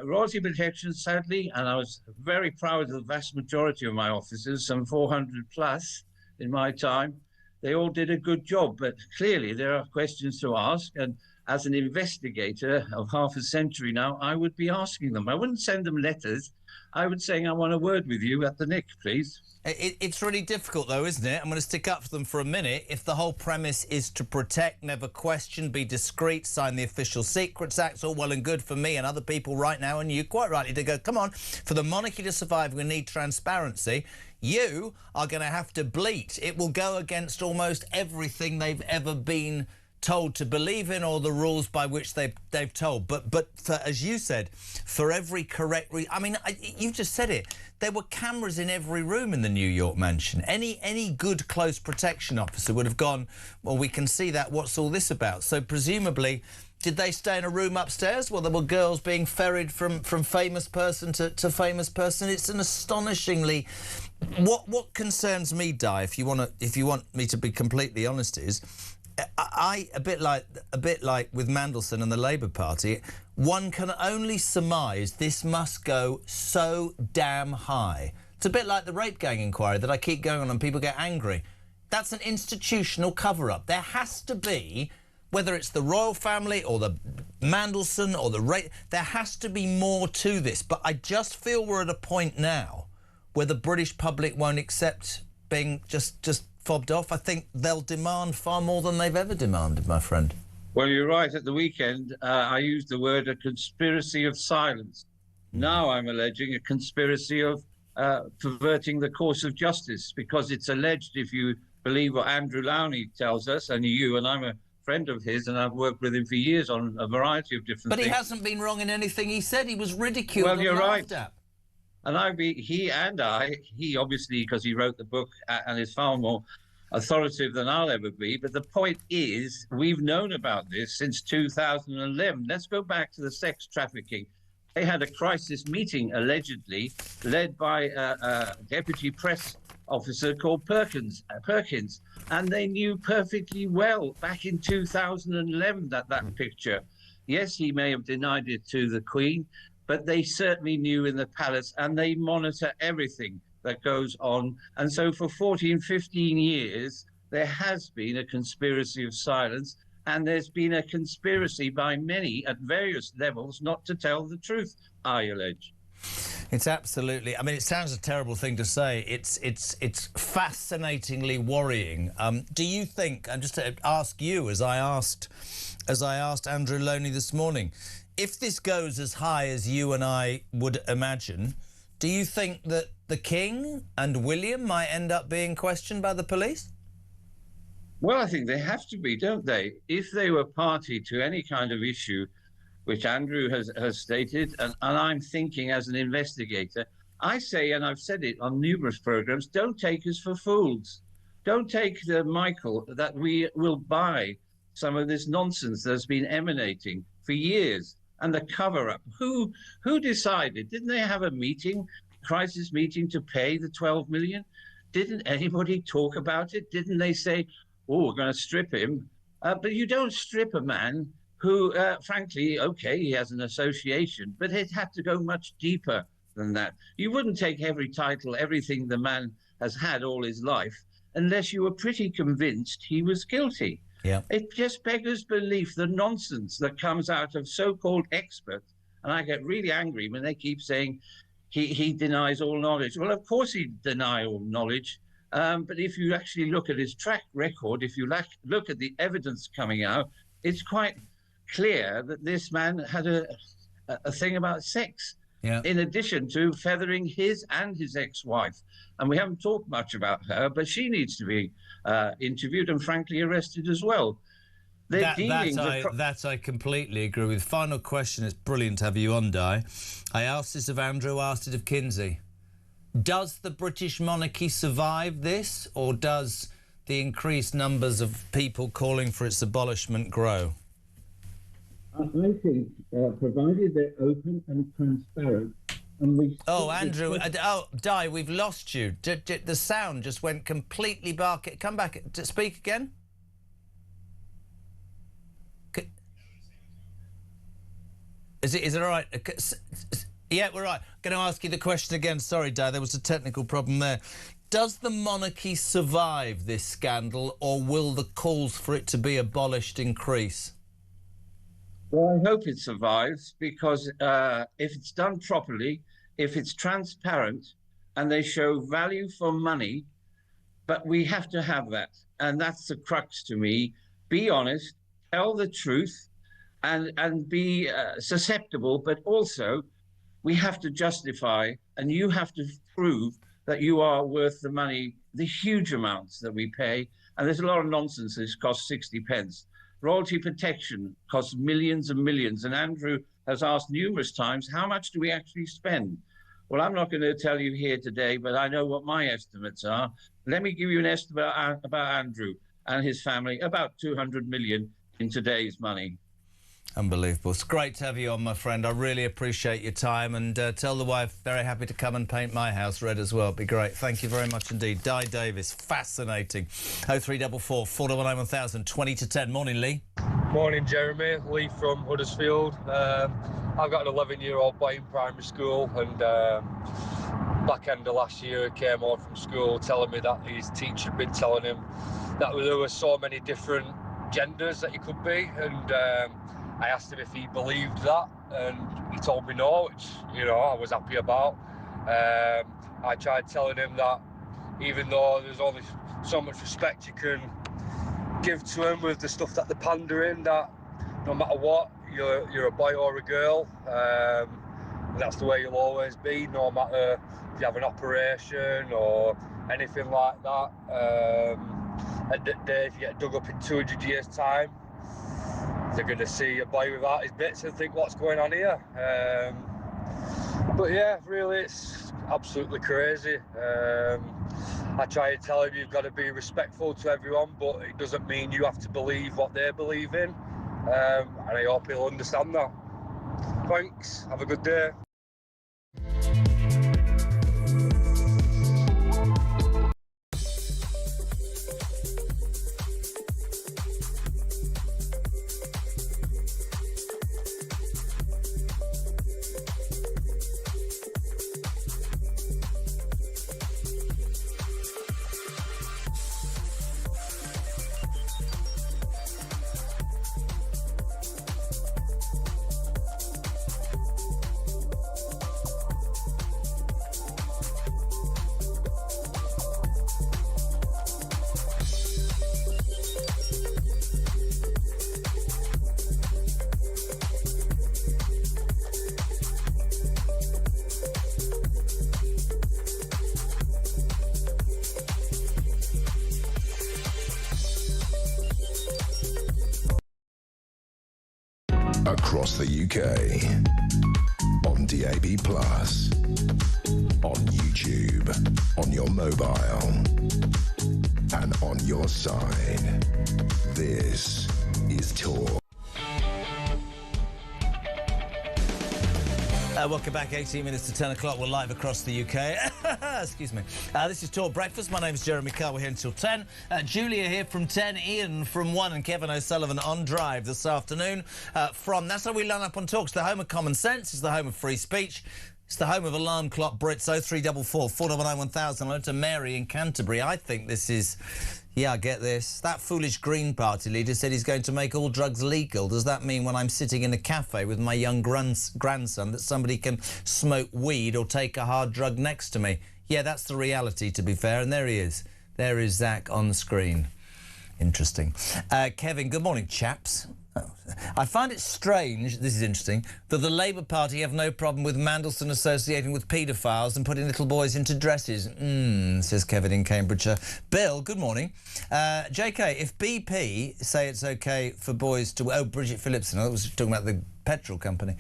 royalty protection, sadly, and I was very proud of the vast majority of my officers, some 400 plus in my time, they all did a good job. But clearly there are questions to ask. And as an investigator of half a century now, I would be asking them. I wouldn't send them letters. I would say, I want a word with you at the Nick, please. It's really difficult, though, isn't it? I'm going to stick up for them for a minute. If the whole premise is to protect, never question, be discreet, sign the Official Secrets Act, all well and good for me and other people right now, and you quite rightly to go, come on, for the monarchy to survive, we need transparency. You are going to have to bleat. It will go against almost everything they've ever been told to believe in, or the rules by which they've told. But for, as you said, for every correct you've just said it. There were cameras in every room in the New York mansion. Any good close protection officer would have gone, well, we can see that. What's all this about? So presumably, did they stay in a room upstairs? Well, there were girls being ferried from famous person to famous person. It's an astonishingly... What concerns me, Di, if you want me to be completely honest, is a bit like with Mandelson and the Labour Party, one can only surmise this must go so damn high. It's a bit like the rape gang inquiry that I keep going on and people get angry. That's an institutional cover-up. There has to be, whether it's the royal family or the Mandelson or the rape, there has to be more to this. But I just feel we're at a point now where the British public won't accept being just fobbed off. I think they'll demand far more than they've ever demanded, my friend. Well, you're right. At the weekend, I used the word a conspiracy of silence. Now I'm alleging a conspiracy of perverting the course of justice, because it's alleged, if you believe what Andrew Lowney tells us, and you, and I'm a friend of his, and I've worked with him for years on a variety of different things. But he hasn't been wrong in anything he said. He was ridiculed and laughed at. And he obviously, because he wrote the book and is far more authoritative than I'll ever be. But the point is, we've known about this since 2011. Let's go back to the sex trafficking. They had a crisis meeting, allegedly, led by a deputy press officer called Perkins, and they knew perfectly well back in 2011 that picture. Yes, he may have denied it to the Queen, but they certainly knew in the palace, and they monitor everything that goes on. And so for 14, 15 years, there has been a conspiracy of silence, and there's been a conspiracy by many at various levels not to tell the truth, I allege. It's absolutely... I mean, it sounds a terrible thing to say. It's fascinatingly worrying. Do you think, and just to ask you, as I asked Andrew Lowney this morning, if this goes as high as you and I would imagine, do you think that the King and William might end up being questioned by the police? Well, I think they have to be, don't they? If they were party to any kind of issue, which Andrew has stated, and I'm thinking as an investigator, I say, and I've said it on numerous programmes, don't take us for fools. Don't take the Michael that we will buy some of this nonsense that's been emanating for years. And the cover-up. Who decided? Didn't they have a meeting, crisis meeting, to pay the 12 million? Didn't anybody talk about it? Didn't they say, oh, we're going to strip him? But you don't strip a man who, frankly, okay, he has an association, but it had to go much deeper than that. You wouldn't take every title, everything the man has had all his life, unless you were pretty convinced he was guilty. Yeah. It just beggars belief, the nonsense that comes out of so-called experts. And I get really angry when they keep saying he denies all knowledge. Well, of course he'd deny all knowledge. But if you actually look at his track record, if you look at the evidence coming out, it's quite clear that this man had a thing about sex, in addition to feathering his and his ex-wife. And we haven't talked much about her, but she needs to be interviewed and, frankly, arrested as well. That I completely agree with. Final question. It's brilliant to have you on, Di. I asked this of Andrew, asked it of Kinsey. Does the British monarchy survive this, or does the increased numbers of people calling for its abolishment grow? I think, provided they're open and transparent, and we... Oh, Andrew, Di, we've lost you. The sound just went completely bark. Come back, speak again. Is it all right? Yeah, we're right. Going to ask you the question again. Sorry, Di, there was a technical problem there. Does the monarchy survive this scandal, or will the calls for it to be abolished increase? Well, I hope it survives, because if it's done properly, if it's transparent, and they show value for money, but we have to have that. And that's the crux to me. Be honest, tell the truth, and be susceptible, but also we have to justify, and you have to prove that you are worth the money, the huge amounts that we pay. And there's a lot of nonsense. This costs 60 pence. Royalty protection costs millions and millions. And Andrew has asked numerous times, how much do we actually spend? Well, I'm not going to tell you here today, but I know what my estimates are. Let me give you an estimate about Andrew and his family, about 200 million in today's money. Unbelievable. It's great to have you on, my friend. I really appreciate your time, and tell the wife very happy to come and paint my house red as well. It'd be great. Thank you very much indeed. Di Davis, fascinating. 0344 419 1000, 20 to 10. Morning, Lee. Morning, Jeremy. Lee from Huddersfield. I've got an 11-year-old boy in primary school, and back end of last year he came home from school telling me that his teacher had been telling him that there were so many different genders that he could be, and I asked him if he believed that, and he told me no, which, you know, I was happy about. I tried telling him that even though there's only so much respect you can give to him with the stuff that they're pandering, that no matter what, you're a boy or a girl, that's the way you'll always be, no matter if you have an operation or anything like that. At the day, if you get dug up in 200 years' time, they're going to see a boy without his bits and think, what's going on here? But yeah, really, it's absolutely crazy. I try to tell him you've got to be respectful to everyone, but it doesn't mean you have to believe what they believe in. And I hope he'll understand that. Thanks, have a good day. Across the UK, on DAB+, on YouTube, on your mobile, and on your side. This is Talk. Welcome back, 18 minutes to 10 o'clock. We're live across the UK. Excuse me. This is Talk Breakfast. My name's Jeremy Carr. We're here until 10. Julia here from 10, Ian from 1, and Kevin O'Sullivan on Drive this afternoon from... That's how we line up on Talk. It's the home of common sense. It's the home of free speech. It's the home of alarm clock Brits. 0344 499 1000. Hello to Mary in Canterbury. I think this is... Yeah, I get this. That foolish Green Party leader said he's going to make all drugs legal. Does that mean when I'm sitting in a cafe with my young grandson that somebody can smoke weed or take a hard drug next to me? Yeah, that's the reality, to be fair. And there he is. There is Zach on the screen. Interesting. Kevin, good morning, chaps. I find it strange, this is interesting, that the Labour Party have no problem with Mandelson associating with paedophiles and putting little boys into dresses. Says Kevin in Cambridgeshire. Bill, good morning. JK, if BP say it's OK for boys to... Oh, Bridget Phillipson, I was talking about the petrol company.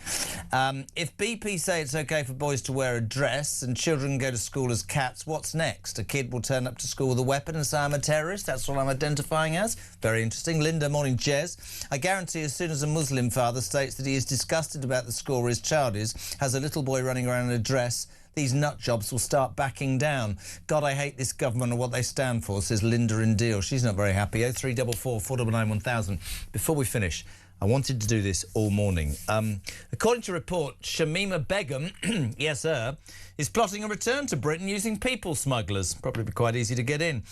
If BP say it's OK for boys to wear a dress and children go to school as cats, what's next? A kid will turn up to school with a weapon and say, I'm a terrorist. That's what I'm identifying as. Very interesting. Linda, morning, Jez. I guarantee as soon as a Muslim father states that he is disgusted about the school where his child has a little boy running around in a dress, these nut jobs will start backing down. God, I hate this government and what they stand for, says Linda in Deal. She's not very happy. 0344 499 1000. Before we finish, I wanted to do this all morning. According to report, Shamima Begum, yes sir, is plotting a return to Britain using people smugglers. Probably be quite easy to get in.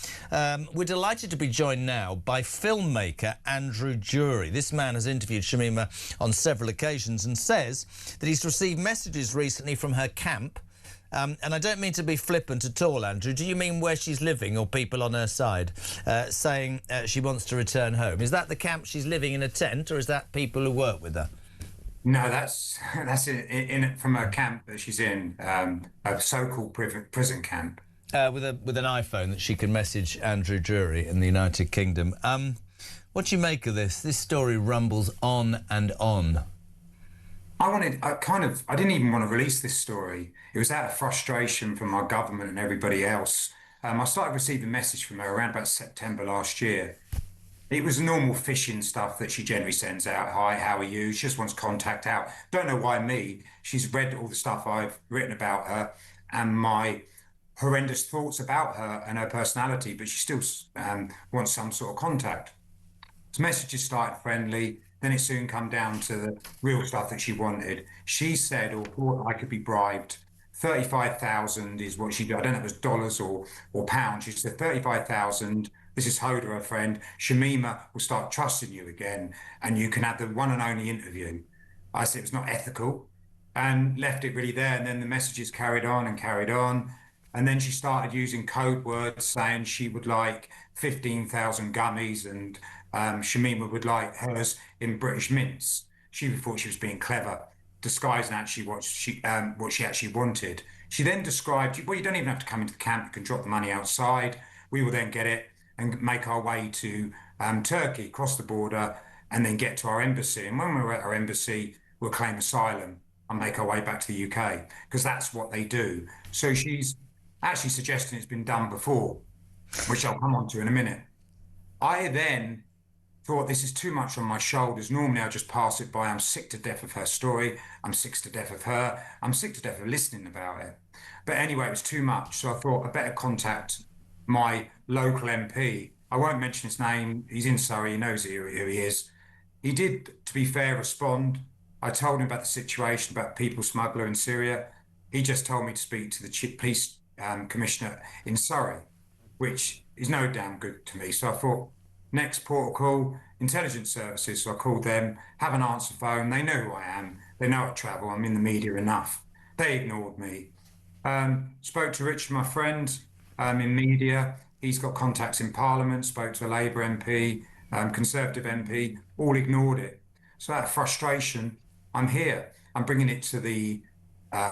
We're delighted to be joined now by filmmaker Andrew Jury. This man has interviewed Shamima on several occasions and says that he's received messages recently from her camp. And I don't mean to be flippant at all, Andrew. Do you mean where she's living or people on her side saying she wants to return home? Is that the camp she's living in a tent, or is that people who work with her? No, that's from a camp that she's in, a so-called prison camp. With an iPhone that she can message Andrew Jury in the United Kingdom. What do you make of this? This story rumbles on and on. I didn't even want to release this story. It was out of frustration from my government and everybody else. I started receiving messages from her around about September last year. It was normal phishing stuff that she generally sends out. Hi, how are you? She just wants contact out. Don't know why me. She's read all the stuff I've written about her and my horrendous thoughts about her and her personality, but she still wants some sort of contact. So messages started friendly. Then it soon come down to the real stuff that she wanted. She said, or thought I could be bribed. 35,000 is what she did. I don't know if it was dollars or pounds. She said 35,000. This is Hoda, her friend. Shamima will start trusting you again, and you can have the one and only interview. I said it was not ethical, and left it really there. And then the messages carried on and carried on. And then she started using code words saying she would like 15,000 gummies and Shamima would like hers in British mints. She thought she was being clever, disguising actually what she actually wanted. She then described, well, you don't even have to come into the camp, you can drop the money outside. We will then get it and make our way to Turkey, cross the border, and then get to our embassy. And when we're at our embassy, we'll claim asylum and make our way back to the UK, because that's what they do. So she's actually suggesting it's been done before, which I'll come on to in a minute. I then thought, this is too much on my shoulders. Normally I just pass it by. I'm sick to death of her story. I'm sick to death of her. I'm sick to death of listening about it. But anyway, it was too much. So I thought I better contact my local MP. I won't mention his name. He's in Surrey. He knows who he is. He did, to be fair, respond. I told him about the situation, about people smuggler in Syria. He just told me to speak to the police commissioner in Surrey, which is no damn good to me. So I thought, next port of call, intelligence services. So I called them, have an answer phone. They know who I am. They know I travel. I'm in the media enough. They ignored me. Spoke to Richard, my friend, in media. He's got contacts in Parliament. Spoke to a Labour MP, Conservative MP. All ignored it. So out of frustration, I'm here. I'm bringing it to the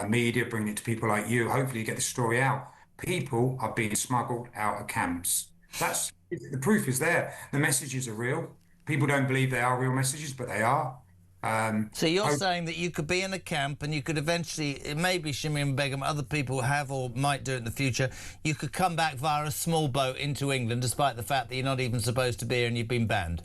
media, bringing it to people like you. Hopefully you get the story out. People are being smuggled out of camps. The proof is there. The messages are real. People don't believe they are real messages, but they are. So you're saying that you could be in a camp and you could eventually, maybe Shamima Begum, other people have or might do it in the future, you could come back via a small boat into England, despite the fact that you're not even supposed to be here and you've been banned?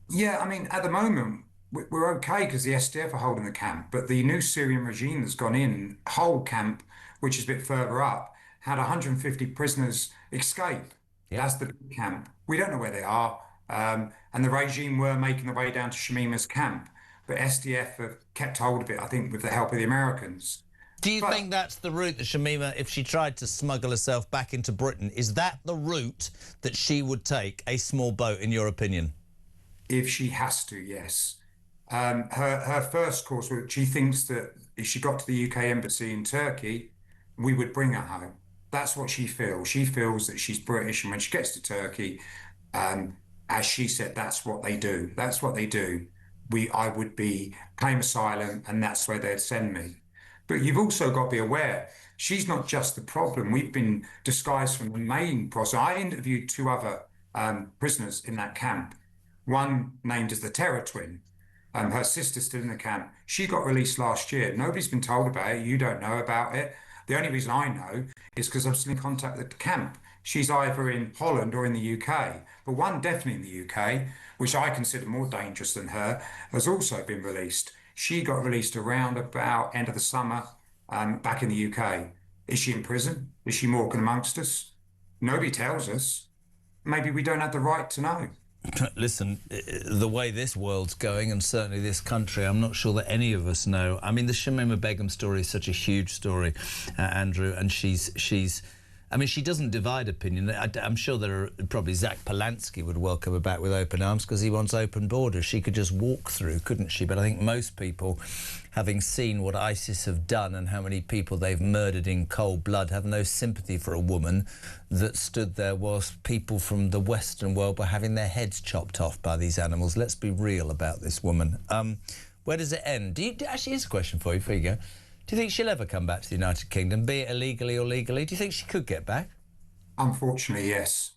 Yeah, I mean, at the moment, we're okay because the SDF are holding the camp, but the new Syrian regime that's gone in, whole camp, which is a bit further up, had 150 prisoners escape. Yeah. That's the big camp. We don't know where they are. And the regime were making their way down to Shamima's camp. But SDF have kept hold of it, I think, with the help of the Americans. Do you think that's the route that Shamima, if she tried to smuggle herself back into Britain, is that the route that she would take, a small boat, in your opinion? If she has to, yes. Her first course, she thinks that if she got to the UK embassy in Turkey, we would bring her home. That's what she feels. She feels that she's British, and when she gets to Turkey, as she said, that's what they do. That's what they do. I would claim asylum, and that's where they'd send me. But you've also got to be aware, she's not just the problem. We've been disguised from the main problem. I interviewed two other prisoners in that camp. One named as the Terror Twin. Her sister's still in the camp. She got released last year. Nobody's been told about it. You don't know about it. The only reason I know is because I'm still in contact with the camp. She's either in Holland or in the UK, but one definitely in the UK, which I consider more dangerous than her, has also been released. She got released around about end of the summer, back in the UK. Is she in prison? Is she walking amongst us? Nobody tells us. Maybe we don't have the right to know. Listen, the way this world's going, and certainly this country, I'm not sure that any of us know. I mean, the Shamima Begum story is such a huge story, Andrew, and she's I mean, she doesn't divide opinion. I'm sure there are probably Zach Polanski would welcome her back with open arms because he wants open borders. She could just walk through, couldn't she? But I think most people, having seen what ISIS have done and how many people they've murdered in cold blood, have no sympathy for a woman that stood there whilst people from the Western world were having their heads chopped off by these animals. Let's be real about this woman. Where does it end? Actually, here's a question for you. Before you go. Do you think she'll ever come back to the United Kingdom, be it illegally or legally? Do you think she could get back? Unfortunately, yes.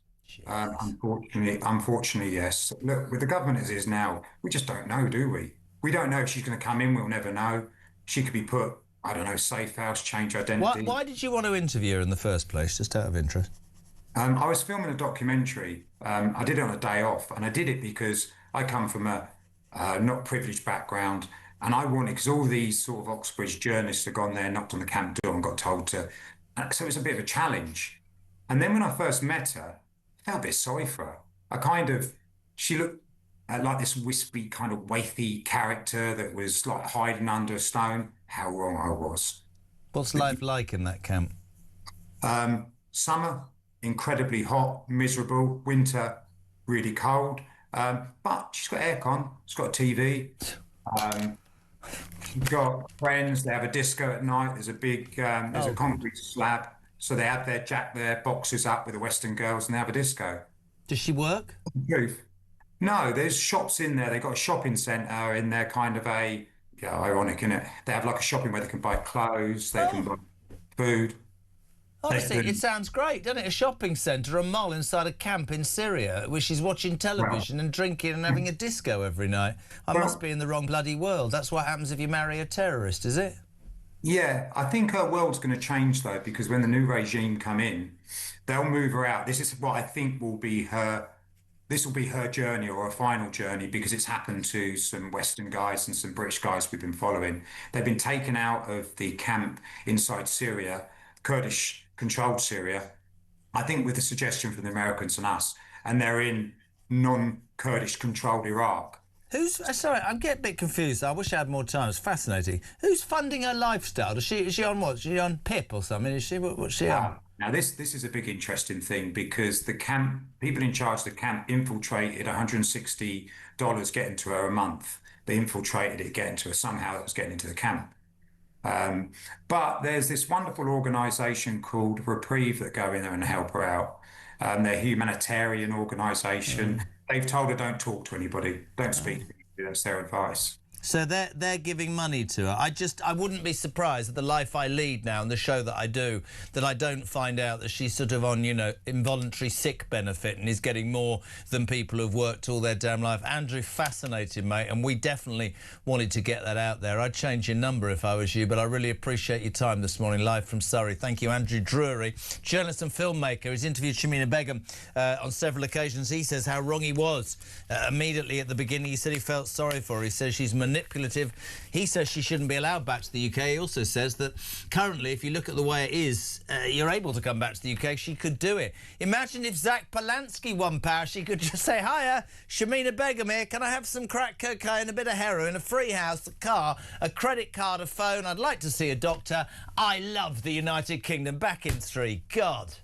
Unfortunately, yes. Look, with the government as it is now, we just don't know, do we? We don't know if she's going to come in. We'll never know. She could be put, I don't know, safe house, change identity. Why did you want to interview her in the first place, just out of interest? I was filming a documentary. I did it on a day off, and I did it because I come from a not privileged background. And I wanted, because all these sort of Oxbridge journalists have gone there, knocked on the camp door and got told to. So it was a bit of a challenge. And then when I first met her, I felt a bit sorry for her. She looked like this wispy, kind of waithy character that was like hiding under a stone. How wrong I was. What's life like in that camp? Summer, incredibly hot, miserable. Winter, really cold. But she's got aircon, she's got a TV. She's got friends, they have a disco at night. There's a big, there's a concrete slab. So they have their boxes up with the Western girls and they have a disco. Does she work? Truth. No, there's shops in there. They've got a shopping centre in there, kind of ironic, isn't it? They have like a shopping where they can buy clothes, they can buy food. Honestly, it sounds great, doesn't it? A shopping centre, a mall inside a camp in Syria where she's watching television and drinking and having a disco every night. I must be in the wrong bloody world. That's what happens if you marry a terrorist, is it? Yeah, I think her world's going to change, though, because when the new regime come in, they'll move her out. This is what I think will be her... This will be her journey or her final journey because it's happened to some Western guys and some British guys we've been following. They've been taken out of the camp inside Syria, Kurdish-controlled Syria, I think with a suggestion from the Americans and us, and they're in non-Kurdish-controlled Iraq. Sorry, I'm getting a bit confused. I wish I had more time. It's fascinating. Who's funding her lifestyle? Is she on what? Is she on PIP or something? Is she? What's she on? Now, this is a big interesting thing because the camp, people in charge of the camp infiltrated $160 getting to her a month. They infiltrated it, getting to her. Somehow it was getting into the camp. But there's this wonderful organisation called Reprieve that go in there and help her out. They're a humanitarian organisation. They've told her don't talk to anybody, don't speak to anybody. That's their advice. So they're giving money to her. I wouldn't be surprised at the life I lead now and the show that I do, that I don't find out that she's sort of on, involuntary sick benefit and is getting more than people who've worked all their damn life. Andrew, fascinating, mate, and we definitely wanted to get that out there. I'd change your number if I was you, but I really appreciate your time this morning, live from Surrey. Thank you, Andrew Drury, journalist and filmmaker. He's interviewed Shamima Begum on several occasions. He says how wrong he was. Immediately at the beginning, he said he felt sorry for her. He says she's manipulative. He says she shouldn't be allowed back to the UK. He also says that currently, if you look at the way it is, you're able to come back to the UK. She could do it. Imagine if Zach Polanski won power. She could just say, hiya, Shamima Begum here. Can I have some crack cocaine, a bit of heroin, a free house, a car, a credit card, a phone? I'd like to see a doctor. I love the United Kingdom. Back in 3. God.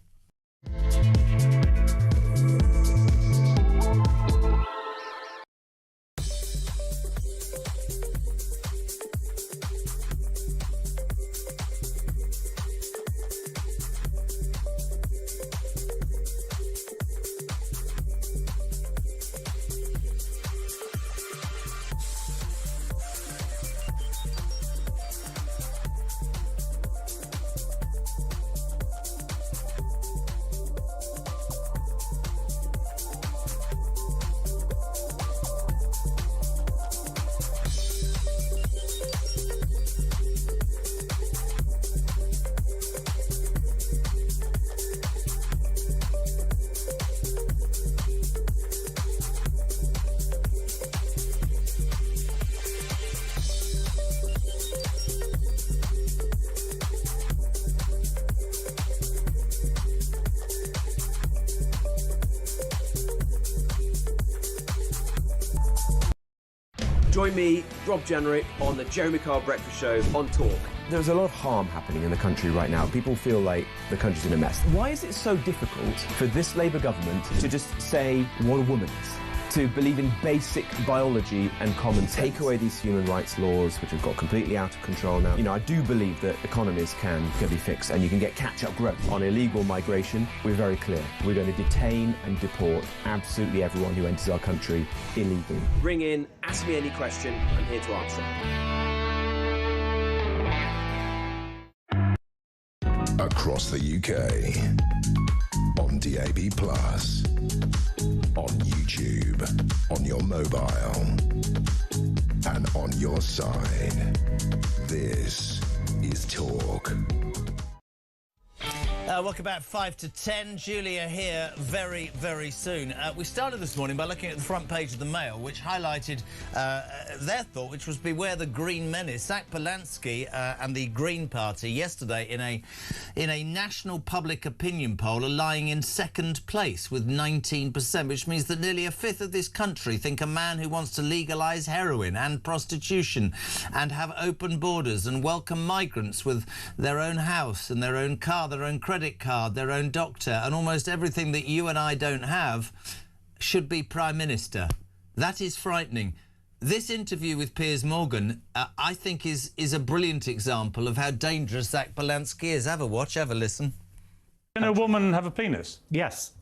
Join me, Rob Jenrick, on the Jeremy Carr Breakfast Show on Talk. There's a lot of harm happening in the country right now. People feel like the country's in a mess. Why is it so difficult for this Labour government to just say what a woman is? To believe in basic biology and common sense? Take away these human rights laws, which have got completely out of control now. You know, I do believe that economies can be fixed and you can get catch-up growth. On illegal migration, we're very clear. We're going to detain and deport absolutely everyone who enters our country illegally. Ring in, ask me any question, I'm here to answer. Across the UK, on DAB+, on YouTube, on your mobile, and on your side. This is Talk. Welcome back, 5 to 10. Julia here very, very soon. We started this morning by looking at the front page of the Mail, which highlighted their thought, which was beware the Green Menace. Zach Polansky and the Green Party yesterday in a national public opinion poll are lying in second place with 19%, which means that nearly a fifth of this country think a man who wants to legalise heroin and prostitution and have open borders and welcome migrants with their own house and their own car, their own credit card, their own doctor, and almost everything that you and I don't have should be Prime Minister. That is frightening. This interview with Piers Morgan, I think, is a brilliant example of how dangerous Zach Polansky is. Have a watch, have a listen. Can a woman have a penis? Yes.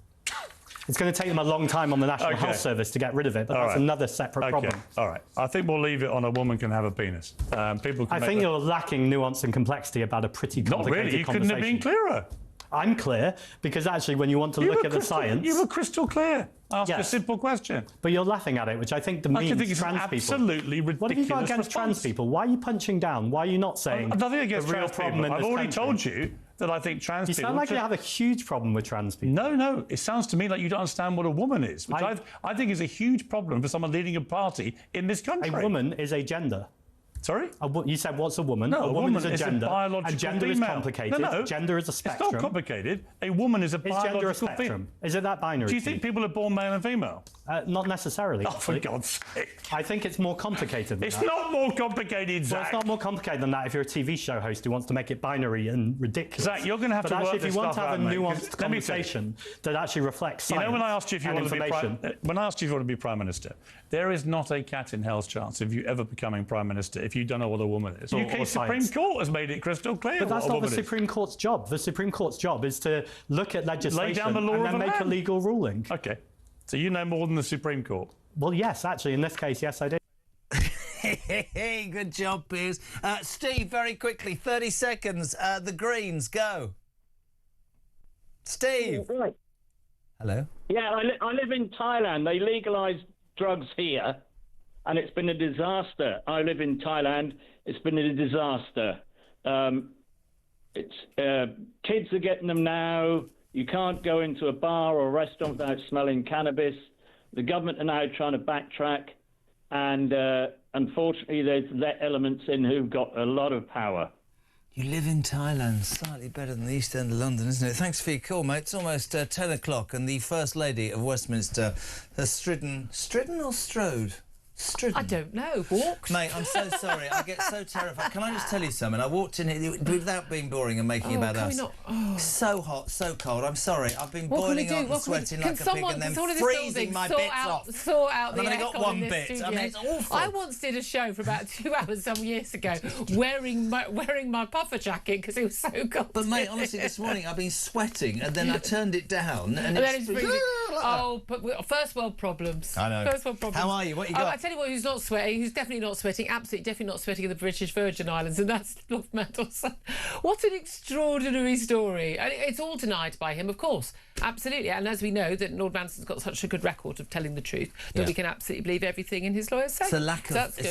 It's going to take them a long time on the National Health Service to get rid of it, but that's another separate problem. All right. I think we'll leave it on a woman can have a penis. People can I think you're lacking nuance and complexity about a pretty complicated Not really. You couldn't have been clearer. I'm clear, because actually when you want to look at the science... You were crystal clear. Ask a simple question. But you're laughing at it, which I think demeans I think it's trans people. Absolutely ridiculous. What have you got against trans people? Why are you punching down? Why are you not saying nothing against the real trans problem people. in this I've already country? told you that I think trans people... You sound like you have a huge problem with trans people. No. It sounds to me like you don't understand what a woman is, which I think is a huge problem for someone leading a party in this country. A woman is a gender. Sorry? You said, what's a woman? No, a woman is a gender. Biological and gender female. is complicated. No. Gender is a spectrum. It's not complicated. A woman is a biological gender a spectrum? Is it that binary? Do you think people are born male and female? Not necessarily. Oh, for God's sake. I think it's more complicated than It's that. not more complicated, Zach. Well, it's not more complicated than that if you're a TV show host who wants to make it binary and ridiculous. Zach, you're going to have to work actually, this if you want to stuff have out, a mate, nuanced conversation that actually reflects science, you know, when I asked you if you and wanted to be information... when I asked you if you want to be Prime Minister, there is not a cat in hell's chance of you ever becoming Prime Minister if you don't know what a woman is. The UK Supreme Court has made it crystal clear. But that's what a not the woman is. Supreme Court's job. The Supreme Court's job is to look at legislation Lay down the law and of then the make a land. legal ruling. OK. So you know more than the Supreme Court? Well, yes, actually, in this case, yes, I do. Hey, good job, Piers. Steve, very quickly, 30 seconds. The Greens, go. Steve. Right. Hello. Yeah, I live in Thailand. They legalised drugs here, and it's been a disaster. I live in Thailand. It's been a disaster. Kids are getting them now. You can't go into a bar or a restaurant without smelling cannabis. The government are now trying to backtrack, and unfortunately, there's that elements in who've got a lot of power. You live in Thailand, slightly better than the East End of London, isn't it? Thanks for your call, mate. It's almost 10 o'clock, and the First Lady of Westminster has Stridden or Strode? Stridden. I don't know. Walked. Mate, I'm so sorry. I get so terrified. Can I just tell you something? I walked in here without being boring and making about us. So hot, so cold. I'm sorry. I've been boiling up and sweating like a pig and then freezing my bits off. Sort out and the I've only got aircon one in this bit. studio. I mean, it's awful. I once did a show for about 2 hours some years ago, wearing my puffer jacket because it was so cold. But mate, honestly, this morning I've been sweating and then I turned it down and then it's freezing. First world problems. I know. First world problems. How are you? What you got? I tell you what, who's not sweating? Who's definitely not sweating? Absolutely, definitely not sweating in the British Virgin Islands, and that's Lord Mandelson. What an extraordinary story! And it's all denied by him, of course. Absolutely, and as we know, that Lord Manson's got such a good record of telling the truth that we can absolutely believe everything in his lawyers say. It's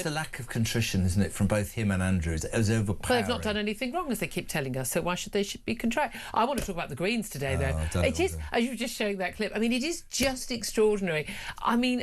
the lack of contrition, isn't it, from both him and Andrew? It was overpowering. Well, they've not done anything wrong, as they keep telling us, so why should they be contrite? I want to talk about the Greens today, though. It is, as you were just showing that clip, I mean, it is just extraordinary. I mean,